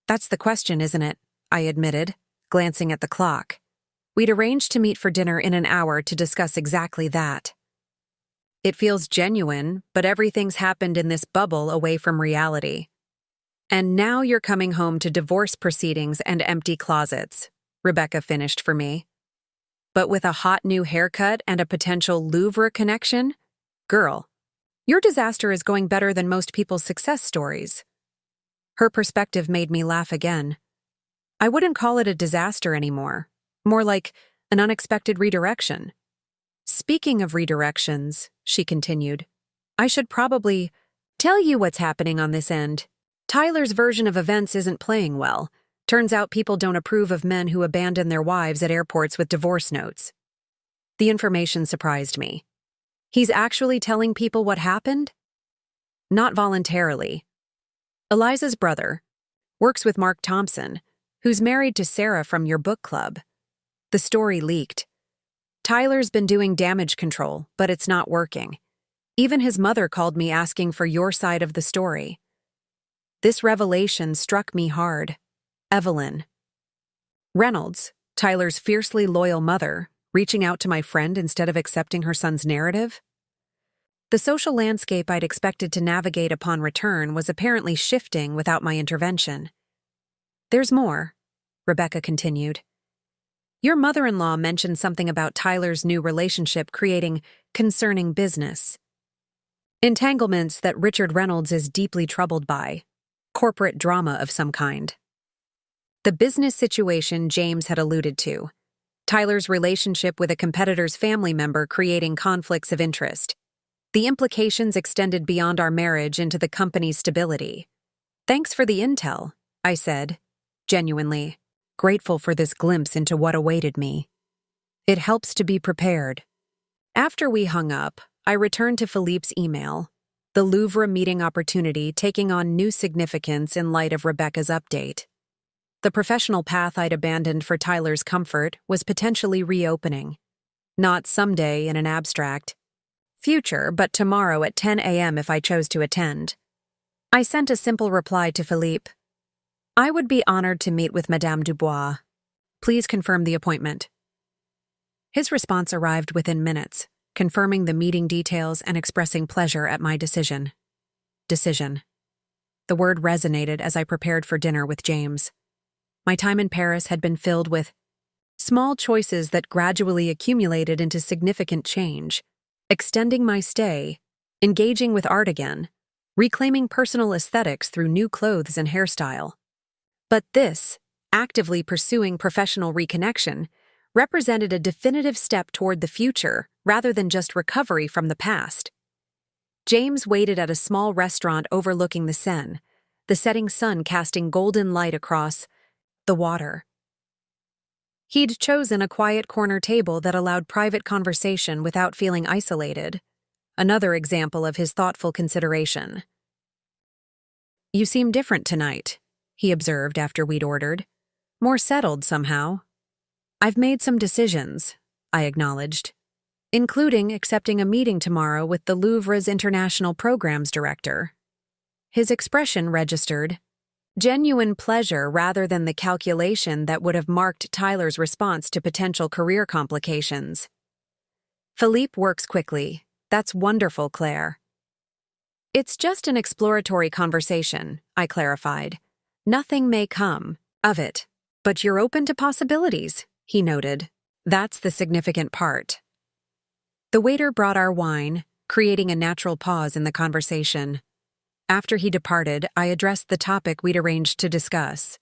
That's the question, isn't it? I admitted, glancing at the clock. We'd arranged to meet for dinner in an hour to discuss exactly that. It feels genuine, but everything's happened in this bubble away from reality. And now you're coming home to divorce proceedings and empty closets, Rebecca finished for me. But with a hot new haircut and a potential Louvre connection? Girl, your disaster is going better than most people's success stories. Her perspective made me laugh again. I wouldn't call it a disaster anymore, more like an unexpected redirection. Speaking of redirections, she continued, I should probably tell you what's happening on this end. Tyler's version of events isn't playing well. Turns out people don't approve of men who abandon their wives at airports with divorce notes. The information surprised me. He's actually telling people what happened? Not voluntarily. Eliza's brother works with Mark Thompson, who's married to Sarah from your book club. The story leaked. Tyler's been doing damage control, but it's not working. Even his mother called me asking for your side of the story. This revelation struck me hard. Evelyn Reynolds, Tyler's fiercely loyal mother, reaching out to my friend instead of accepting her son's narrative? The social landscape I'd expected to navigate upon return was apparently shifting without my intervention. There's more, Rebecca continued. Your mother-in-law mentioned something about Tyler's new relationship creating concerning business. Entanglements that Richard Reynolds is deeply troubled by. Corporate drama of some kind. The business situation James had alluded to. Tyler's relationship with a competitor's family member creating conflicts of interest. The implications extended beyond our marriage into the company's stability. Thanks for the intel, I said, genuinely grateful for this glimpse into what awaited me. It helps to be prepared. After we hung up, I returned to Philippe's email, the Louvre meeting opportunity taking on new significance in light of Rebecca's update. The professional path I'd abandoned for Tyler's comfort was potentially reopening. Not someday in an abstract future, but tomorrow at 10 a.m. if I chose to attend. I sent a simple reply to Philippe. I would be honored to meet with Madame Dubois. Please confirm the appointment. His response arrived within minutes, confirming the meeting details and expressing pleasure at my decision. Decision. The word resonated as I prepared for dinner with James. My time in Paris had been filled with small choices that gradually accumulated into significant change, extending my stay, engaging with art again, reclaiming personal aesthetics through new clothes and hairstyle. But this, actively pursuing professional reconnection, represented a definitive step toward the future rather than just recovery from the past. James waited at a small restaurant overlooking the Seine, the setting sun casting golden light across the water. He'd chosen a quiet corner table that allowed private conversation without feeling isolated, another example of his thoughtful consideration. You seem different tonight, he observed after we'd ordered. More settled somehow. I've made some decisions, I acknowledged, including accepting a meeting tomorrow with the Louvre's International Programs Director. His expression registered genuine pleasure rather than the calculation that would have marked Tyler's response to potential career complications. Philippe works quickly. That's wonderful, Claire. It's just an exploratory conversation, I clarified. Nothing may come of it, but you're open to possibilities, he noted. That's the significant part. The waiter brought our wine, creating a natural pause in the conversation. After he departed, I addressed the topic we'd arranged to discuss.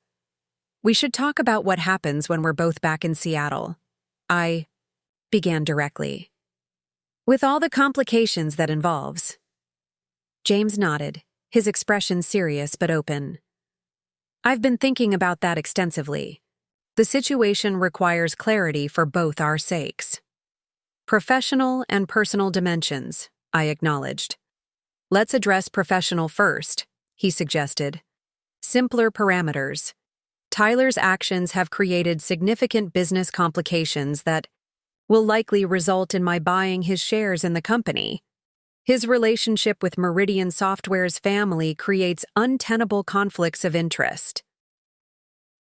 We should talk about what happens when we're both back in Seattle. I began directly. With all the complications that involves. James nodded, his expression serious but open. I've been thinking about that extensively. The situation requires clarity for both our sakes. Professional and personal dimensions, I acknowledged. Let's address professional first, he suggested. Simpler parameters. Tyler's actions have created significant business complications that will likely result in my buying his shares in the company. His relationship with Meridian Software's family creates untenable conflicts of interest.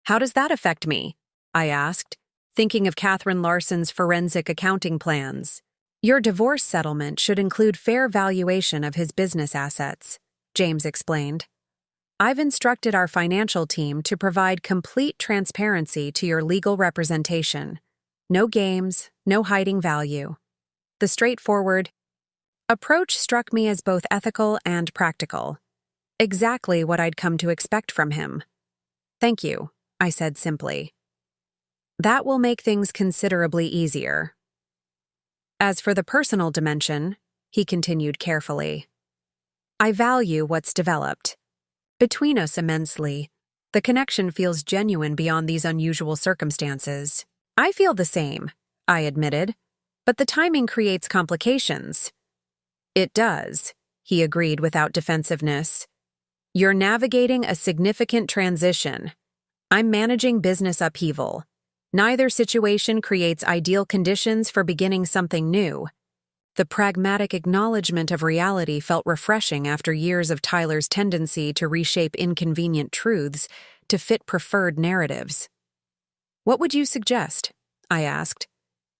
How does that affect me? I asked, thinking of Catherine Larson's forensic accounting plans. Your divorce settlement should include fair valuation of his business assets, James explained. I've instructed our financial team to provide complete transparency to your legal representation. No games, no hiding value. The straightforward approach struck me as both ethical and practical. Exactly what I'd come to expect from him. Thank you, I said simply. That will make things considerably easier. As for the personal dimension, he continued carefully, I value what's developed between us immensely. The connection feels genuine beyond these unusual circumstances. I feel the same, I admitted, but the timing creates complications. It does, he agreed without defensiveness. You're navigating a significant transition. I'm managing business upheaval. Neither situation creates ideal conditions for beginning something new. The pragmatic acknowledgement of reality felt refreshing after years of Tyler's tendency to reshape inconvenient truths to fit preferred narratives. What would you suggest? I asked,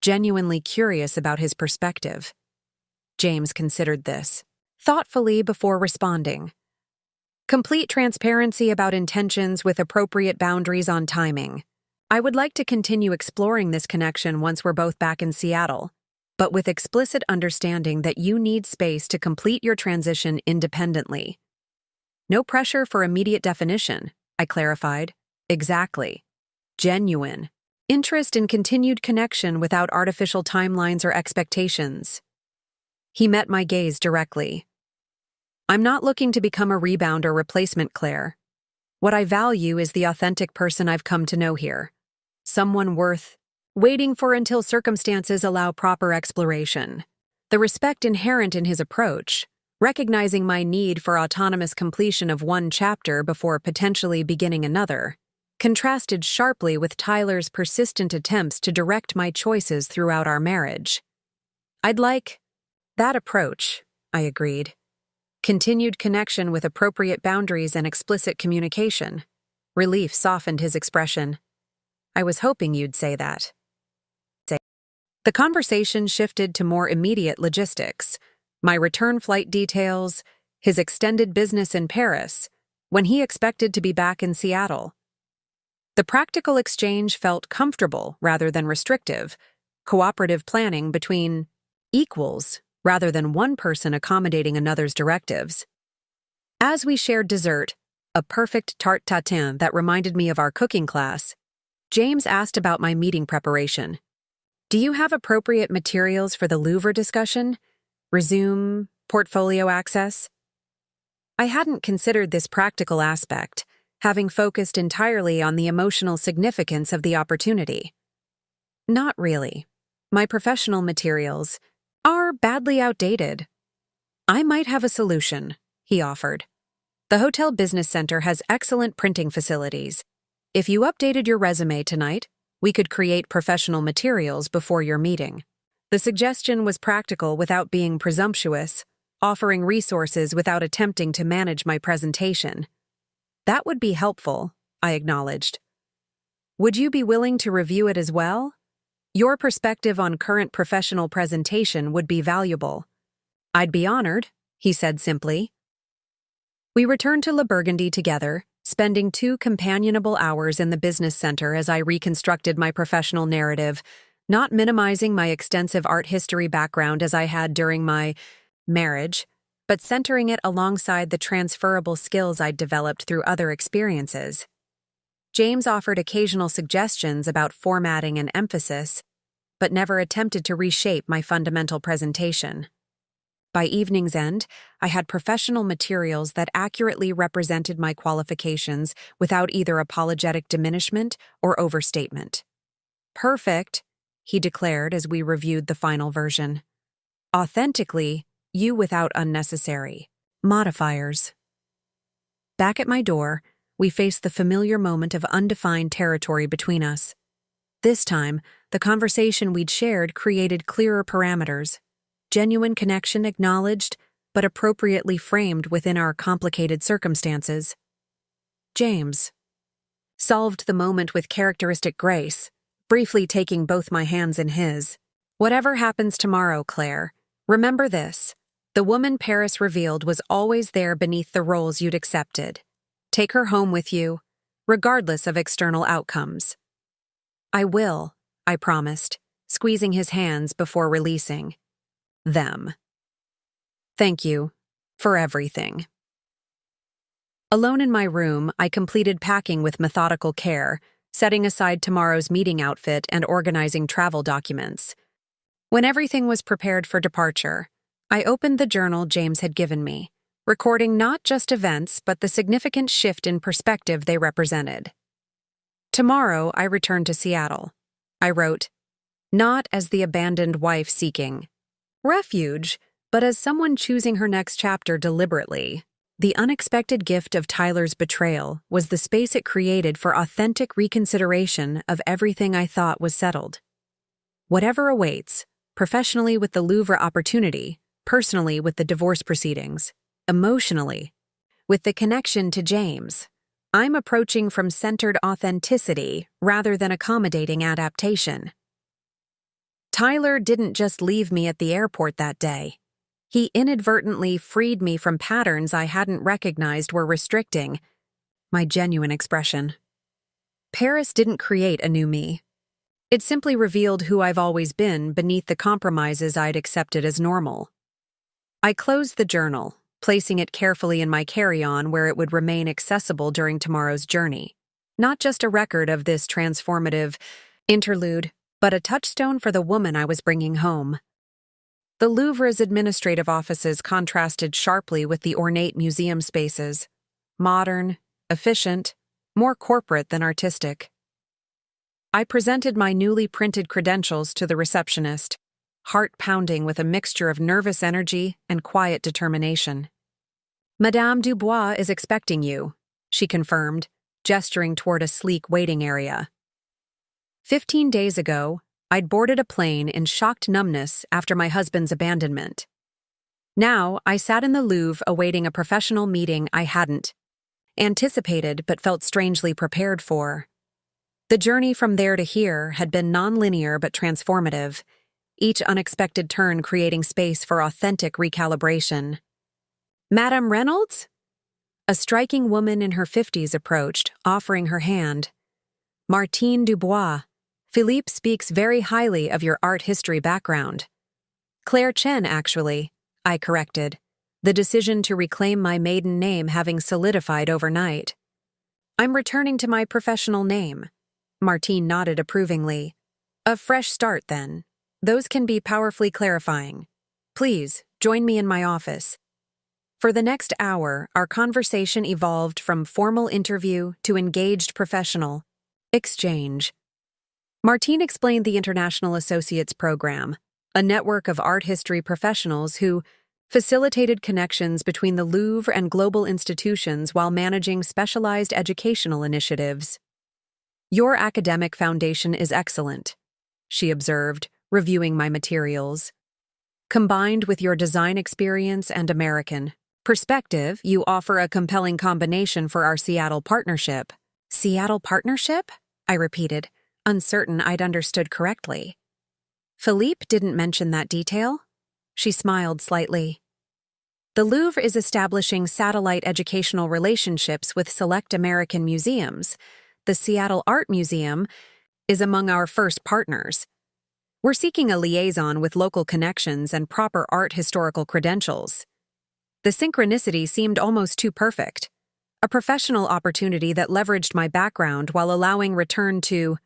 genuinely curious about his perspective. James considered this thoughtfully before responding. Complete transparency about intentions with appropriate boundaries on timing. I would like to continue exploring this connection once we're both back in Seattle, but with explicit understanding that you need space to complete your transition independently. No pressure for immediate definition, I clarified. Exactly. Genuine. Interest in continued connection without artificial timelines or expectations. He met my gaze directly. I'm not looking to become a rebound or replacement, Claire. What I value is the authentic person I've come to know here. Someone worth waiting for until circumstances allow proper exploration. The respect inherent in his approach, recognizing my need for autonomous completion of one chapter before potentially beginning another, contrasted sharply with Tyler's persistent attempts to direct my choices throughout our marriage. I'd like that approach, I agreed. Continued connection with appropriate boundaries and explicit communication. Relief softened his expression. I was hoping you'd say that. The conversation shifted to more immediate logistics, my return flight details, his extended business in Paris, when he expected to be back in Seattle. The practical exchange felt comfortable rather than restrictive, cooperative planning between equals rather than one person accommodating another's directives. As we shared dessert, a perfect tarte tatin that reminded me of our cooking class, James asked about my meeting preparation. Do you have appropriate materials for the Louvre discussion? Resume portfolio access? I hadn't considered this practical aspect, having focused entirely on the emotional significance of the opportunity. Not really. My professional materials are badly outdated. I might have a solution, he offered. The Hotel Business Center has excellent printing facilities. If you updated your resume tonight, we could create professional materials before your meeting. The suggestion was practical without being presumptuous, offering resources without attempting to manage my presentation. That would be helpful, I acknowledged. Would you be willing to review it as well? Your perspective on current professional presentation would be valuable. I'd be honored, he said simply. We returned to Le Burgundy together, spending 2 companionable hours in the business center as I reconstructed my professional narrative, not minimizing my extensive art history background as I had during my marriage, but centering it alongside the transferable skills I'd developed through other experiences. James offered occasional suggestions about formatting and emphasis, but never attempted to reshape my fundamental presentation. By evening's end, I had professional materials that accurately represented my qualifications without either apologetic diminishment or overstatement. Perfect, he declared as we reviewed the final version. Authentically, you without unnecessary modifiers. Back at my door, we faced the familiar moment of undefined territory between us. This time, the conversation we'd shared created clearer parameters. Genuine connection acknowledged, but appropriately framed within our complicated circumstances. James solved the moment with characteristic grace, briefly taking both my hands in his. Whatever happens tomorrow, Claire, remember this. The woman Paris revealed was always there beneath the roles you'd accepted. Take her home with you, regardless of external outcomes. I will, I promised, squeezing his hands before releasing them. Thank you for everything. Alone in my room, I completed packing with methodical care, setting aside tomorrow's meeting outfit and organizing travel documents. When everything was prepared for departure, I opened the journal James had given me, recording not just events but the significant shift in perspective they represented. Tomorrow, I returned to Seattle. I wrote, not as the abandoned wife seeking refuge, but as someone choosing her next chapter deliberately. The unexpected gift of Tyler's betrayal was the space it created for authentic reconsideration of everything I thought was settled. Whatever awaits, professionally with the Louvre opportunity, personally with the divorce proceedings, emotionally with the connection to James, I'm approaching from centered authenticity rather than accommodating adaptation. Tyler didn't just leave me at the airport that day. He inadvertently freed me from patterns I hadn't recognized were restricting my genuine expression. Paris didn't create a new me. It simply revealed who I've always been beneath the compromises I'd accepted as normal. I closed the journal, placing it carefully in my carry-on where it would remain accessible during tomorrow's journey. Not just a record of this transformative interlude, but a touchstone for the woman I was bringing home. The Louvre's administrative offices contrasted sharply with the ornate museum spaces. Modern, efficient, more corporate than artistic. I presented my newly printed credentials to the receptionist, heart pounding with a mixture of nervous energy and quiet determination. Madame Dubois is expecting you, she confirmed, gesturing toward a sleek waiting area. 15 days ago, I'd boarded a plane in shocked numbness after my husband's abandonment. Now, I sat in the Louvre awaiting a professional meeting I hadn't anticipated but felt strangely prepared for. The journey from there to here had been non-linear but transformative, each unexpected turn creating space for authentic recalibration. Madame Reynolds? A striking woman in her 50s approached, offering her hand. Martine Dubois. Philippe speaks very highly of your art history background. Claire Chen, actually, I corrected, the decision to reclaim my maiden name having solidified overnight. I'm returning to my professional name. Martine nodded approvingly. A fresh start, then. Those can be powerfully clarifying. Please, join me in my office. For the next hour, our conversation evolved from formal interview to engaged professional exchange. Martine explained the International Associates Program, a network of art history professionals who facilitated connections between the Louvre and global institutions while managing specialized educational initiatives. Your academic foundation is excellent, she observed, reviewing my materials. Combined with your design experience and American perspective, you offer a compelling combination for our Seattle partnership. Seattle partnership? I repeated, uncertain I'd understood correctly. Philippe didn't mention that detail? She smiled slightly. The Louvre is establishing satellite educational relationships with select American museums. The Seattle Art Museum is among our first partners. We're seeking a liaison with local connections and proper art historical credentials. The synchronicity seemed almost too perfect. A professional opportunity that leveraged my background while allowing return to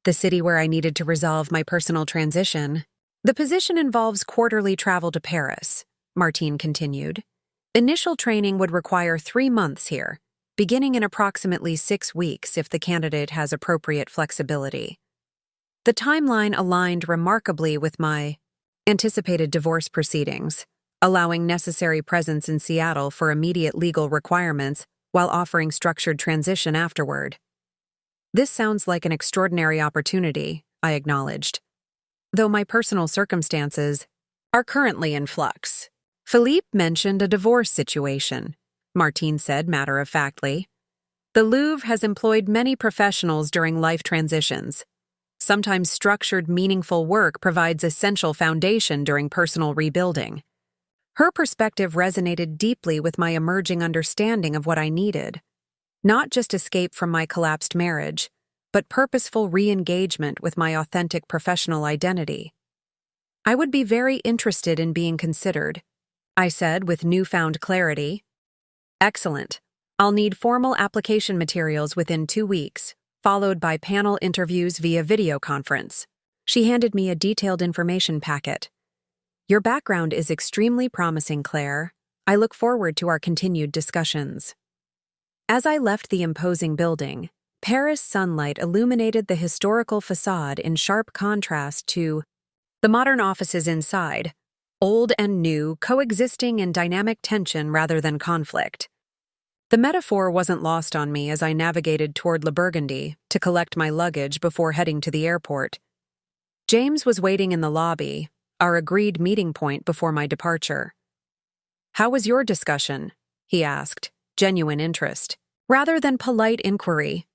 the city where I needed to resolve my personal transition. The position involves quarterly travel to Paris, Martine continued. Initial training would require 3 months here, beginning in approximately 6 weeks if the candidate has appropriate flexibility. The timeline aligned remarkably with my anticipated divorce proceedings, allowing necessary presence in Seattle for immediate legal requirements while offering structured transition afterward. This sounds like an extraordinary opportunity, I acknowledged. Though my personal circumstances are currently in flux. Philippe mentioned a divorce situation, Martine said matter-of-factly. The Louvre has employed many professionals during life transitions. Sometimes structured, meaningful work provides essential foundation during personal rebuilding. Her perspective resonated deeply with my emerging understanding of what I needed. Not just escape from my collapsed marriage, but purposeful re-engagement with my authentic professional identity. I would be very interested in being considered, I said with newfound clarity. Excellent. I'll need formal application materials within 2 weeks, followed by panel interviews via video conference. She handed me a detailed information packet. Your background is extremely promising, Claire. I look forward to our continued discussions. As I left the imposing building, Paris sunlight illuminated the historical facade in sharp contrast to the modern offices inside, old and new coexisting in dynamic tension rather than conflict. The metaphor wasn't lost on me as I navigated toward Le Burgundy to collect my luggage before heading to the airport. James was waiting in the lobby, our agreed meeting point before my departure. How was your discussion? He asked, genuine interest, rather than polite inquiry.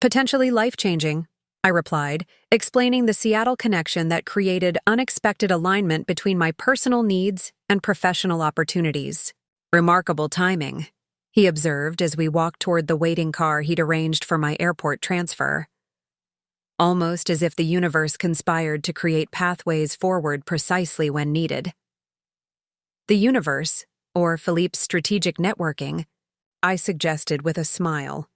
Potentially life-changing, I replied, explaining the Seattle connection that created unexpected alignment between my personal needs and professional opportunities. Remarkable timing, he observed as we walked toward the waiting car he'd arranged for my airport transfer. Almost as if the universe conspired to create pathways forward precisely when needed. The universe, or Philippe's strategic networking, I suggested with a smile.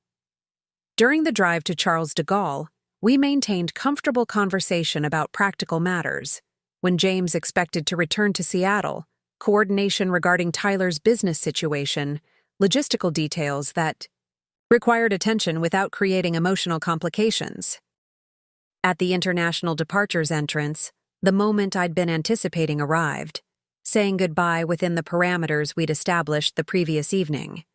During the drive to Charles de Gaulle, we maintained comfortable conversation about practical matters. When James expected to return to Seattle, coordination regarding Tyler's business situation, logistical details that required attention without creating emotional complications. At the international departures entrance, the moment I'd been anticipating arrived, saying goodbye within the parameters we'd established the previous evening.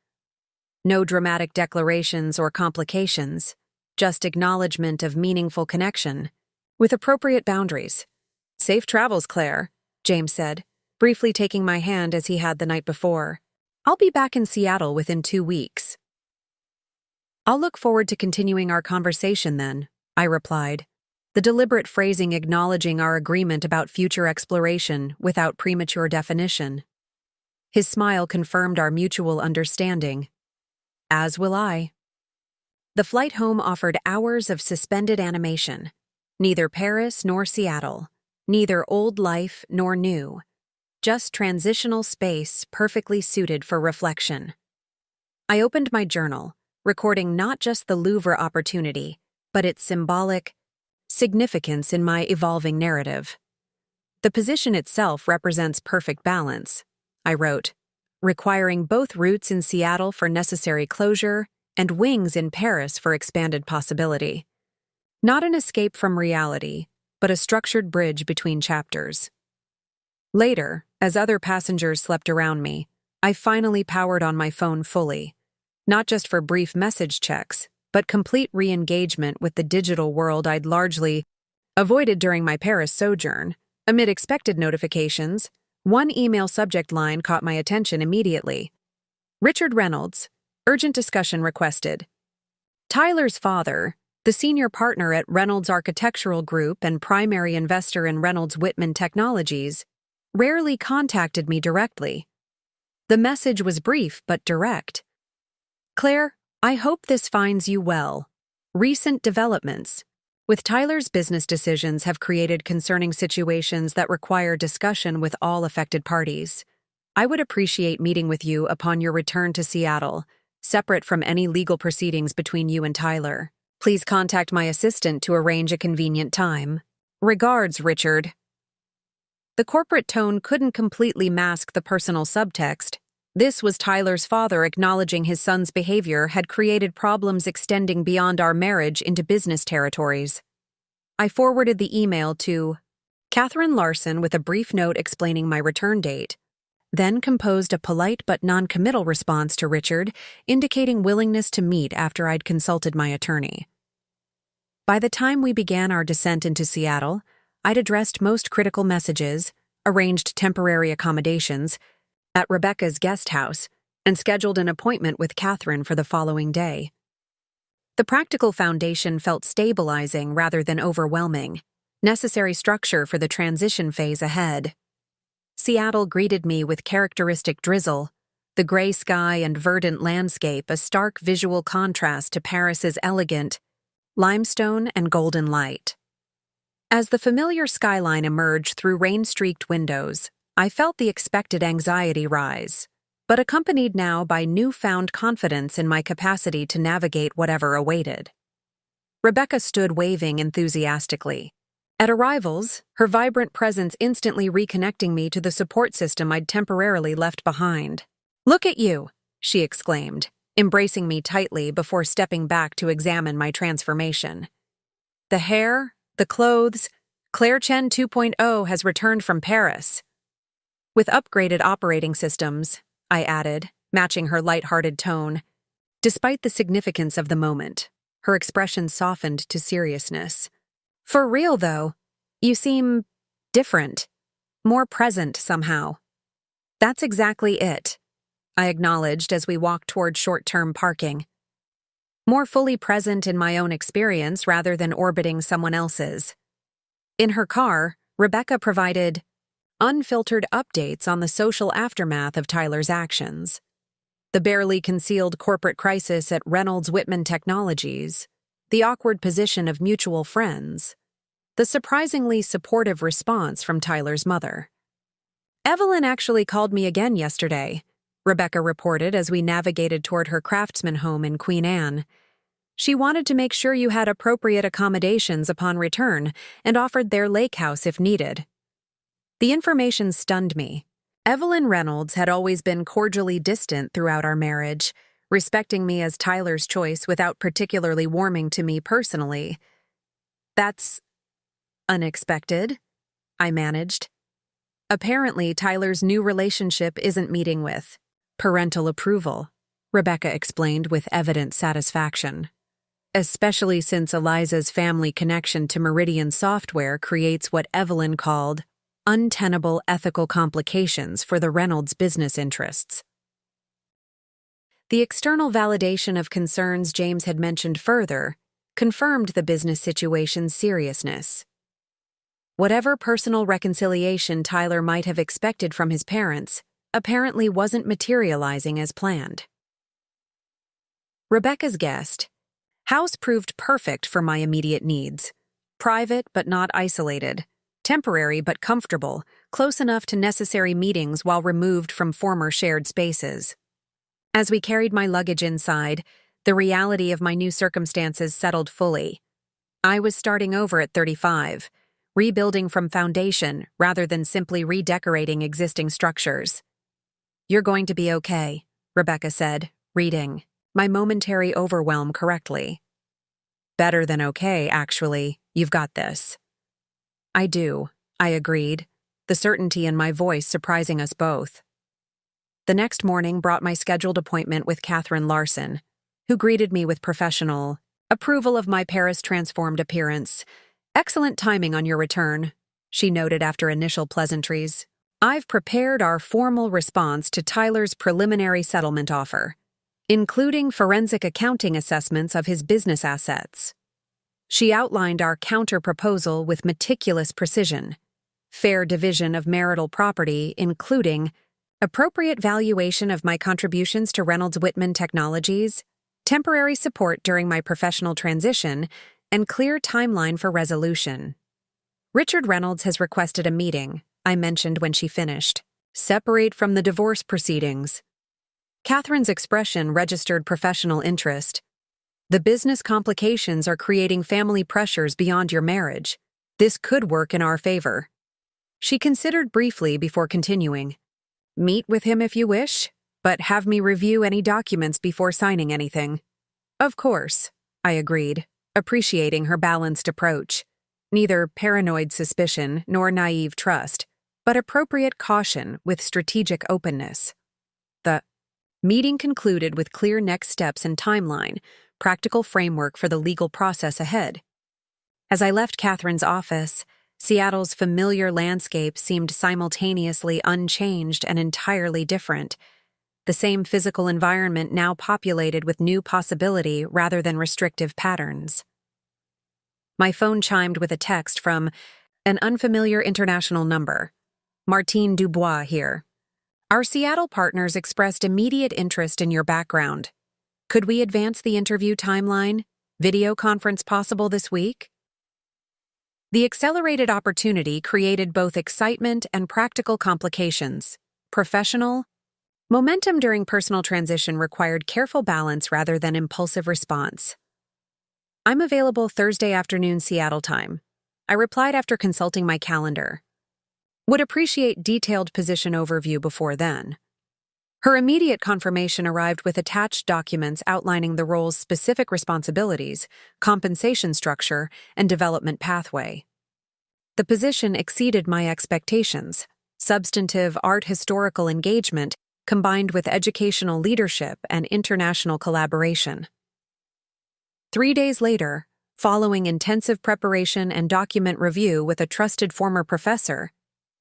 No dramatic declarations or complications, just acknowledgement of meaningful connection, with appropriate boundaries. Safe travels, Claire, James said, briefly taking my hand as he had the night before. I'll be back in Seattle within 2 weeks. I'll look forward to continuing our conversation then, I replied, the deliberate phrasing acknowledging our agreement about future exploration without premature definition. His smile confirmed our mutual understanding. As will I. The flight home offered hours of suspended animation. Neither Paris nor Seattle, neither old life nor new. Just transitional space perfectly suited for reflection. I opened my journal, recording not just the Louvre opportunity, but its symbolic significance in my evolving narrative. The position itself represents perfect balance, I wrote, requiring both roots in Seattle for necessary closure and wings in Paris for expanded possibility. Not an escape from reality, but a structured bridge between chapters. Later, as other passengers slept around me, I finally powered on my phone fully, not just for brief message checks, but complete re-engagement with the digital world I'd largely avoided during my Paris sojourn. Amid expected notifications, one email subject line caught my attention immediately. Richard Reynolds, urgent discussion requested. Tyler's father, the senior partner at Reynolds Architectural Group and primary investor in Reynolds Whitman Technologies, rarely contacted me directly. The message was brief but direct. Claire, I hope this finds you well. Recent developments with Tyler's business decisions have created concerning situations that require discussion with all affected parties. I would appreciate meeting with you upon your return to Seattle, separate from any legal proceedings between you and Tyler. Please contact my assistant to arrange a convenient time. Regards, Richard. The corporate tone couldn't completely mask the personal subtext. This was Tyler's father acknowledging his son's behavior had created problems extending beyond our marriage into business territories. I forwarded the email to Catherine Larson with a brief note explaining my return date, then composed a polite but non-committal response to Richard, indicating willingness to meet after I'd consulted my attorney. By the time we began our descent into Seattle, I'd addressed most critical messages, arranged temporary accommodations at Rebecca's guest house, and scheduled an appointment with Catherine for the following day. The practical foundation felt stabilizing rather than overwhelming, necessary structure for the transition phase ahead. Seattle greeted me with characteristic drizzle, the gray sky and verdant landscape a stark visual contrast to Paris's elegant limestone and golden light. As the familiar skyline emerged through rain-streaked windows, I felt the expected anxiety rise, but accompanied now by newfound confidence in my capacity to navigate whatever awaited. Rebecca stood waving enthusiastically. At arrivals, her vibrant presence instantly reconnecting me to the support system I'd temporarily left behind. "Look at you," she exclaimed, embracing me tightly before stepping back to examine my transformation. "The hair, the clothes, Claire Chen 2.0 has returned from Paris." "With upgraded operating systems," I added, matching her light-hearted tone. Despite the significance of the moment, her expression softened to seriousness. "For real, though, you seem different, more present somehow." "That's exactly it," I acknowledged as we walked toward short-term parking. "More fully present in my own experience rather than orbiting someone else's." In her car, Rebecca provided unfiltered updates on the social aftermath of Tyler's actions. The barely concealed corporate crisis at Reynolds Whitman Technologies, the awkward position of mutual friends, the surprisingly supportive response from Tyler's mother. "Evelyn actually called me again yesterday," Rebecca reported as we navigated toward her Craftsman home in Queen Anne. "She wanted to make sure you had appropriate accommodations upon return and offered their lake house if needed." The information stunned me. Evelyn Reynolds had always been cordially distant throughout our marriage, respecting me as Tyler's choice without particularly warming to me personally. "That's unexpected," I managed. "Apparently, Tyler's new relationship isn't meeting with parental approval," Rebecca explained with evident satisfaction. "Especially since Eliza's family connection to Meridian Software creates what Evelyn called untenable ethical complications for the Reynolds business interests." The external validation of concerns James had mentioned further confirmed the business situation's seriousness. Whatever personal reconciliation Tyler might have expected from his parents apparently wasn't materializing as planned. Rebecca's guest house proved perfect for my immediate needs. Private but not isolated, temporary but comfortable, close enough to necessary meetings while removed from former shared spaces. As we carried my luggage inside, the reality of my new circumstances settled fully. I was starting over at 35, rebuilding from foundation rather than simply redecorating existing structures. "You're going to be okay," Rebecca said, reading my momentary overwhelm correctly. "Better than okay, actually. You've got this." "I do," I agreed, the certainty in my voice surprising us both. The next morning brought my scheduled appointment with Catherine Larson, who greeted me with professional approval of my Paris-transformed appearance. "Excellent timing on your return," she noted after initial pleasantries. "I've prepared our formal response to Tyler's preliminary settlement offer, including forensic accounting assessments of his business assets." She outlined our counter-proposal with meticulous precision. Fair division of marital property, including appropriate valuation of my contributions to Reynolds Whitman Technologies, temporary support during my professional transition, and clear timeline for resolution. "Richard Reynolds has requested a meeting," I mentioned when she finished. "Separate from the divorce proceedings." Catherine's expression registered professional interest. "The business complications are creating family pressures beyond your marriage. This could work in our favor." She considered briefly before continuing. "Meet with him if you wish, but have me review any documents before signing anything." "Of course," I agreed, appreciating her balanced approach. Neither paranoid suspicion nor naive trust, but appropriate caution with strategic openness. The meeting concluded with clear next steps and timeline, practical framework for the legal process ahead. As I left Catherine's office, Seattle's familiar landscape seemed simultaneously unchanged and entirely different. The same physical environment now populated with new possibility rather than restrictive patterns. My phone chimed with a text from an unfamiliar international number. "Martine Dubois here." Our Seattle partners expressed immediate interest in your background. Could we advance the interview timeline? Video conference possible this week? The accelerated opportunity created both excitement and practical complications. Professional momentum during personal transition required careful balance rather than impulsive response. I'm available Thursday afternoon Seattle time. I replied after consulting my calendar. Would appreciate detailed position overview before then. Her immediate confirmation arrived with attached documents outlining the role's specific responsibilities, compensation structure, and development pathway. The position exceeded my expectations. Substantive art historical engagement combined with educational leadership and international collaboration. 3 days later, following intensive preparation and document review with a trusted former professor,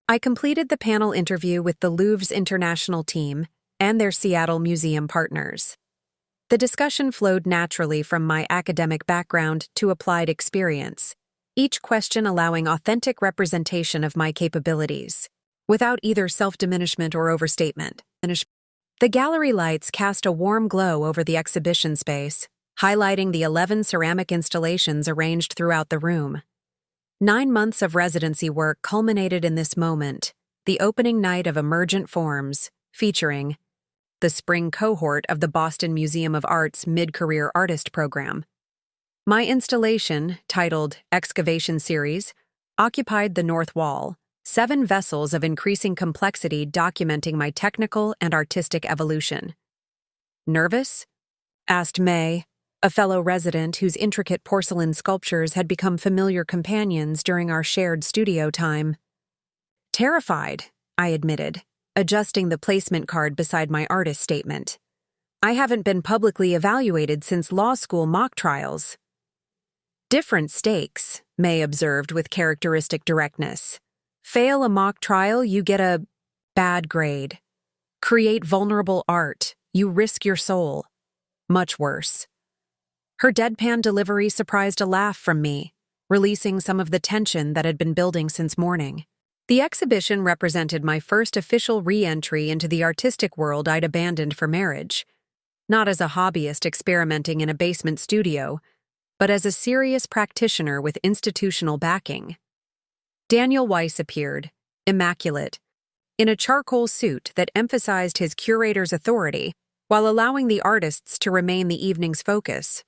I completed the panel interview with the Louvre's international team and their Seattle Museum partners. The discussion flowed naturally from my academic background to applied experience, each question allowing authentic representation of my capabilities, without either self-diminishment or overstatement. The gallery lights cast a warm glow over the exhibition space, highlighting the 11 ceramic installations arranged throughout the room. 9 months of residency work culminated in this moment, the opening night of Emergent Forms, featuring the spring cohort of the Boston Museum of Art's Mid-Career Artist Program. My installation, titled Excavation Series, occupied the north wall, 7 vessels of increasing complexity documenting my technical and artistic evolution. Nervous? Asked May, a fellow resident whose intricate porcelain sculptures had become familiar companions during our shared studio time. Terrified, I admitted, adjusting the placement card beside my artist statement. I haven't been publicly evaluated since law school mock trials. Different stakes, May observed with characteristic directness. Fail a mock trial, you get a bad grade. Create vulnerable art, you risk your soul. Much worse. Her deadpan delivery surprised a laugh from me, releasing some of the tension that had been building since morning. The exhibition represented my first official re-entry into the artistic world I'd abandoned for marriage, not as a hobbyist experimenting in a basement studio, but as a serious practitioner with institutional backing. Daniel Weiss appeared, immaculate, in a charcoal suit that emphasized his curator's authority while allowing the artists to remain the evening's focus.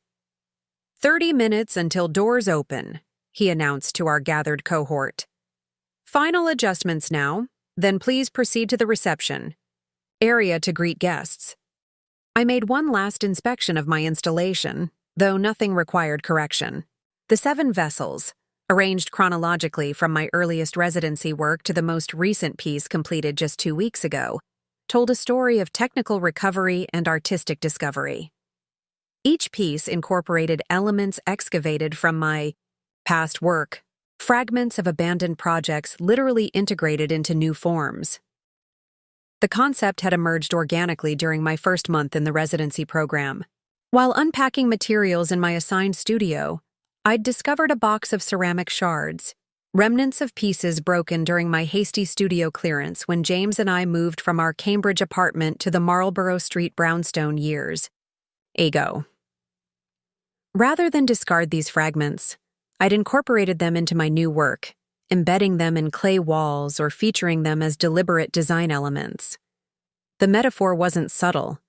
30 minutes until doors open, he announced to our gathered cohort. Final adjustments now, then please proceed to the reception. Area to greet guests. I made one last inspection of my installation, though nothing required correction. The 7 vessels, arranged chronologically from my earliest residency work to the most recent piece completed just 2 weeks ago, told a story of technical recovery and artistic discovery. Each piece incorporated elements excavated from my past work, fragments of abandoned projects literally integrated into new forms. The concept had emerged organically during my first month in the residency program. While unpacking materials in my assigned studio, I'd discovered a box of ceramic shards, remnants of pieces broken during my hasty studio clearance when James and I moved from our Cambridge apartment to the Marlborough Street brownstone years ago. Rather than discard these fragments, I'd incorporated them into my new work, embedding them in clay walls or featuring them as deliberate design elements. The metaphor wasn't subtle,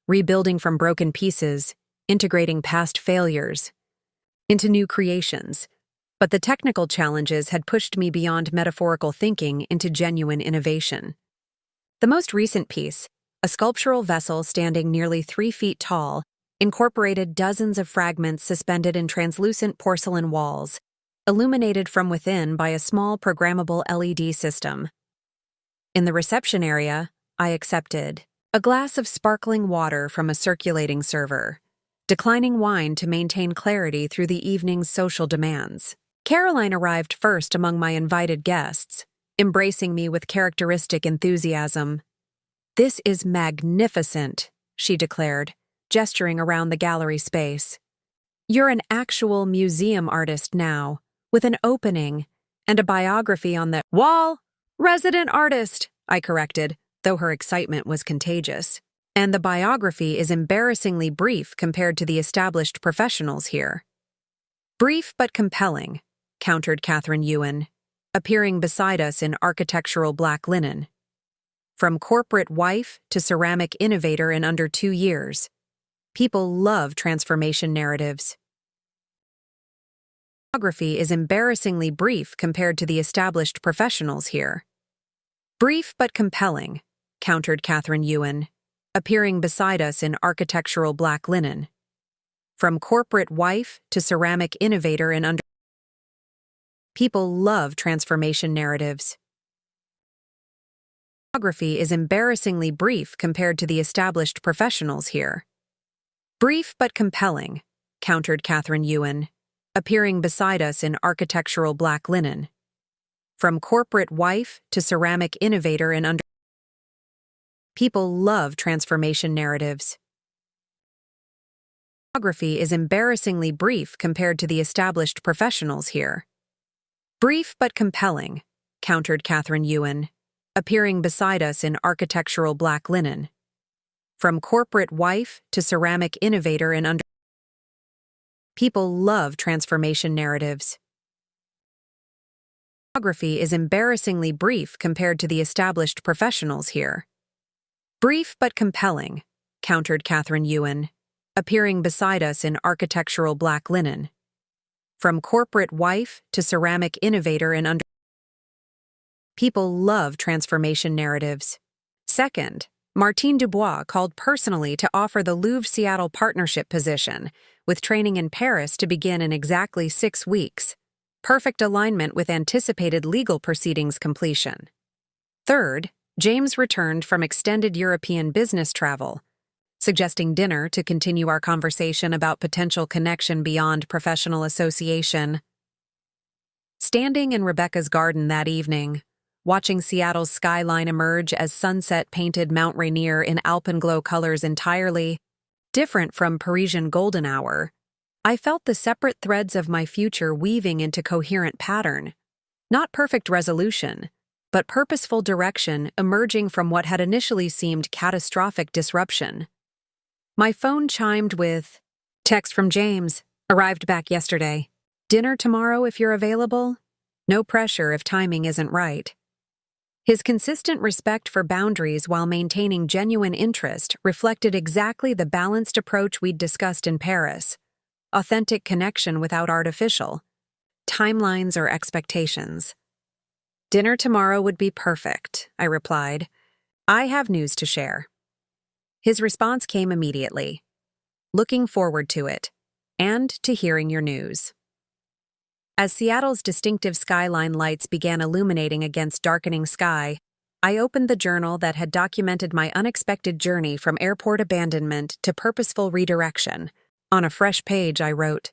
rebuilding from broken pieces, integrating past failures into new creations, but the technical challenges had pushed me beyond metaphorical thinking into genuine innovation. The most recent piece, a sculptural vessel standing nearly 3 feet tall, incorporated dozens of fragments suspended in translucent porcelain walls, illuminated from within by a small programmable LED system. In the reception area, I accepted a glass of sparkling water from a circulating server, declining wine to maintain clarity through the evening's social demands. Caroline arrived first among my invited guests, embracing me with characteristic enthusiasm. "This is magnificent," she declared, gesturing around the gallery space. "You're an actual museum artist now, with an opening and a biography on the wall." "Resident artist," I corrected, though her excitement was contagious. And the biography is embarrassingly brief compared to the established professionals here. Brief but compelling, countered Catherine Ewan, appearing beside us in architectural black linen. From corporate wife to ceramic innovator in under 2 years. People love transformation narratives. The biography is embarrassingly brief compared to the established professionals here. Brief but compelling, countered Catherine Ewan, appearing beside us in architectural black linen. From corporate wife to ceramic innovator in under. People love transformation narratives. The biography is embarrassingly brief compared to the established professionals here. Brief but compelling, countered Catherine Ewan, appearing beside us in architectural black linen. From corporate wife to ceramic innovator in under. People love transformation narratives. The biography is embarrassingly brief compared to the established professionals here. Brief but compelling, countered Catherine Ewan, appearing beside us in architectural black linen. From corporate wife to ceramic innovator in under. People love transformation narratives. The biography is embarrassingly brief compared to the established professionals here. Brief but compelling, countered Catherine Ewan, appearing beside us in architectural black linen. From corporate wife to ceramic innovator in under. People love transformation narratives. Second, Martine Dubois called personally to offer the Louvre Seattle partnership position, with training in Paris to begin in exactly 6 weeks. Perfect alignment with anticipated legal proceedings completion. Third, James returned from extended European business travel, suggesting dinner to continue our conversation about potential connection beyond professional association. Standing in Rebecca's garden that evening, watching Seattle's skyline emerge as sunset painted Mount Rainier in alpenglow colors entirely different from Parisian golden hour, I felt the separate threads of my future weaving into coherent pattern. Not perfect resolution, but purposeful direction emerging from what had initially seemed catastrophic disruption. My phone chimed with, "Text from James, arrived back yesterday. Dinner tomorrow if you're available? No pressure if timing isn't right." His consistent respect for boundaries while maintaining genuine interest reflected exactly the balanced approach we'd discussed in Paris. Authentic connection without artificial timelines or expectations. "Dinner tomorrow would be perfect," I replied. "I have news to share." His response came immediately. "Looking forward to it, and to hearing your news." As Seattle's distinctive skyline lights began illuminating against darkening sky, I opened the journal that had documented my unexpected journey from airport abandonment to purposeful redirection. On a fresh page, I wrote,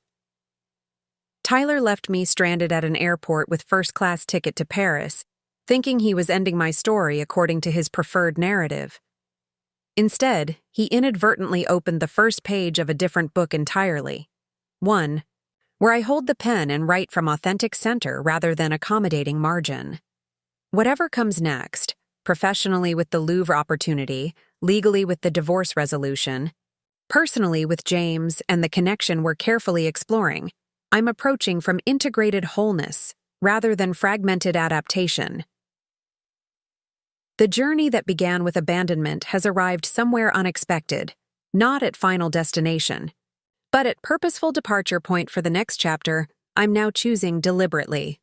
"Tyler left me stranded at an airport with first-class ticket to Paris, thinking he was ending my story according to his preferred narrative. Instead, he inadvertently opened the first page of a different book entirely. One, where I hold the pen and write from authentic center rather than accommodating margin. Whatever comes next, professionally with the Louvre opportunity, legally with the divorce resolution, personally with James and the connection we're carefully exploring, I'm approaching from integrated wholeness rather than fragmented adaptation. The journey that began with abandonment has arrived somewhere unexpected, not at final destination. But at purposeful departure point for the next chapter, I'm now choosing deliberately.